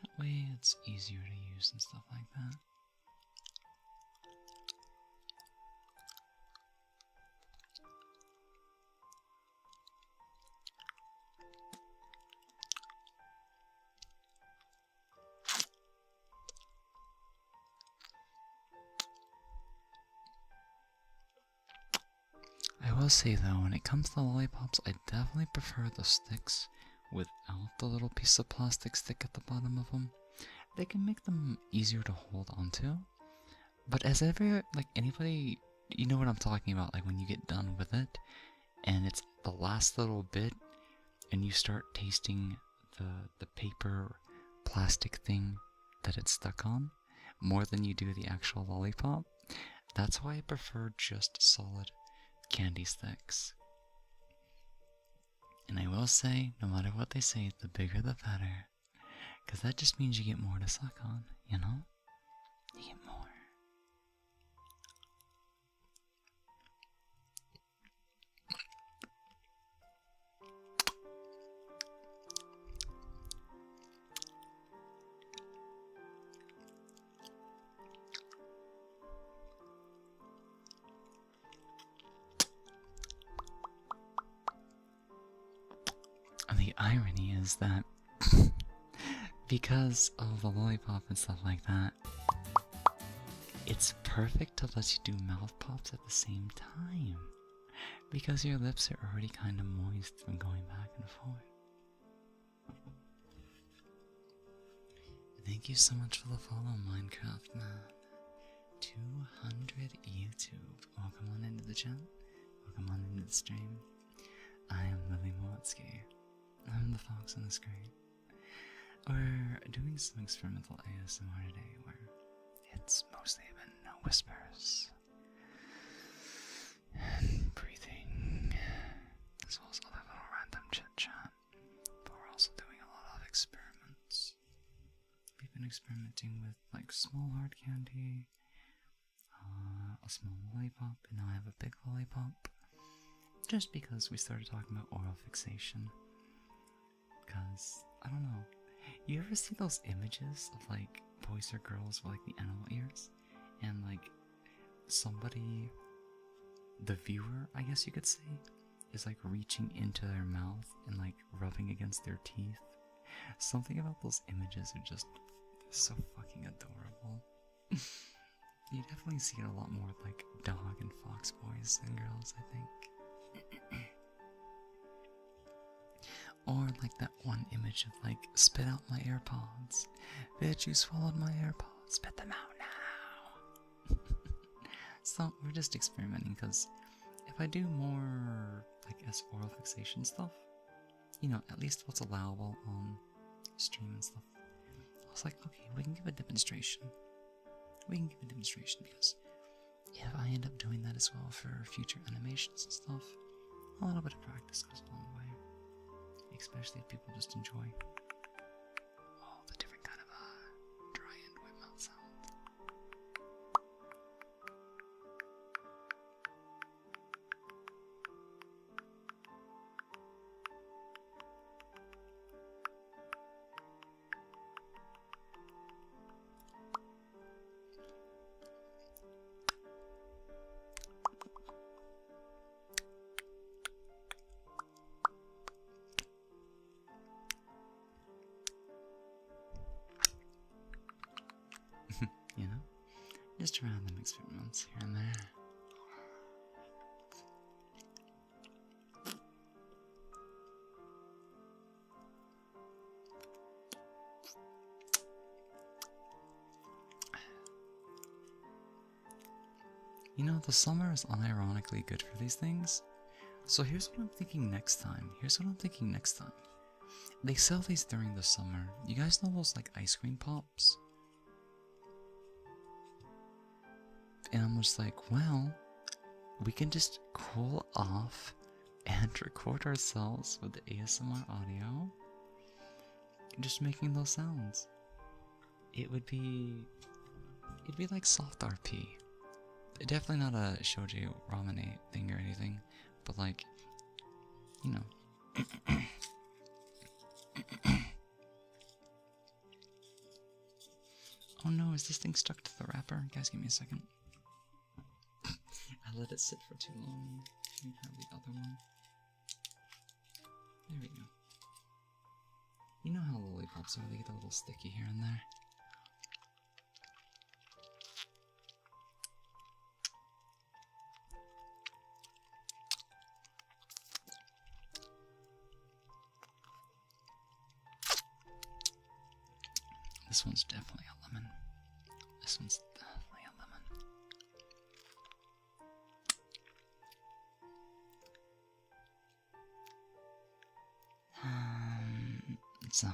That way it's easier to use and stuff like that. I will say though, when it comes to lollipops, I definitely prefer the sticks without the little piece of plastic stick at the bottom of them. They can make them easier to hold onto. But as ever, like anybody, you know what I'm talking about, like when you get done with it, and it's the last little bit, and you start tasting the paper plastic thing that it's stuck on, more than you do the actual lollipop. That's why I prefer just solid candy sticks. And I will say, no matter what they say, the bigger the better. Because that just means you get more to suck on, you know? You get more. The irony is that because of the lollipop and stuff like that, it's perfect to let you do mouth pops at the same time, because your lips are already kind of moist from going back and forth. Thank you so much for the follow, Minecraft Man. 200 YouTube. Welcome on into the chat. Welcome on into the stream. I am Lily Motsky. I'm the fox on the screen. We're doing some experimental ASMR today where it's mostly been whispers and breathing, as well as other little random chit chat. But we're also doing a lot of experiments. We've been experimenting with like small hard candy, a small lollipop, and now I have a big lollipop. Just because we started talking about oral fixation. Because, I don't know, you ever see those images of like boys or girls with like the animal ears? And like somebody, the viewer, I guess you could say, is like reaching into their mouth and like rubbing against their teeth. Something about those images are just so fucking adorable. You definitely see it a lot more with like dog and fox boys than girls, I think. Or like that one image of like, spit out my AirPods. Bitch, you swallowed my AirPods. Spit them out now. So we're just experimenting because if I do more like as oral fixation stuff, you know, at least what's allowable on stream and stuff. I was like, okay, we can give a demonstration. We can give a demonstration because if I end up doing that as well for future animations and stuff, a little bit of practice goes a long way. Especially if people just enjoy all the different kind of dry and wet mouth sounds. Just random experiments here and there. You know, the summer is unironically good for these things. So here's what I'm thinking next time. They sell these during the summer. You guys know those like ice cream pops? And I'm just like, well, we can just cool off and record ourselves with the ASMR audio. Just making those sounds. It'd be like soft RP. Definitely not a shoji ramene thing or anything, but like, you know. Oh no, is this thing stuck to the wrapper? Guys, give me a second. I let it sit for too long. Can we have the other one? There we go. You know how lollipops are, they get a little sticky here and there. This one's definitely a lemon. This one's definitely a lemon. So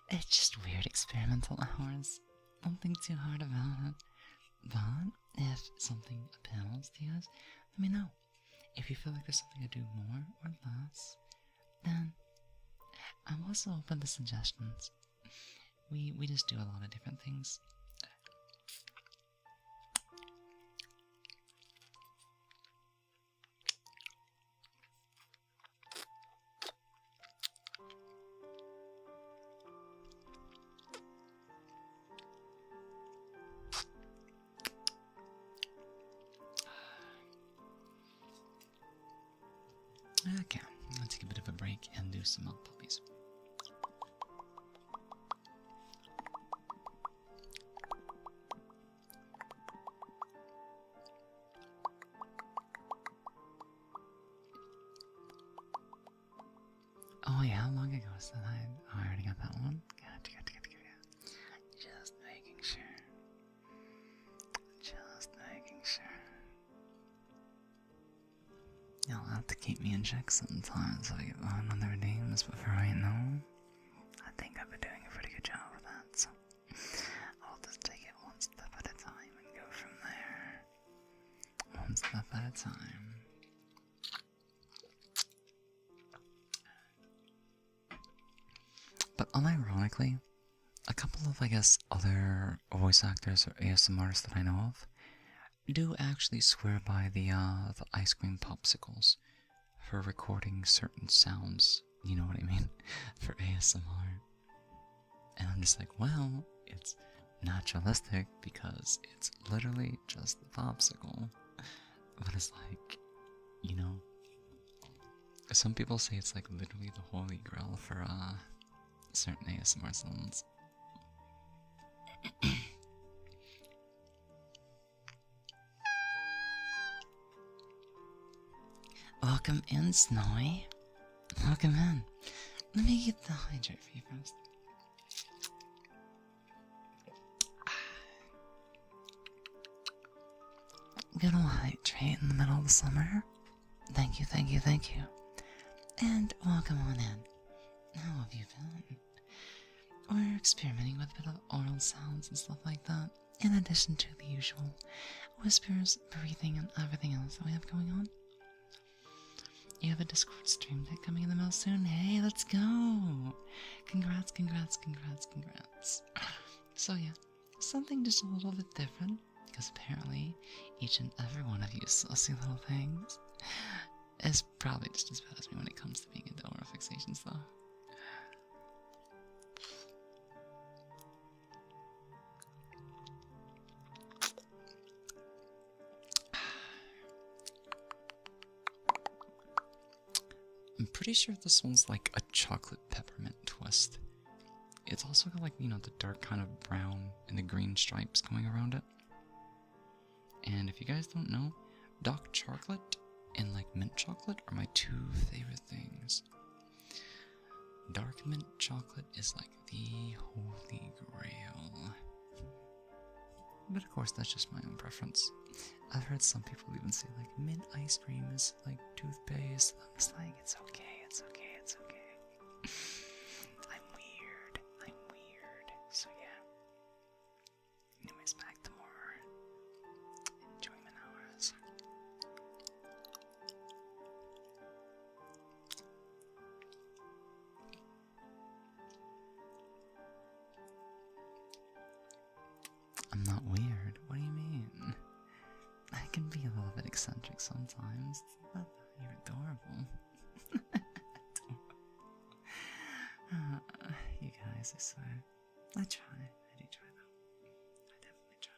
it's just weird experimental hours. Don't think too hard about it. But if something appeals to you guys, let me know. If you feel like there's something to do more or less, then I'm also open to suggestions. We just do a lot of different things. Okay, I'm gonna take a bit of a break and do some milk puppies. Oh yeah, how long ago was that? I already got that one. Gotcha. Just making sure. You'll have to keep me in check sometimes so I get on other names, but for right now, I think I've been doing a pretty good job with that, so I'll just take it one step at a time and go from there. One step at a time. But unironically, a couple of, I guess, other voice actors or ASMR artists that I know of do actually swear by the ice cream popsicles for recording certain sounds, you know what I mean, for ASMR. And I'm just like, well, it's naturalistic because it's literally just the popsicle. But it's like, you know, some people say it's like literally the holy grail for certain ASMR sounds. Welcome in, Snowy. Welcome in. Let me get the hydrate for you first. Good old hydrate in the middle of the summer. Thank you. And welcome on in. How have you been? We're experimenting with a bit of oral sounds and stuff like that, in addition to the usual whispers, breathing, and everything else that we have going on. You have a Discord stream deck coming in the mail soon. Hey, let's go! Congrats. So yeah, something just a little bit different, because apparently each and every one of you saucy little things is probably just as bad as me when it comes to being into oral fixations though. I'm pretty sure this one's like a chocolate peppermint twist. it's also got like, you know, the dark kind of brown and the green stripes going around it. And if you guys don't know, dark chocolate and like mint chocolate are my two favorite things. Dark mint chocolate is like the holy grail. But of course, that's just my own preference. I've heard some people even say like mint ice cream is like toothpaste. I'm just like, it's okay, it's okay, it's okay. I'm weird. So yeah. Anyways, back to more enjoyment hours. I'm not weird. What do you mean? I can be a little bit eccentric sometimes. You're adorable. You guys, I swear. I try. I do try though. I definitely try.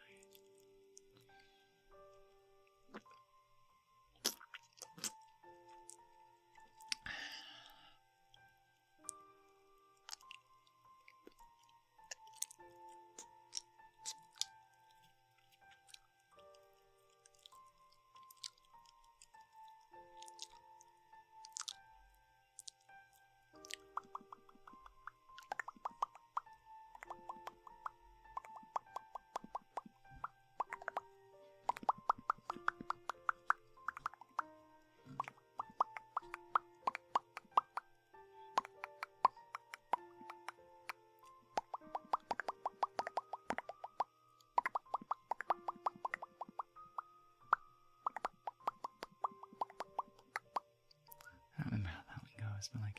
I don't remember how that one goes, but like.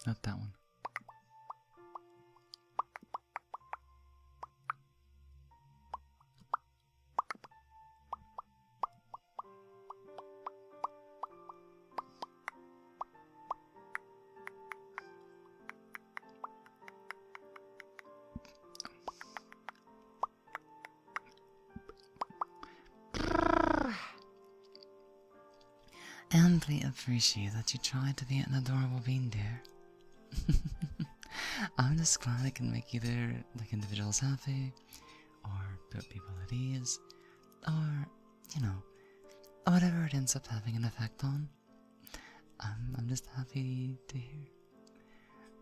Not that one. Amply appreciate that you tried to be an adorable bean, dear. I'm just glad I can make either like individuals happy, or put people at ease, or you know, whatever it ends up having an effect on. I'm just happy to hear,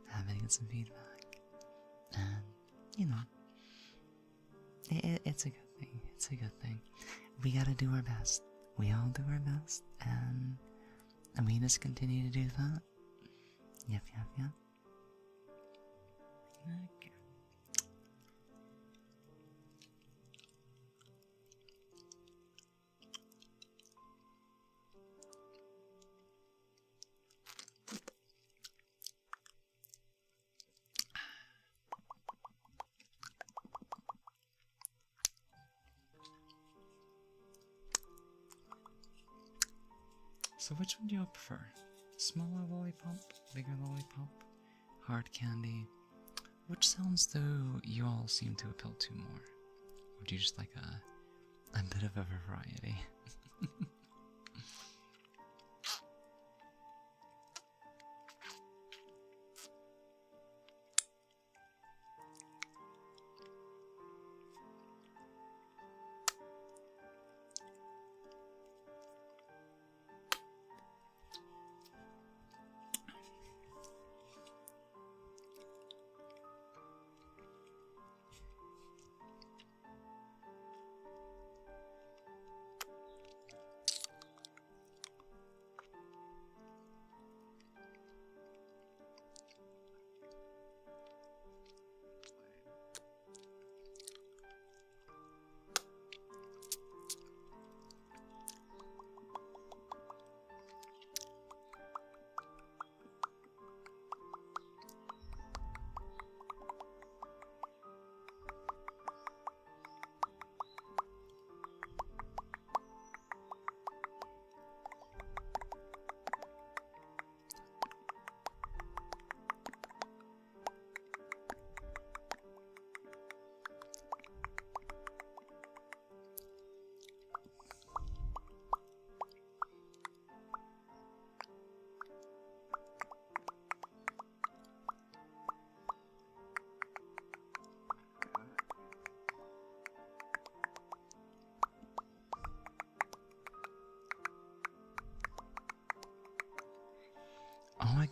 happy to get some feedback, and you know, it's a good thing. It's a good thing. We gotta do our best. We all do our best, and we just continue to do that. Yep. Okay. So which one do you prefer? Smaller lollipop, bigger lollipop, hard candy? Which sounds though you all seem to appeal to more? Or do you just like a bit of a variety?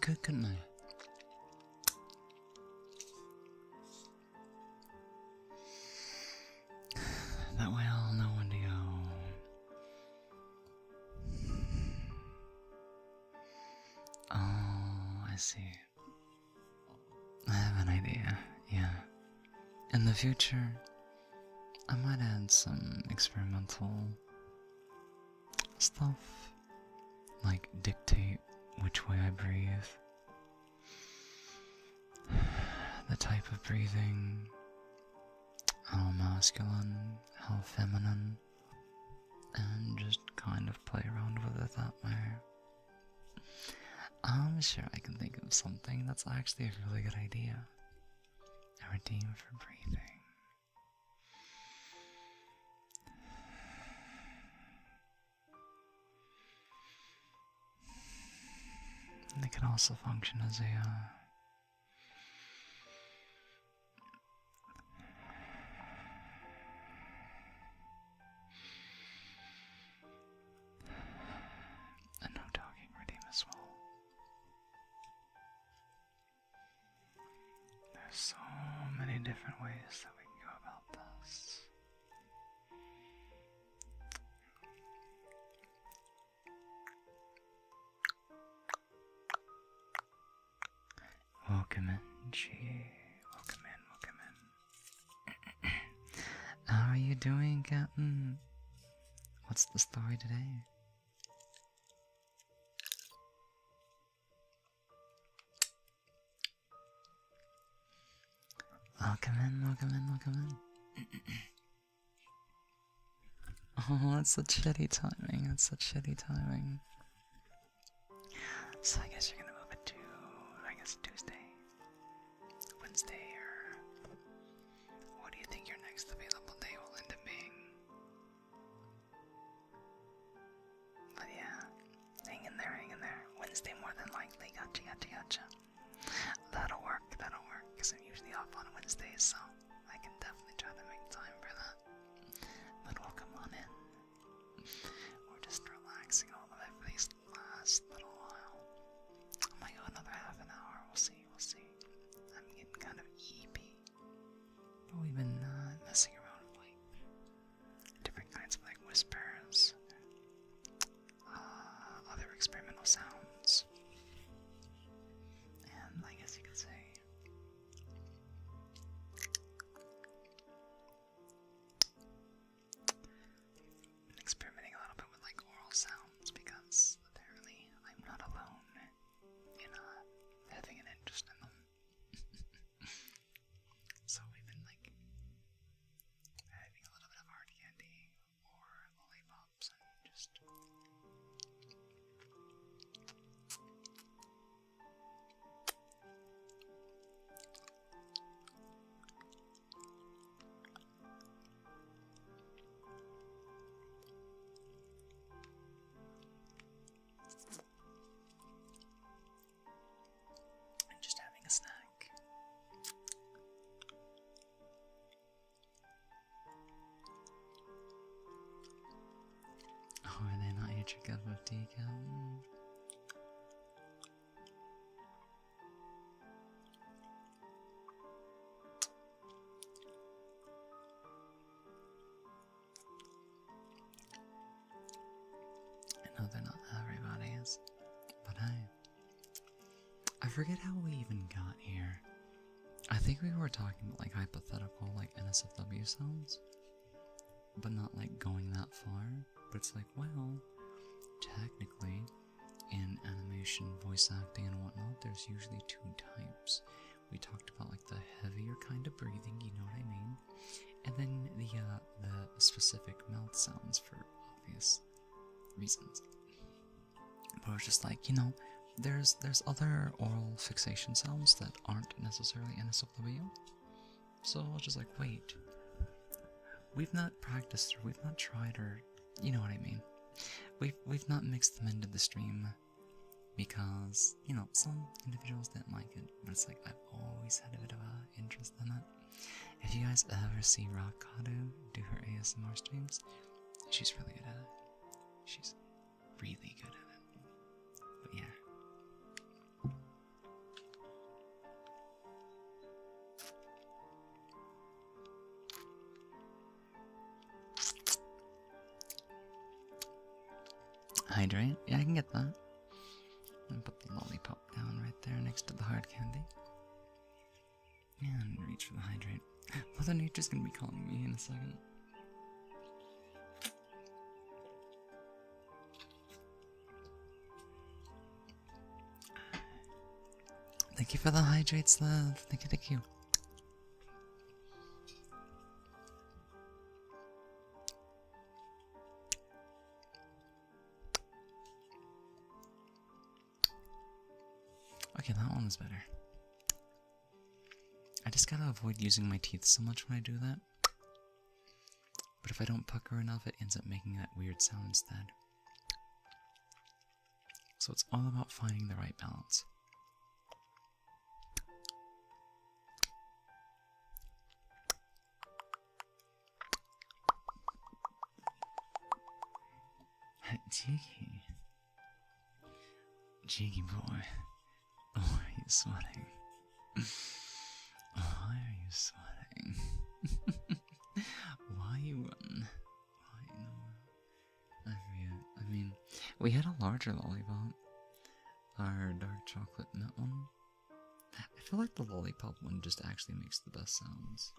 could, couldn't I? That way I'll know when to go. Oh, I see. I have an idea, yeah. In the future, I might add some experimental stuff, like dictate which way I breathe, the type of breathing, how masculine, how feminine, and just kind of play around with it that way. I'm sure I can think of something that's actually a really good idea. A routine for breathing. And it can also function as a no talking routine as well. There's so many different ways that we can go about this. Welcome in, Chi. Welcome in. How are you doing, Captain? What's the story today? Welcome in. Oh, that's such shitty timing. So I guess you're gonna move it to, Tuesday, Wednesday, or what do you think your next available day will end up being? But yeah, hang in there. Wednesday more than likely. Gotcha. That'll work, because I'm usually off on Wednesdays, so I can definitely try to make time for that. But welcome on in. We're just relaxing all the way for these last little while. I might go another half an hour, we'll see. I'm getting kind of eepy. But we've been messing around with like different kinds of like whispers, other experimental sounds, and I guess you could say experimenting a little bit with like oral sounds, because apparently I'm not alone in having an interest in them. So we've been like having a little bit of hard candy or lollipops and just having a snack. Oh, are they not yet your cup of tea, Captain? I know they're not everybody's, but hey. I forget how we even got here. I think we were talking about like hypothetical like NSFW sounds, but not like going that far. But it's like, well, technically in animation, voice acting and whatnot, there's usually two types. We talked about like the heavier kind of breathing, you know what I mean, and then the specific mouth sounds for obvious reasons. But it's just like, there's other oral fixation sounds that aren't necessarily NSFW. So I was just like, wait, we've not practiced, or we've not tried, or you know what I mean. We've not mixed them into the stream because, some individuals didn't like it, but it's like I've always had a bit of an interest in it. If you guys ever see Rockadu do her ASMR streams, she's really good at it. She's really good at it. But yeah. Hydrate? Yeah, I can get that. And put the lollipop down right there next to the hard candy. And reach for the hydrate. Mother Nature's gonna be calling me in a second. Thank you for the hydrates, love. Thank you, thank you. Okay, that one was better. I just gotta avoid using my teeth so much when I do that. But if I don't pucker enough, it ends up making that weird sound instead. So it's all about finding the right balance. Jiggy. Jiggy boy. Oh, are you sweating? Why are you sweating? Why you run? Why no? I mean, we had a larger lollipop. Our dark chocolate mint one. I feel like the lollipop one just actually makes the best sounds.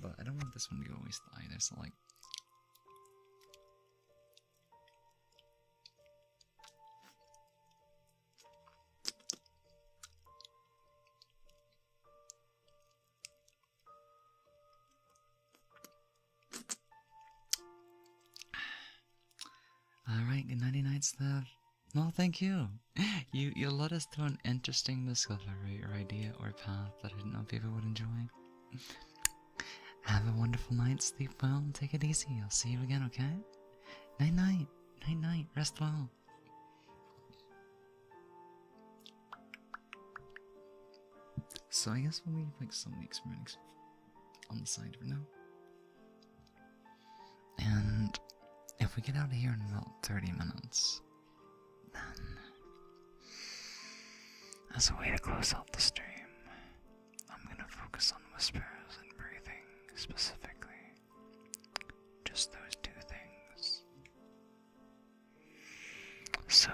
But I don't want this one to go waste either, so like... Alright, good nighty night, Steph. No, thank you. You led us to an interesting discovery or idea or path that I didn't know people would enjoy. Have a wonderful night, sleep well, and take it easy. I'll see you again, okay? Night night. Night night. Rest well. So I guess we'll leave like some of the experiments on the side for now. And if we get out of here in about 30 minutes, then as a way to close out the stream, I'm gonna focus on whispers and breathing specifically. Just those two things. So,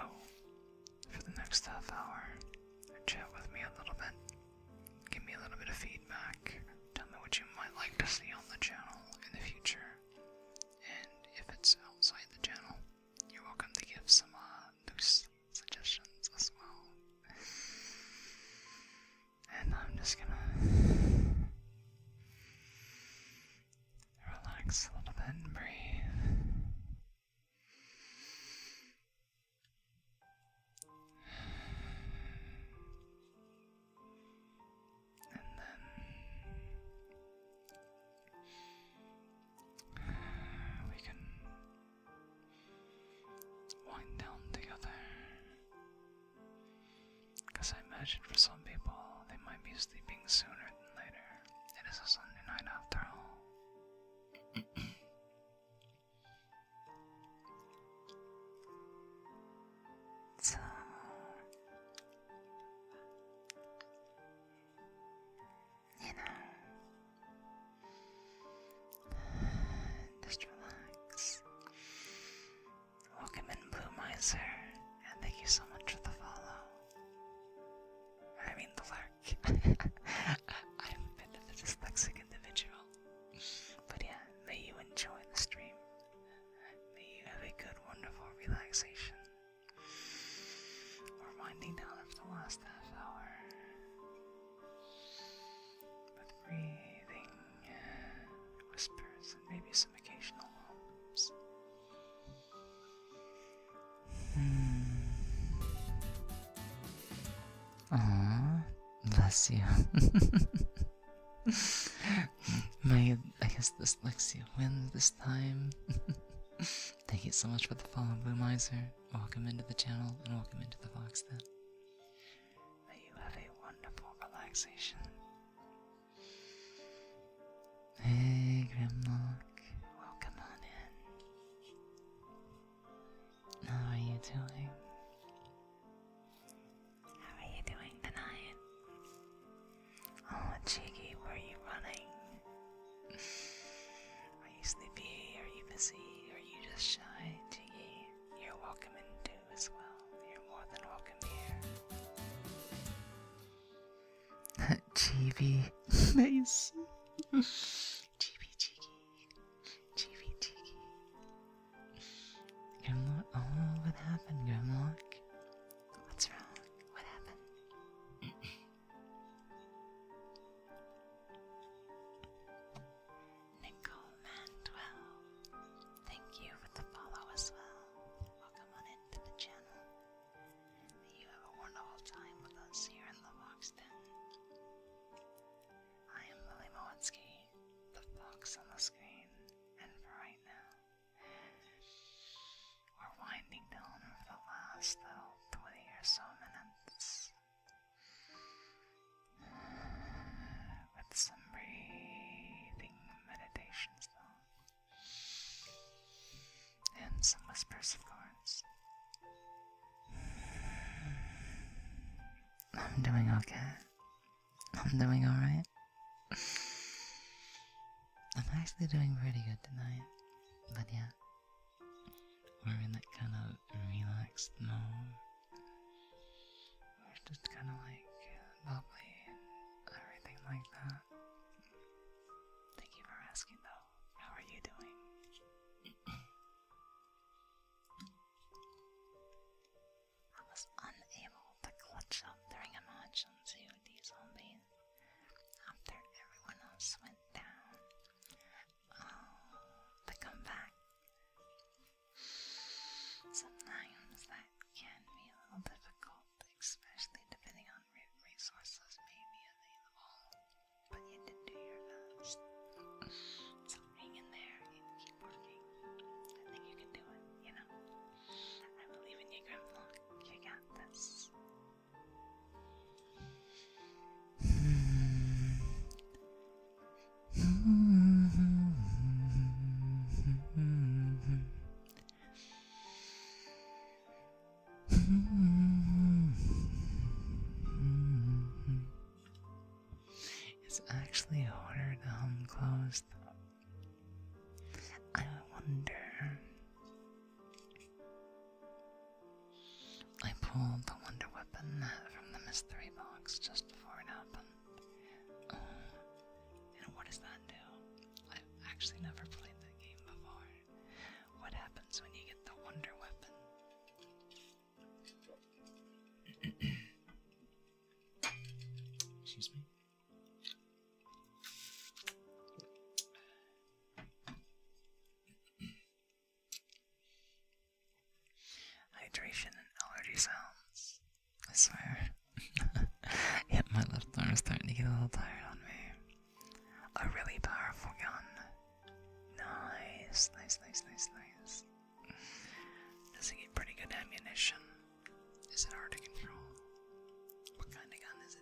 for the next half hour, chat with me a little bit. Give me a little bit of feedback. Tell me what you might like to see on the channel in the future. And if it's outside the channel, you're welcome to give some loose suggestions as well. And I'm just gonna relax a little bit and breathe. And then we can wind down together. Because I imagine for some people, they might be sleeping sooner than later. It is a Sunday night after all. So, you know, just relax. Welcome in, Blue Miser, and thank you so much for the follow. I mean the lurk. I'm a bit of a dyslexic individual. But yeah, may you enjoy the stream. May you have a good, wonderful relaxation. We're winding down after the last half hour. With breathing, whispers, and maybe some occasional hums. Aww, bless you. May, I guess, dyslexia wins this time. Thank you so much for the follow, Blue Miser. Welcome into the channel and welcome into the Fox Den. May you have a wonderful relaxation. Hey, Grimlock. Welcome on in. How are you doing? How are you doing tonight? Oh, Cheeky, where are you running? Are you sleepy? Are you busy? Are you just shy? Cheeky, you're welcome in GB. Nice. GB cheeky. GB cheeky. Grimlock. Oh, what happened, Grimlock? What's wrong? What happened? Nicole Man12. Thank you for the follow as well. Welcome on into the channel. You have a wonderful time with us here in the Fox Den. I am Lily Mowinski, the fox on the screen, and for right now, we're winding down for the last little 20 or so minutes with some breathing meditations, though, and some whispers, of course. I'm doing okay. I'm doing alright. I'm actually doing pretty good tonight. But yeah, we're in that kind of relaxed mode. We're just kind of like bubbly and everything like that. Thank you for asking though. How are you doing? I was unable to clutch up during a match on COD Zombies after everyone else went down. To come back. Sometimes that can be a little difficult, especially depending on resources may be available. But you did do your best. So hang in there and keep working. I think you can do it, you know? I believe in you, Grimlock. You got this. It's actually harder to home closed. I wonder. I pulled the wonder weapon from the mystery box just before it happened. And what does that do? I've actually never played that game before. What happens when you get the wonder weapon? Excuse me. Hydration and allergy sounds. I swear. Yep, my left arm is starting to get a little tired on me. A really powerful gun. Nice. Does it get pretty good ammunition? Is it hard to control? What kind of gun is it?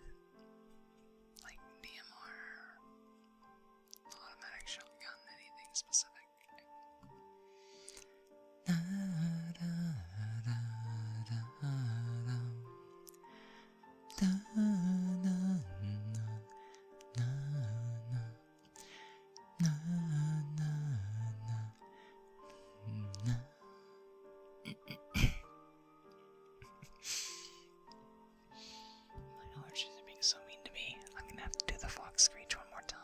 Like DMR? Automatic shotgun? Anything specific? My allergies are being so mean to me. I'm gonna have to do the fox screech one more time.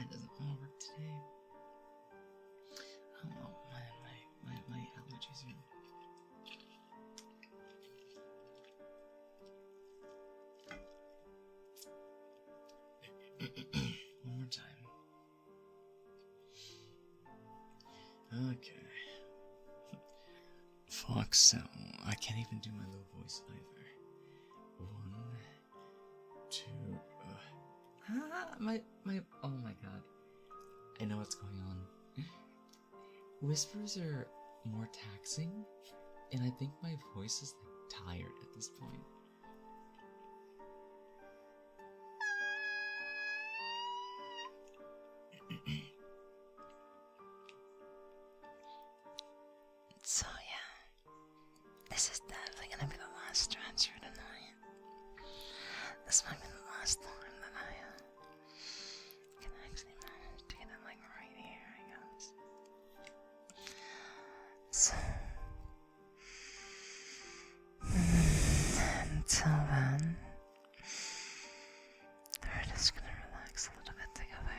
It doesn't want to work today. I don't know, my allergies are... One more time. Okay. Fox sound. I can't even do my low voice either. 1, 2, oh my god. I know what's going on. Whispers are more taxing, and I think my voice is like tired at this point. So yeah, this is definitely gonna be the last stretch for tonight. This might be the last time that I can actually manage to get it like right here, I guess. So until then, we're just gonna relax a little bit together.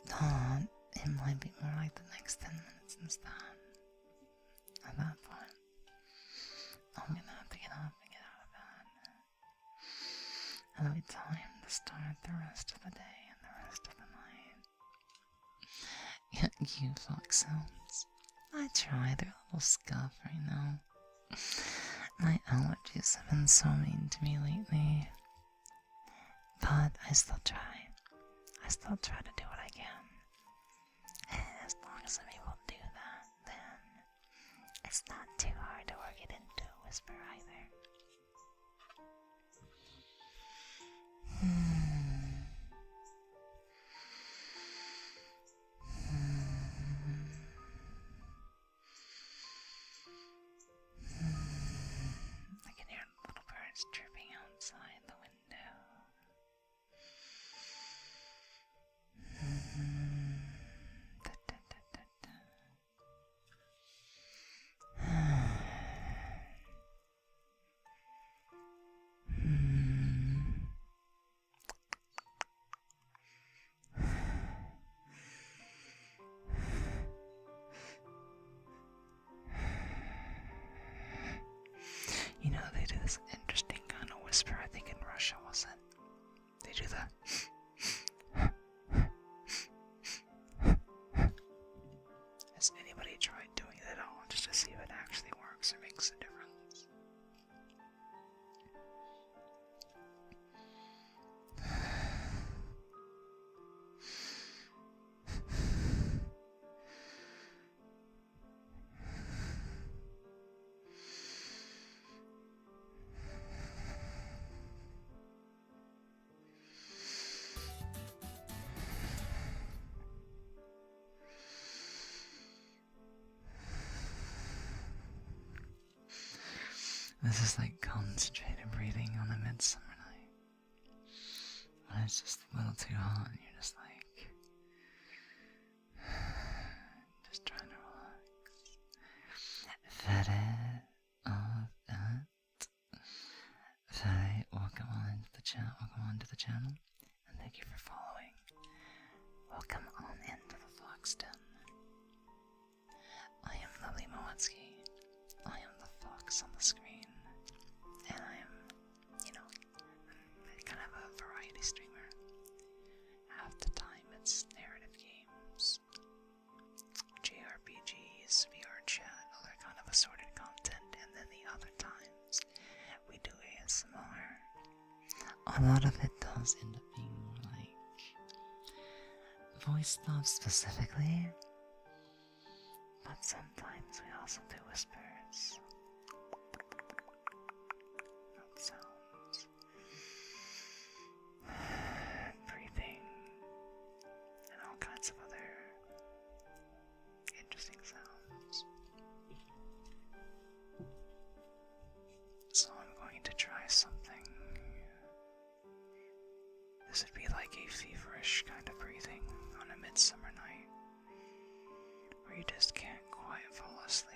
Thought it might be more like the next 10 minutes instead. At that point, I'm gonna have to get up and get out of bed. It'll be time to start the rest of the day and the rest of the night. Yeah, you fox sounds. I try, they're a little scuff right now. My allergies have been so mean to me lately. But I still try. I still try to do what I can. And as long as I'm able to do that, then it's not too hard to work it into a whisper either. I can hear little birds chirping outside the window. Da, da, da, da, da. You know, they do this interesting kind of whisper, I think in Russia, was it? They do that. Has anybody tried doing it at all, just to see if it actually works or makes a difference? This is like concentrated breathing on a midsummer night. When it's just a little too hot and you're just like, just trying to relax. Very welcome on into the channel, and thank you for following. Welcome on into the Fox Den. I am Lily Mowetsky. I am the fox on the screen, and I am, kind of a variety streamer. Half the time it's narrative games, JRPGs, VR chat, other kind of assorted content, and then the other times we do ASMR. A lot of it does end up being more like voice stuff specifically, but sometimes we also do whispers, mouth sounds, breathing, and all kinds of other interesting sounds. So I'm going to try something. This would be like a feverish kind of breathing on a midsummer night, where you just can't quite fall asleep.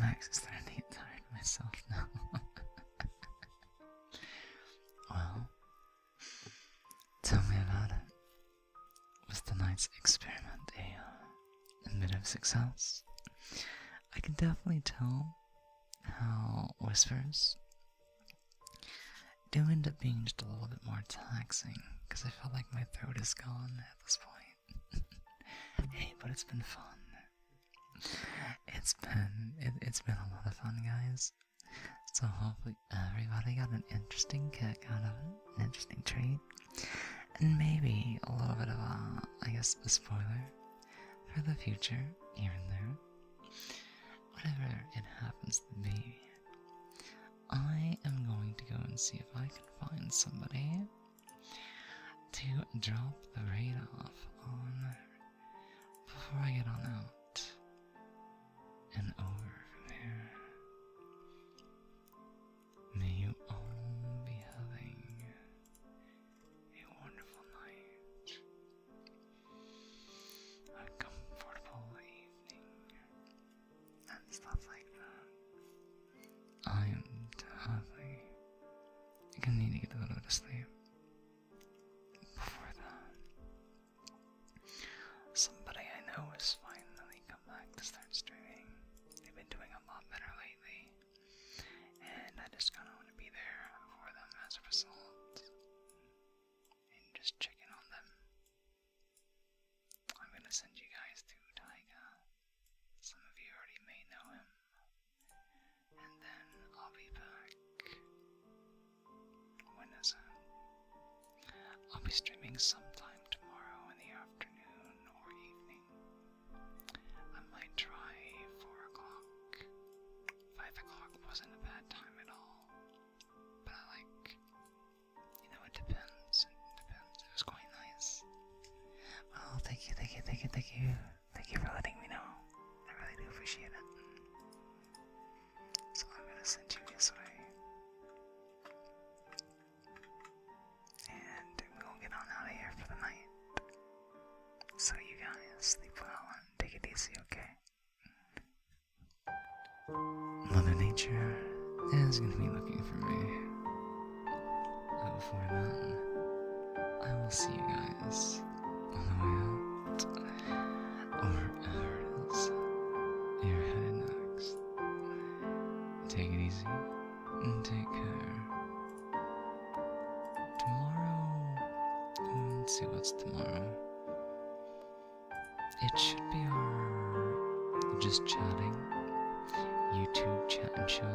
Max is starting to get tired of myself now. Well, tell me about it. Was tonight's experiment a bit of success? I can definitely tell how whispers do end up being just a little bit more taxing, because I feel like my throat is gone at this point. Hey, but it's been fun. It's been a lot of fun, guys. So hopefully everybody got an interesting kick out of it, an interesting treat, and maybe a little bit of I guess, a spoiler for the future here and there. Whatever it happens to be, I am going to go and see if I can find somebody to drop the raid off on before I get on out and over from here. May you all be having a wonderful night, a comfortable evening, and stuff like that. I am definitely gonna need to get a little bit of sleep. Before that, somebody I know has finally come back to start streaming. They've been doing a lot better lately, and I just kind of want to be there for them as a result, and just checking on them. I'm gonna send you guys to Taiga. Some of you already may know him, and then I'll be back. When is it? I'll be streaming sometime tomorrow in the afternoon or evening. I might try 4 o'clock. 5 o'clock wasn't a bad time at all. But it depends. It was quite nice. Well, thank you. Thank you for letting me know. I really do appreciate it. So I'm gonna send you this way. And we'll get on out of here for the night. So you guys sleep well and take it easy, okay? Mother Nature is gonna be looking for me. But before then, I will see you guys on the way out. Wherever it is you're headed next. Take it easy and take care. Tomorrow, let's see what's tomorrow. It should be our just chatting YouTube chat and chill